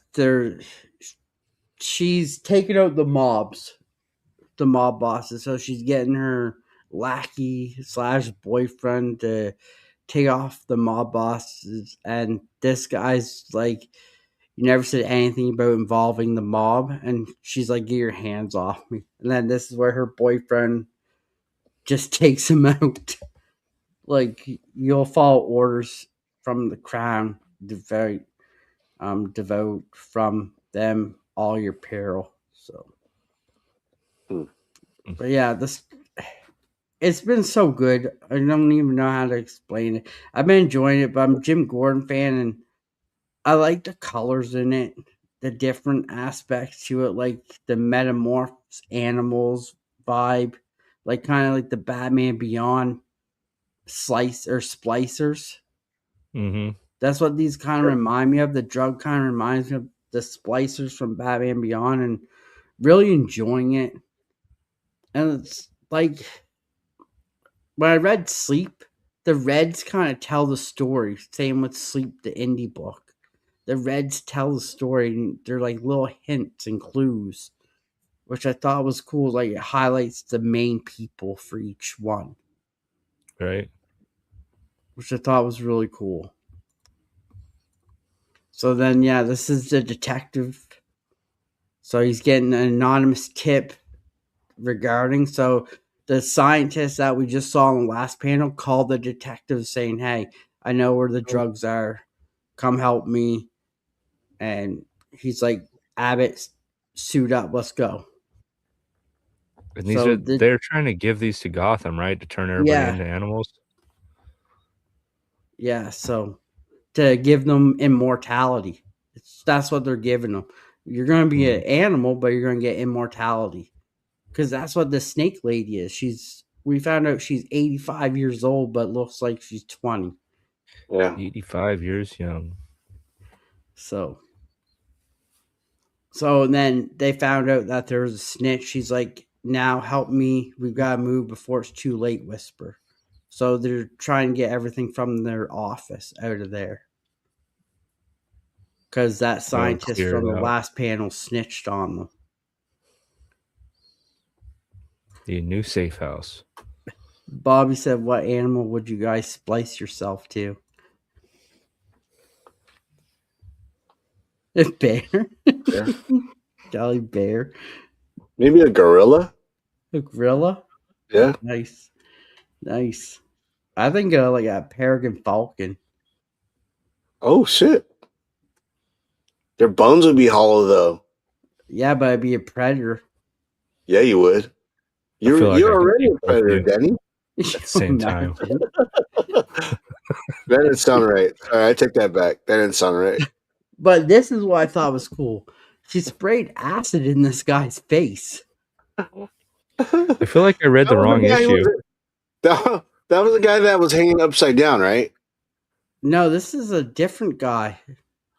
she's taking out the mob bosses. So she's getting her lackey slash boyfriend to take off the mob bosses. And this guy's like, "You never said anything about involving the mob." And she's like, "Get your hands off me." And then this is where her boyfriend just takes him out. Like, "You'll follow orders from the crown, devote from them all your peril." So, but yeah, this it's been so good. I don't even know how to explain it. I've been enjoying it, but I'm a Jim Gordon fan, and I like the colors in it, the different aspects to it, like the metamorphs animals vibe, like kind of like the Batman Beyond slice or splicers. Mm-hmm. That's what these kind of remind me of. The drug kind of reminds me of the splicers from Batman Beyond, and really enjoying it. And it's like when I read Sleep, the Reds kind of tell the story. Same with Sleep, the indie book. The Reds tell the story, and they're like little hints and clues, which I thought was cool. Like it highlights the main people for each one, Right. which I thought was really cool. So then, yeah, this is the detective. So he's getting an anonymous tip regarding. So the scientist that we just saw in the last panel called the detective saying, "Hey, I know where the drugs are. Come help me." And he's like, "Abbott, suit up. Let's go." And these So are they're trying to give these to Gotham, right? To turn everybody yeah, into animals. yeah. So to give them immortality, that's what they're giving them. You're going to be Mm. an animal, but you're going to get immortality because that's what the snake lady is. We found out she's 85 years old, but looks like she's 20. Yeah. 85 years young. So, so then they found out that there was a snitch. She's like, "Now help me. We've got to move before it's too late." Whisper. So they're trying to get everything from their office out of there because that Go scientist clear from it the out. last panel snitched on them. The new safe house. Bobby said, "What animal would you guys splice yourself to?" A bear. Yeah. Jolly bear. Maybe a gorilla. A gorilla. Yeah. Nice, nice. I think like a peregrine falcon. Oh shit. Their bones would be hollow though. Yeah, but I'd be a predator. Yeah, you would. I feel like You're I could already take a both of predator, you Danny. at the same time. Imagine. That didn't sound right. Sorry, I take that back. That didn't sound right. But this is what I thought was cool. She sprayed acid in this guy's face. I feel like I read That the was the wrong guy who issue. was that was the guy that was hanging upside down, right? No, this is a different guy.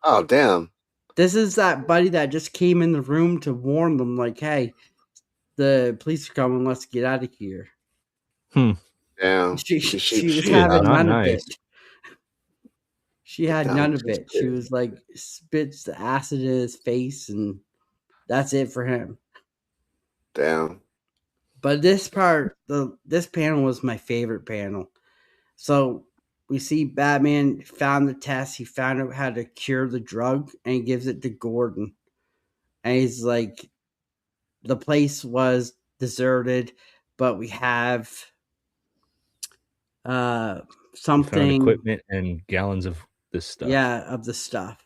Oh damn. This is that buddy that just came in the room to warn them, like, "Hey, the police are coming. Let's get out of here." Damn. She was She is having not none of it. nice. She had Damn. none of it. She was like spits the acid in his face, and that's it for him. Damn. But this panel was my favorite panel. So we see Batman found the test. He found out how to cure the drug, and he gives it to Gordon. And he's like, the place was deserted, but we have uh We found something, equipment and gallons of this stuff. yeah, of the stuff.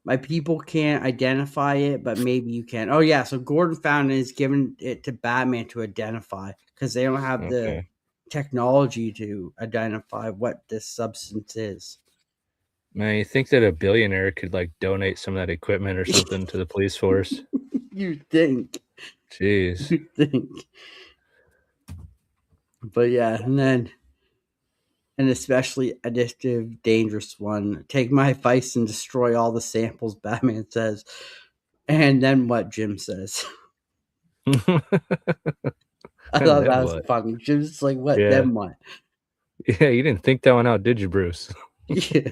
My people can't identify it, but maybe you can. Oh yeah, so Gordon found it, is giving it to Batman to identify because they don't have the Okay. technology to identify what this substance is. Man, you think that a billionaire could like donate some of that equipment or something to the police force? You think. Jeez. You think. But yeah, and then an especially addictive, dangerous one. Take my advice and destroy all the samples, Batman says. And then what Jim says. And I thought then that was what? funny. Jim's just like, what? Yeah. Then what? Yeah, you didn't think that one out, did you, Bruce? Yeah.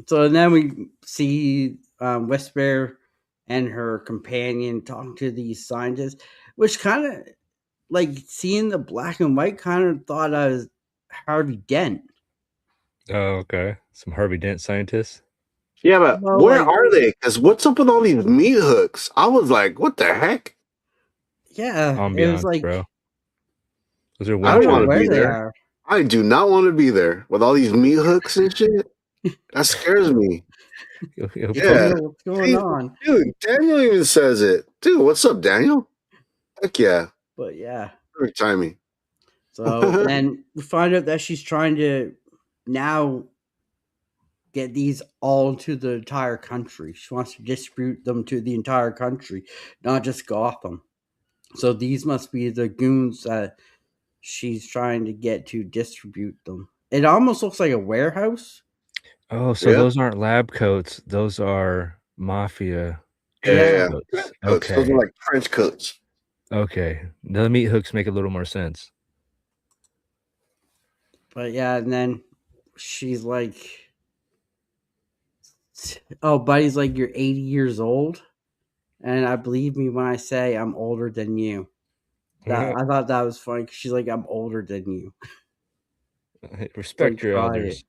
So then we see Whisper and her companion talking to these scientists, which kind of like seeing the black and white kind of thought I was Harvey Dent. Oh, okay. Some Harvey Dent scientists. Yeah, but Well, where like, are they? Because what's up with all these meat hooks? I was like, what the heck? yeah, it was Ambiance, like, bro. Those are I I wind don't don't know want to where be chimes. they there. are. I do not want to be there with all these meat hooks and shit. That scares me. You'll Yeah, I don't Yeah. know what's going See, on. dude, Daniel even says it. Dude, what's up, Daniel? Heck yeah. But yeah. Perfect timing. So then we find out that she's trying to now get these all into the entire country. She wants to distribute them to the entire country, not just Gotham. So these must be the goons that she's trying to get to distribute them. It almost looks like a warehouse. Oh, so Yeah. those aren't lab coats. Those are mafia trench Yeah. Yeah, coats. Coats. Those are Okay. like trench coats. Okay. The meat hooks make a little more sense. but yeah, and then she's like, "Oh, buddy's like, you're 80 years old, and I believe me when I say I'm older than you." That I thought that was funny. 'Cause she's like, "I'm older than you." Respect Like, your try it. elders.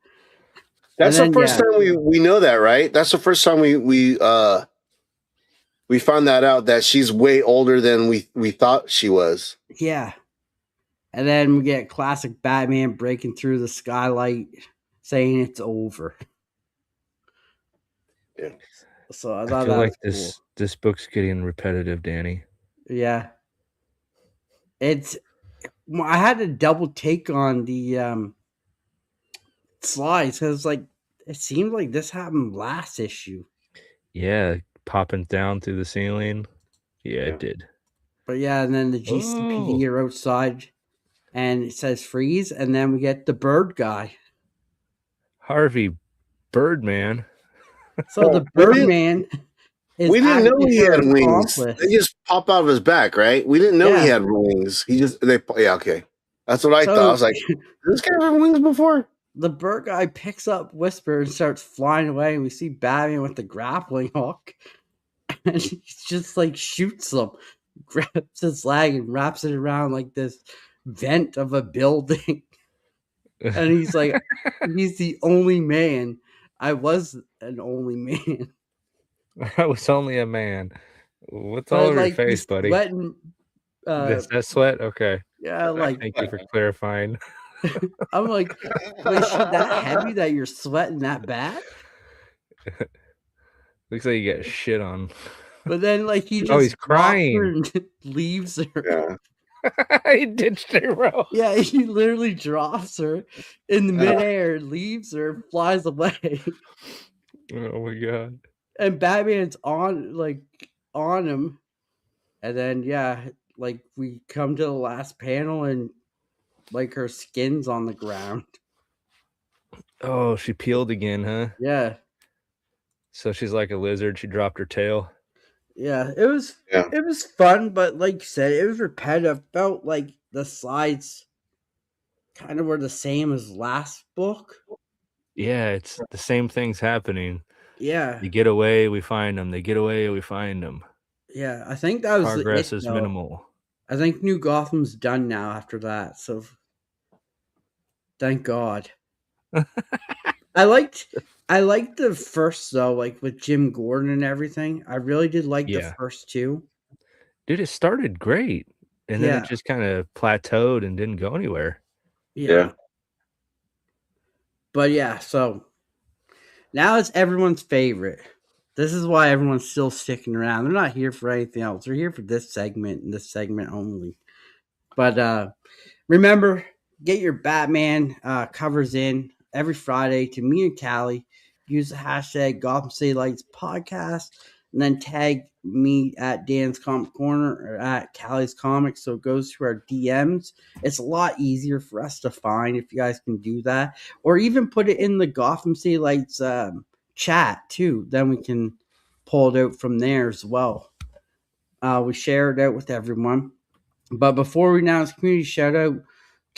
And That's the then first yeah, time we know that, right? That's the first time we found that out that she's way older than we thought she was. yeah. And then we get classic Batman breaking through the skylight, saying it's over. Yeah. So I I thought feel that like was cool. this book's getting repetitive, Danny. Yeah, it's. Well, I had to double take on the slides because like it seemed like this happened last issue. Yeah, popping down through the ceiling. Yeah, Yeah. it did. But yeah, and then the Oh, GCPD are outside, and it says freeze, and then we get the bird guy. Harvey Birdman. So the We didn't Birdman is we didn't know actually he her had wings. They accomplice. just pop out of his back, right? We didn't know he Yeah. had wings. Yeah, okay. That's what I thought. I So was like, did this guy have wings before? the bird guy picks up Whisper and starts flying away. And we see Batman with the grappling hook, and he just like shoots him, grabs his leg, and wraps it around like this vent of a building. And he's like, he's the only man. I was an only man. I was only a man. What's all But over your like face, he's buddy? sweating. That sweat? Okay. Yeah, like Thank you for clarifying. I'm like, but is she that heavy that you're sweating that bad? Looks like you got shit on. But then like he just Oh, he's drops her crying. and leaves her. Yeah. He ditched her, bro. Yeah, he literally drops her in the midair, leaves her, flies away. Oh my god. And Batman's on him. And then yeah, like we come to the last panel and like her skin's on the ground. Oh, she peeled again, huh? Yeah. So she's like a lizard. She dropped her tail. Yeah. It was Yeah. it was fun, but like you said, it was repetitive. Felt like the slides kind of were the same as last book. Yeah, it's the same things happening. Yeah. They get away, we find them. They get away, we find them. Yeah. I think that was Progress it, is though. minimal. I think New Gotham's done now after that. So thank God. I liked the first though, like with Jim Gordon and everything. I really did like the Yeah. first two. Dude, it started great. And then Yeah. it just kind of plateaued and didn't go anywhere. Yeah. But yeah, so now it's everyone's favorite. This is why everyone's still sticking around. They're not here for anything else. They're here for this segment and this segment only. But remember, get your Batman covers in every Friday to me and Callie. Use the hashtag Gotham City Lights podcast and then tag me at Dan's Comic Corner or at Callie's Comics so it goes to our DMs. It's a lot easier for us to find if you guys can do that. Or even put it in the Gotham City Lights chat too. Then we can pull it out from there as well. We share it out with everyone. But before we announce community shout out,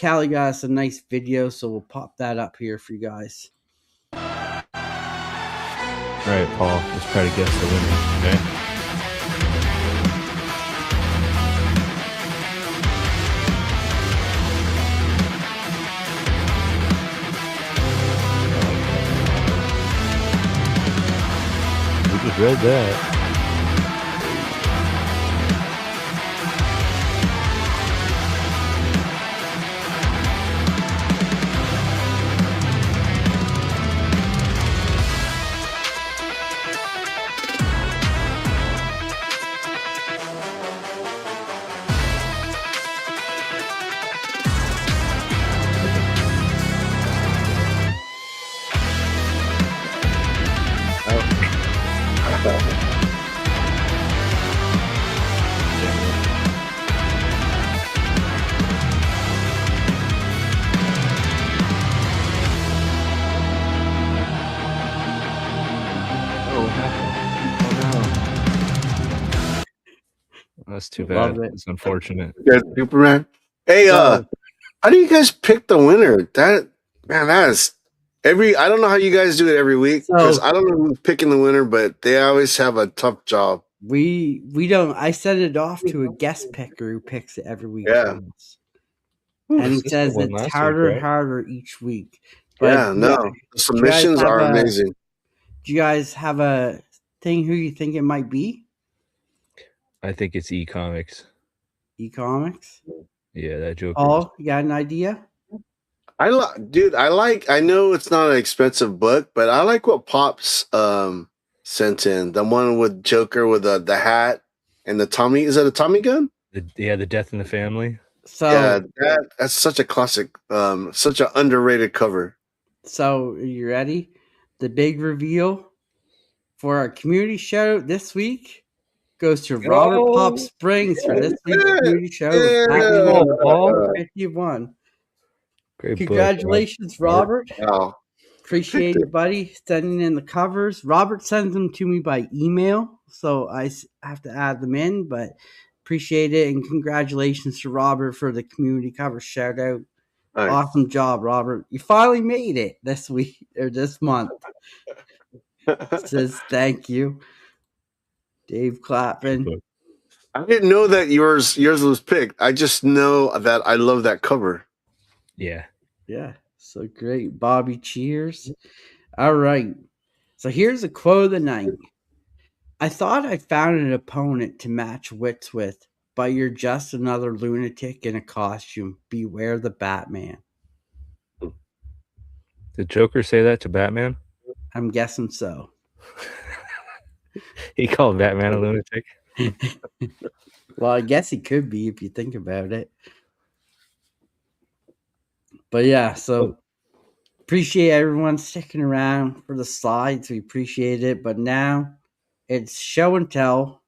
Callie got us a nice video, so we'll pop that up here for you guys. All right, Paul, let's try to guess the winner, okay? We just read that. That's too Love bad. it. It's unfortunate. Yeah, Superman. Hey, So how do you guys pick the winner? That is I don't know how you guys do it every week because so I don't know who's picking the winner, but they always have a tough job. we don't. I send it off to a guest picker who picks it every week for Yeah. us, Ooh, and he Cisco says won it's last week, harder and right? harder each week. But Yeah, no. The do you guys submissions have are a amazing. do you guys have a thing who you think it might be? I think it's e-comics. E-comics. Yeah, that Joker was. Paul, you got an idea? Dude, I know it's not an expensive book, but I like what Pops sent in. The one with Joker with the hat and the Tommy, is that a Tommy gun? The Death in the Family. Yeah, So that's such a classic, such an underrated cover. so are you ready? The big reveal for our community show this week goes to Robert Pop Oh, Springs for this week's Yeah, community show, Batman yeah. oh, Paul. number 51. Great book, Congratulations, Robert. Robert. Wow. Appreciate it, buddy. Sending in the covers. Robert sends them to me by email, so I have to add them in, but appreciate it. And congratulations to Robert for the community cover shout out. Nice. Awesome job, Robert. You finally made it this week or this month. Says thank you. Dave Great Clappin. book. I didn't know that yours was picked. I just know that I love that cover. Yeah. Yeah, so great. Bobby Cheers. All right. So here's a quote of the night. I thought I found an opponent to match wits with, but you're just another lunatic in a costume. Beware the Batman. Did Joker say that to Batman? I'm guessing so. He called Batman a lunatic. Well, I guess he could be if you think about it. But yeah, so appreciate everyone sticking around for the slides. We appreciate it. But now it's show and tell.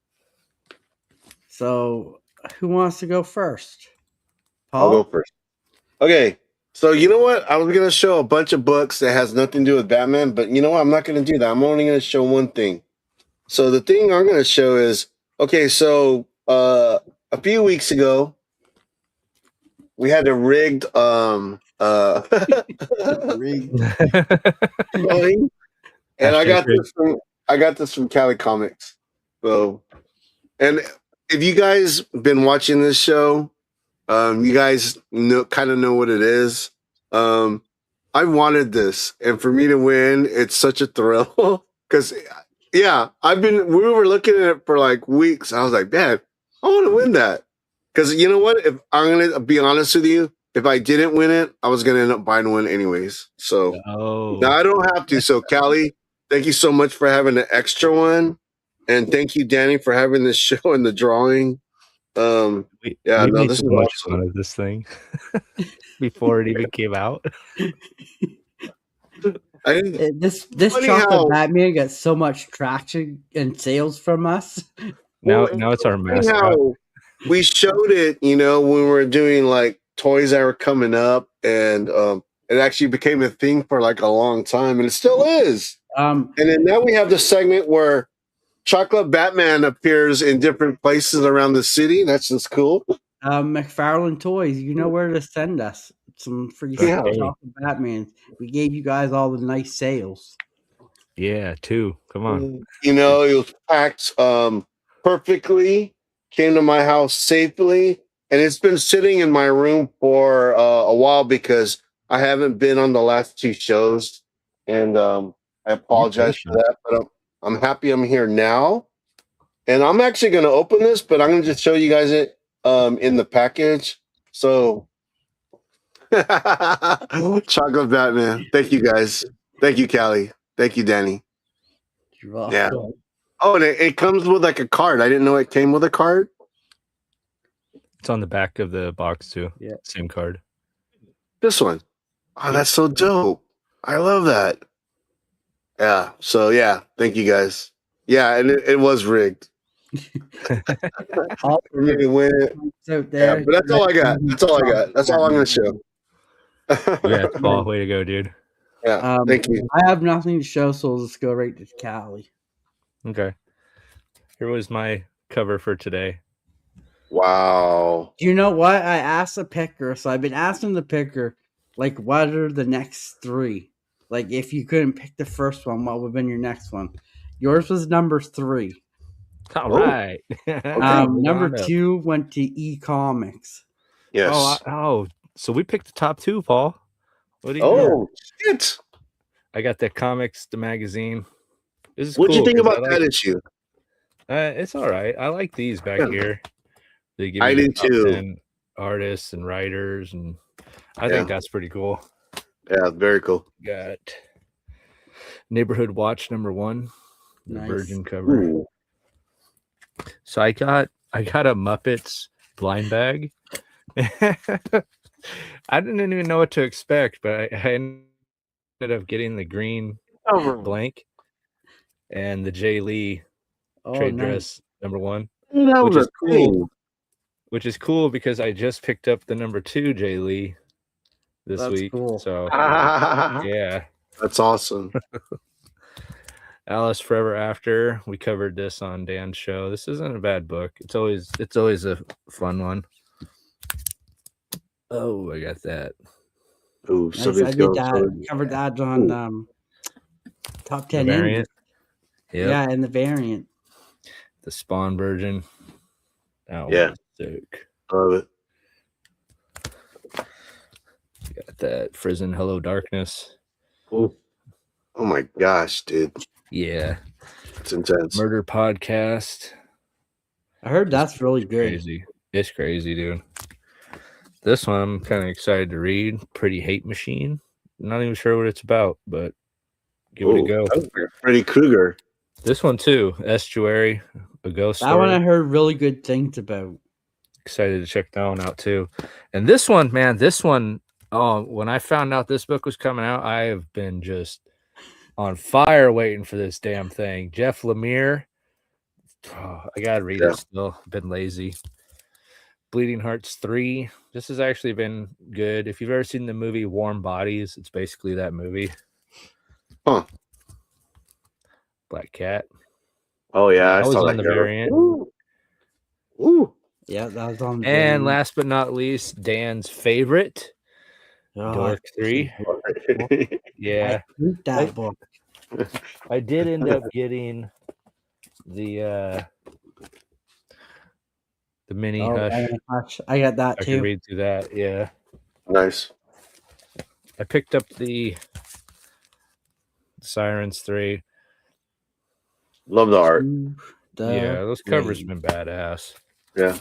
So who wants to go first? I'll go Paul? first. Okay. So you know what? I was gonna show a bunch of books that has nothing to do with Batman, but you know what? I'm not gonna do that. I'm only gonna show one thing. So the thing I'm gonna show is okay, so a few weeks ago we had a rigged Rigged. drawing, and Hashtag rigged. I got this from Cali Comics. So and if you guys been watching this show, you guys kind of know what it is. I wanted this, and for me to win, it's such a thrill. Because, yeah, we were looking at it for like weeks. I was like, man, I want to win that. Because you know what? If I'm gonna be honest with you, if I didn't win it, I was gonna end up buying one anyways. So now I don't have to. So, Callie, thank you so much for having the extra one, and thank you, Danny, for having this show and the drawing. Yeah, We no, made this so is much awesome. fun of this thing before it even came out. This Funny chocolate how- Batman got so much traction and sales from us. Now Well, it's our funny mascot. how we showed it, when we were doing like toys that were coming up, and it actually became a thing for like a long time, and it still is. And then now we have the segment where Chocolate Batman appears in different places around the city. That's just cool. McFarlane Toys, you know where to send us some free Yeah. chocolate Batman. We gave you guys all the nice sales. Yeah, 2. Come on. It was packed perfectly, came to my house safely, and it's been sitting in my room for a while because I haven't been on the last 2 shows, and I apologize for that, but I'm happy I'm here now. And I'm actually going to open this, but I'm going to just show you guys it in the package. So, Chocolate Batman. Thank you, guys. Thank you, Callie. Thank you, Danny. You're welcome. Yeah. Oh, and it comes with like a card. I didn't know it came with a card. It's on the back of the box too. Yeah. Same card. This one. Oh, that's so dope. I love that. Yeah. So, yeah. Thank you, guys. Yeah, and it was rigged. All For me to win it. out there. Yeah, but that's all I got. That's all I got. That's all I'm going to show. Yeah, Paul, way to go, dude. Yeah. Thank you. I have nothing to show, so let's go right to Cali. Okay. Here was my cover for today. Wow. Do you know what? I asked the picker, so I've been asking the picker, like, what are the next three? Like, if you couldn't pick the first one, what would have been your next one? Yours was number 3. All Oh, right. okay. Move Number on up. 2 went to e-comics. Yes. So we picked the top 2, Paul. What do you Yeah. know? Oh, shit. I got the comics, the magazine. This is What'd you cool think because I about like. that issue? It's all right. I like these back Yeah, here. They give I you the do top too. 10 artists and writers, and I Yeah. think that's pretty cool. Yeah, very cool. Got Neighborhood Watch #1, the Nice. Virgin cover. Ooh. So I got a Muppets blind bag. I didn't even know what to expect, but I ended up getting the green blank and the Jay Lee Oh, trade nice. dress #1, That which was is a cool. thing. Which is cool because I just picked up the #2 Jay Lee this That's week. cool. So That's yeah, awesome. Alice Forever After. We covered this on Dan's show. This isn't a bad book. It's always a fun one. Oh, I got that. Ooh, Nice. something's I did going. that. Covered that on top The 10 variant. indie. Yep. Yeah, and the variant. The Spawn version. That Yeah. was sick. Love it. Got that Frozen Hello Darkness. Ooh. Oh my gosh, dude. Yeah. It's intense. Murder Podcast. I heard that's really good. Crazy. It's crazy, dude. This one I'm kind of excited to read. Pretty Hate Machine. Not even sure what it's about, but give it a go. Freddy Krueger. This one too, Estuary, a ghost That one I story. heard really good things about. Excited to check that one out too. And this one, man, when I found out this book was coming out, I have been just on fire waiting for this damn thing. Jeff Lemire. Oh, I gotta read it still. Been lazy. Bleeding Hearts 3. This has actually been good. If you've ever seen the movie Warm Bodies, it's basically that movie. Huh. Black Cat. Oh yeah, I was saw on that the variant. Ooh. Yeah, that was on the And variant. last but not least, Dan's favorite, Oh, Dork 3. Yeah. I hate that book. I did end up getting the mini Hush. I got that I too. can read through that. Yeah. Nice. I picked up the Sirens 3. Love the art. Yeah, those covers have been badass. Yeah.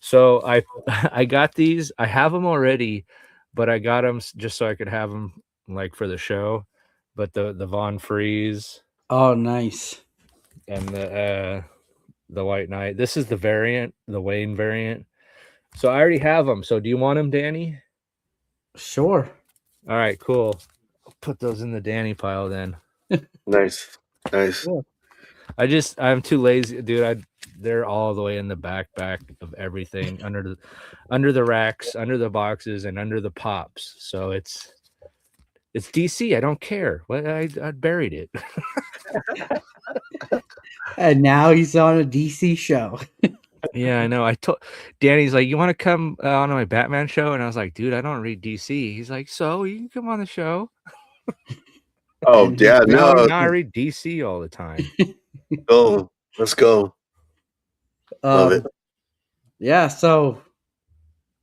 So I got these. I have them already, but I got them just so I could have them like for the show. But the Von Freeze. Oh, nice. And the White Knight. This is the variant, the Wayne variant. So I already have them. So do you want them, Danny? Sure. All right, cool. I'll put those in the Danny pile then. Nice. Cool. I'm too lazy, dude. They're all the way in the back of everything, under the racks, under the boxes, and under the pops. So it's DC. I don't care. What I buried it. And now he's on a DC show. Yeah, I know. I told Danny's like, you want to come on my Batman show? And I was like, dude, I don't read DC. He's like, so you can come on the show. Oh yeah, No, no. I read DC all the time. Go. Let's go. Love it. Yeah, so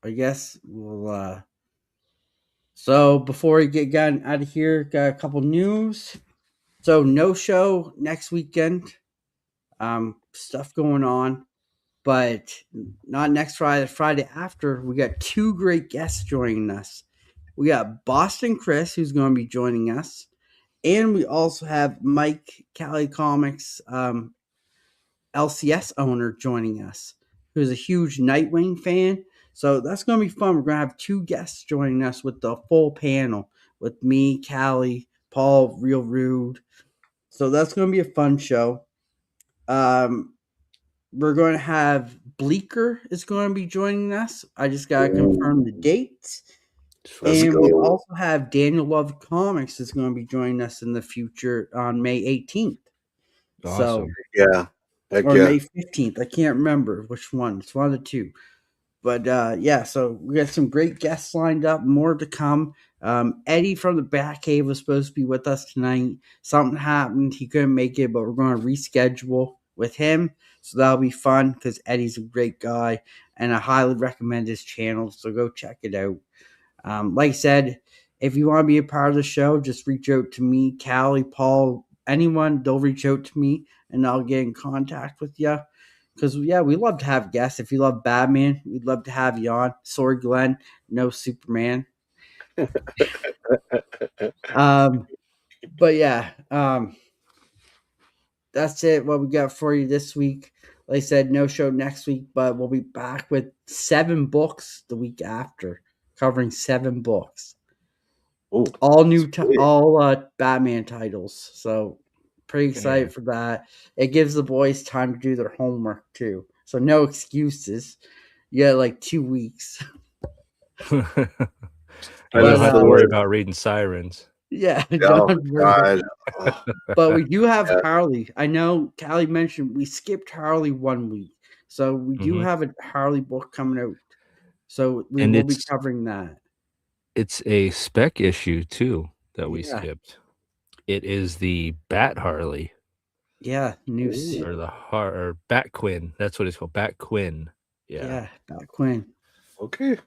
I guess we'll so before we get gotten out of here, got a couple news. So no show next weekend. Stuff going on. But not next Friday, the Friday after, we got 2 great guests joining us. We got Boston Chris, who's going to be joining us. And we also have Mike, Cali Comics LCS owner, joining us, who's a huge Nightwing fan. So that's going to be fun. We're going to have 2 guests joining us with the full panel with me, Cali, Paul, Real Rude. So that's going to be a fun show. We're going to have Bleecker is going to be joining us. I just got to confirm the dates. And we also have Daniel Love Comics is going to be joining us in the future on May 18th. Awesome. So, yeah. Heck or yeah. May 15th. I can't remember which one. It's one of the two. But yeah, so we got some great guests lined up, more to come. Eddie from the Batcave was supposed to be with us tonight. Something happened. He couldn't make it, but we're going to reschedule with him. So that'll be fun because Eddie's a great guy and I highly recommend his channel. So go check it out. Like I said, if you want to be a part of the show, just reach out to me, Callie, Paul, anyone. They'll reach out to me and I'll get in contact with you. Because, yeah, we love to have guests. If you love Batman, we'd love to have you on. Sorry, Glenn, no Superman. Um, but, yeah, that's it. What we got for you this week. Like I said, no show next week, but we'll be back with 7 books the week after, covering 7 books. Ooh, All new, sweet. all Batman titles. So pretty excited Yeah. for that. It gives the boys time to do their homework too. So no excuses. You got like 2 weeks. You That don't is have the to worry word. about reading sirens. Yeah, don't Oh have to worry about God. it. Oh, But we do have yeah. Harley. I know Callie mentioned we skipped Harley 1 week. So we do Mhm. have a Harley book coming out. So we And will be covering that. it's a spec issue too that we Yeah. skipped. It is the Bat Harley Yeah. Ooh, or or Bat Quinn. That's what it's called. Bat Quinn. Yeah. Yeah. Bat Quinn. okay.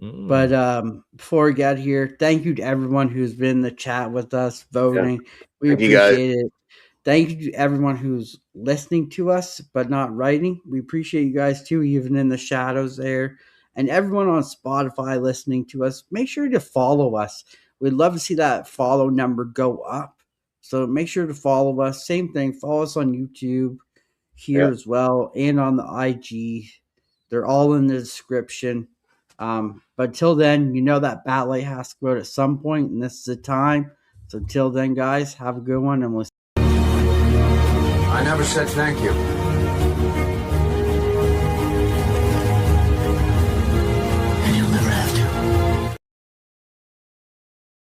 But Mm. before we get here, thank you to everyone who's been in the chat with us, Yeah. voting. We Thank you guys. appreciate it. Thank you to everyone who's listening to us but not writing. We appreciate you guys too, even in the shadows there. And everyone on Spotify listening to us, make sure to follow us. We'd love to see that follow number go up. So make sure to follow us. Same thing, follow us on YouTube here Yeah. as well and on the IG. They're all in the description. But till then, you know that Batlight has to go out at some point, and this is the time. So till then, guys, have a good one, and we'll I never said thank you.